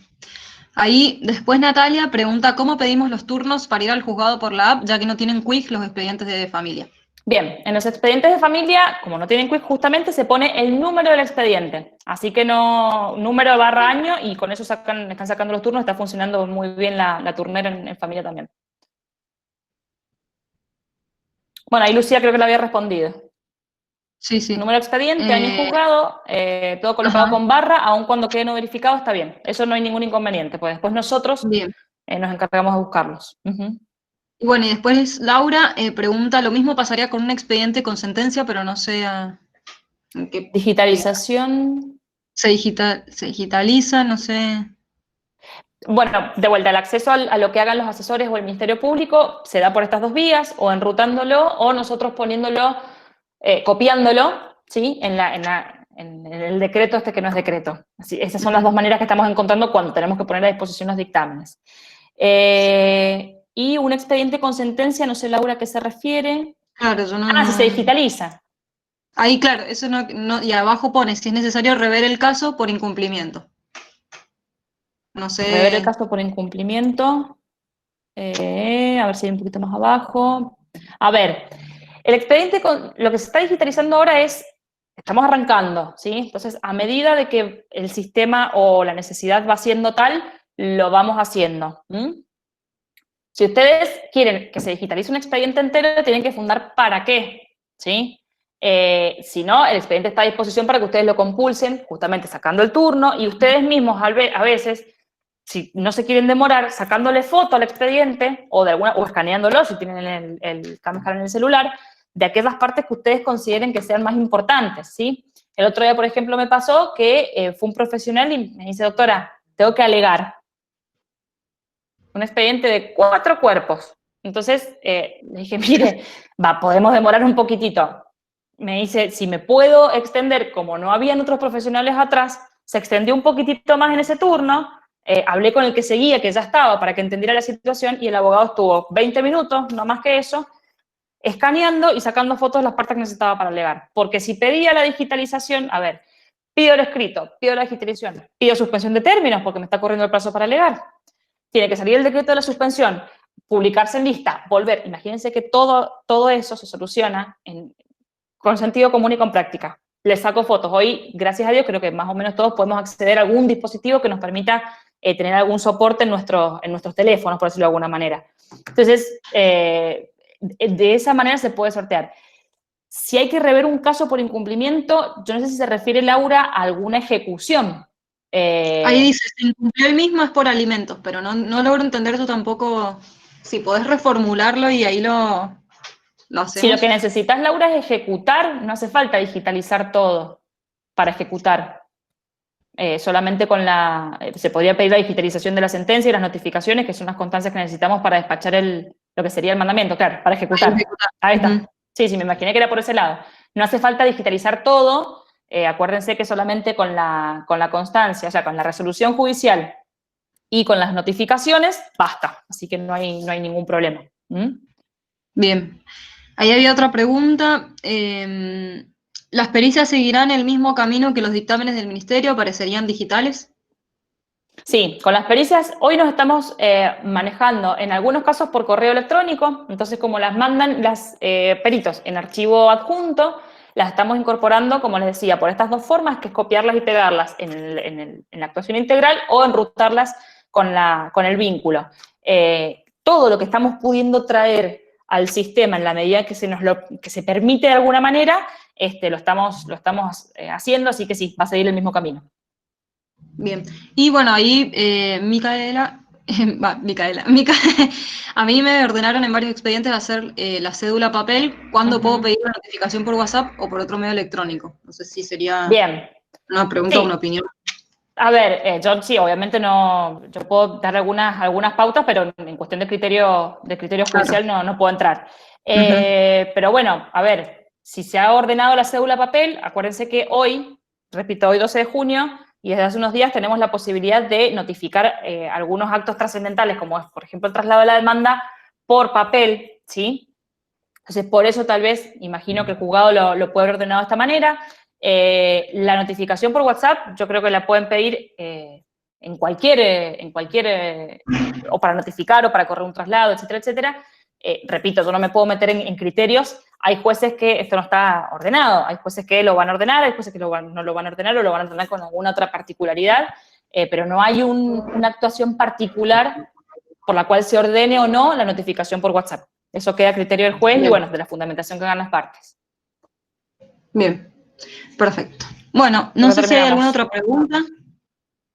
Ahí, después Natalia pregunta, ¿cómo pedimos los turnos para ir al juzgado por la app, ya que no tienen quick los expedientes de familia? Bien, en los expedientes de familia, como no tienen quick, justamente se pone el número del expediente. Así que no, número barra año, y con eso están sacando los turnos, está funcionando muy bien la turnera en familia también. Bueno, ahí Lucía creo que le había respondido. Sí, sí. Número de expediente, año juzgado, todo colocado con barra, aun cuando quede no verificado, está bien. Eso no hay ningún inconveniente, pues después nosotros nos encargamos de buscarlos. Y bueno, y después Laura pregunta, lo mismo pasaría con un expediente con sentencia, pero no sé en qué... Digitalización. Se digitaliza, no sé... Bueno, de vuelta, el acceso a lo que hagan los asesores o el Ministerio Público se da por estas dos vías, o enrutándolo, o nosotros poniéndolo, copiándolo, ¿sí? En el decreto este que no es decreto. Así, esas son las dos maneras que estamos encontrando cuando tenemos que poner a disposición los dictámenes. Y un expediente con sentencia, no sé, Laura, ¿a qué se refiere? Claro, yo no... si se digitaliza. Ahí, claro, eso no... Y abajo pone, si es necesario rever el caso por incumplimiento. No sé... Rever el caso por incumplimiento. A ver si hay un poquito más abajo. A ver, el expediente, lo que se está digitalizando ahora estamos arrancando, ¿sí? Entonces, a medida de que el sistema o la necesidad va siendo tal, lo vamos haciendo. Si ustedes quieren que se digitalice un expediente entero, tienen que fundar para qué, ¿sí? Si no, el expediente está a disposición para que ustedes lo compulsen, justamente sacando el turno, y ustedes mismos a veces, si no se quieren demorar, sacándole foto al expediente, o escaneándolo, si tienen el cámara en el celular, de aquellas partes que ustedes consideren que sean más importantes, ¿sí? El otro día, por ejemplo, me pasó que fue un profesional y me dice, doctora, tengo que alegar un expediente de 4 cuerpos. Entonces, le dije, mire, podemos demorar un poquitito. Me dice, si me puedo extender, como no habían otros profesionales atrás, se extendió un poquitito más en ese turno, hablé con el que seguía, que ya estaba, para que entendiera la situación, y el abogado estuvo 20 minutos, no más que eso, escaneando y sacando fotos de las partes que necesitaba para alegar. Porque si pedía la digitalización, a ver, pido el escrito, pido la digitalización, pido suspensión de términos porque me está corriendo el plazo para alegar. Tiene que salir el decreto de la suspensión, publicarse en lista, volver. Imagínense que todo eso se soluciona con sentido común y con práctica. Les saco fotos. Hoy, gracias a Dios, creo que más o menos todos podemos acceder a algún dispositivo que nos permita tener algún soporte en nuestros teléfonos, por decirlo de alguna manera. Entonces, de esa manera se puede sortear. Si hay que rever un caso por incumplimiento, yo no sé si se refiere, Laura, a alguna ejecución. Ahí dice, si incumplió el mismo es por alimentos, pero no logro entender tú tampoco, si podés reformularlo y ahí lo hacemos. Si lo que necesitas, Laura, es ejecutar, no hace falta digitalizar todo para ejecutar. Solamente se podría pedir la digitalización de la sentencia y las notificaciones, que son las constancias que necesitamos para despachar lo que sería el mandamiento, claro, para ejecutar. Ahí está. Sí, me imaginé que era por ese lado. No hace falta digitalizar todo, acuérdense que solamente con la constancia, o sea, con la resolución judicial y con las notificaciones, basta. Así que no hay ningún problema. Bien. Ahí había otra pregunta. ¿Las pericias seguirán el mismo camino que los dictámenes del Ministerio? ¿Aparecerían digitales? Sí, con las pericias hoy nos estamos manejando en algunos casos por correo electrónico, entonces como las mandan los peritos en archivo adjunto, las estamos incorporando, como les decía, por estas dos formas, que es copiarlas y pegarlas en la actuación integral o enrutarlas con el vínculo. Todo lo que estamos pudiendo traer al sistema en la medida que se permite de alguna manera, lo estamos haciendo, así que sí, va a seguir el mismo camino. Bien, y bueno, ahí Mica, a mí me ordenaron en varios expedientes hacer la cédula papel. ¿Cuándo puedo pedir la notificación por WhatsApp o por otro medio electrónico? No sé si sería bien. Una pregunta o una opinión. A ver, yo sí, obviamente yo puedo dar algunas pautas, pero en cuestión de criterio judicial no puedo entrar. Pero bueno, a ver, si se ha ordenado la cédula papel, acuérdense que hoy, repito, hoy 12 de junio, y desde hace unos días tenemos la posibilidad de notificar algunos actos trascendentales, como es, por ejemplo, el traslado de la demanda por papel, ¿sí? Entonces, por eso tal vez, imagino que el juzgado lo puede haber ordenado de esta manera. La notificación por WhatsApp, yo creo que la pueden pedir en cualquier o para notificar o para correr un traslado, etcétera, etcétera. Repito, yo no me puedo meter en criterios. Hay jueces que esto no está ordenado, hay jueces que lo van a ordenar, hay jueces que no lo van a ordenar o lo van a ordenar con alguna otra particularidad, pero no hay una actuación particular por la cual se ordene o no la notificación por WhatsApp. Eso queda a criterio del juez y, bueno, de la fundamentación que hagan las partes. Bien, perfecto. Bueno, no sé si hay alguna otra pregunta.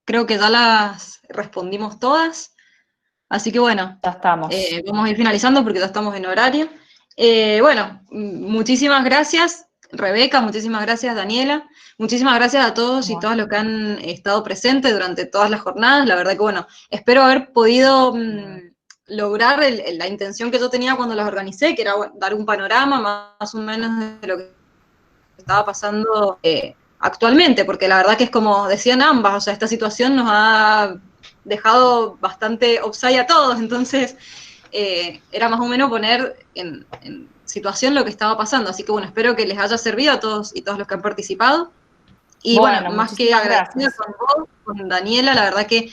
Creo que ya las respondimos todas. Así que bueno, ya estamos. Vamos a ir finalizando porque ya estamos en horario. Bueno, muchísimas gracias, Rebeca, muchísimas gracias, Daniela. Muchísimas gracias a todos y todas los que han estado presentes durante todas las jornadas. La verdad que, bueno, espero haber podido lograr la intención que yo tenía cuando las organicé, que era dar un panorama más o menos de lo que estaba pasando actualmente, porque la verdad que es como decían ambas, o sea, esta situación nos ha dejado bastante offside a todos, entonces era más o menos poner en situación lo que estaba pasando, así que bueno, espero que les haya servido a todos y todos los que han participado, y bueno más que agradecida con vos, con Daniela, la verdad que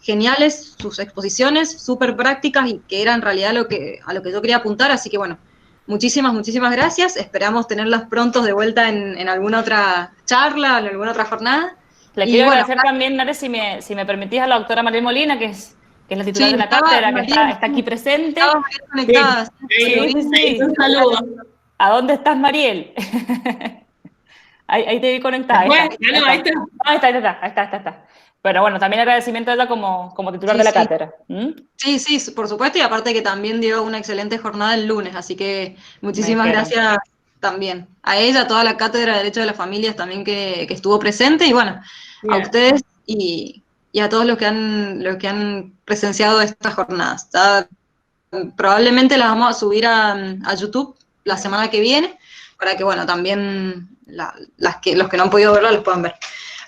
geniales sus exposiciones, súper prácticas y que era en realidad a lo que yo quería apuntar, así que bueno, muchísimas gracias, esperamos tenerlas pronto de vuelta en alguna otra charla, en alguna otra jornada. Le quiero agradecer también, Nare, si me permitís, a la doctora Mariel Molina, que es la titular de la cátedra, que está aquí presente. Estaba conectada. Sí. Un saludo. ¿A dónde estás, Mariel? Ahí te vi conectada. Ahí está. Pero bueno, también agradecimiento a ella como titular de la cátedra. Sí, por supuesto, y aparte que también dio una excelente jornada el lunes, así que muchísimas gracias también. A ella, a toda la cátedra de Derecho de las Familias también que estuvo presente, y bueno, a ustedes y a todos los que han presenciado estas jornadas. Probablemente las vamos a subir a YouTube la semana que viene, para que bueno, también los que no han podido verlo los puedan ver.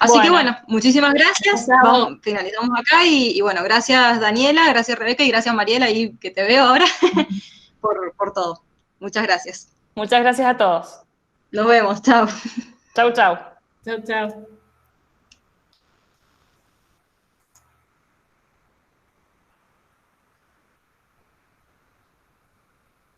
Así que bueno, muchísimas gracias. Chao. Vamos, finalizamos acá y bueno, gracias Daniela, gracias Rebeca y gracias Mariela, ahí que te veo ahora, por todo. Muchas gracias. Muchas gracias a todos. Nos vemos, chao. Chau, chau. Chao, chao.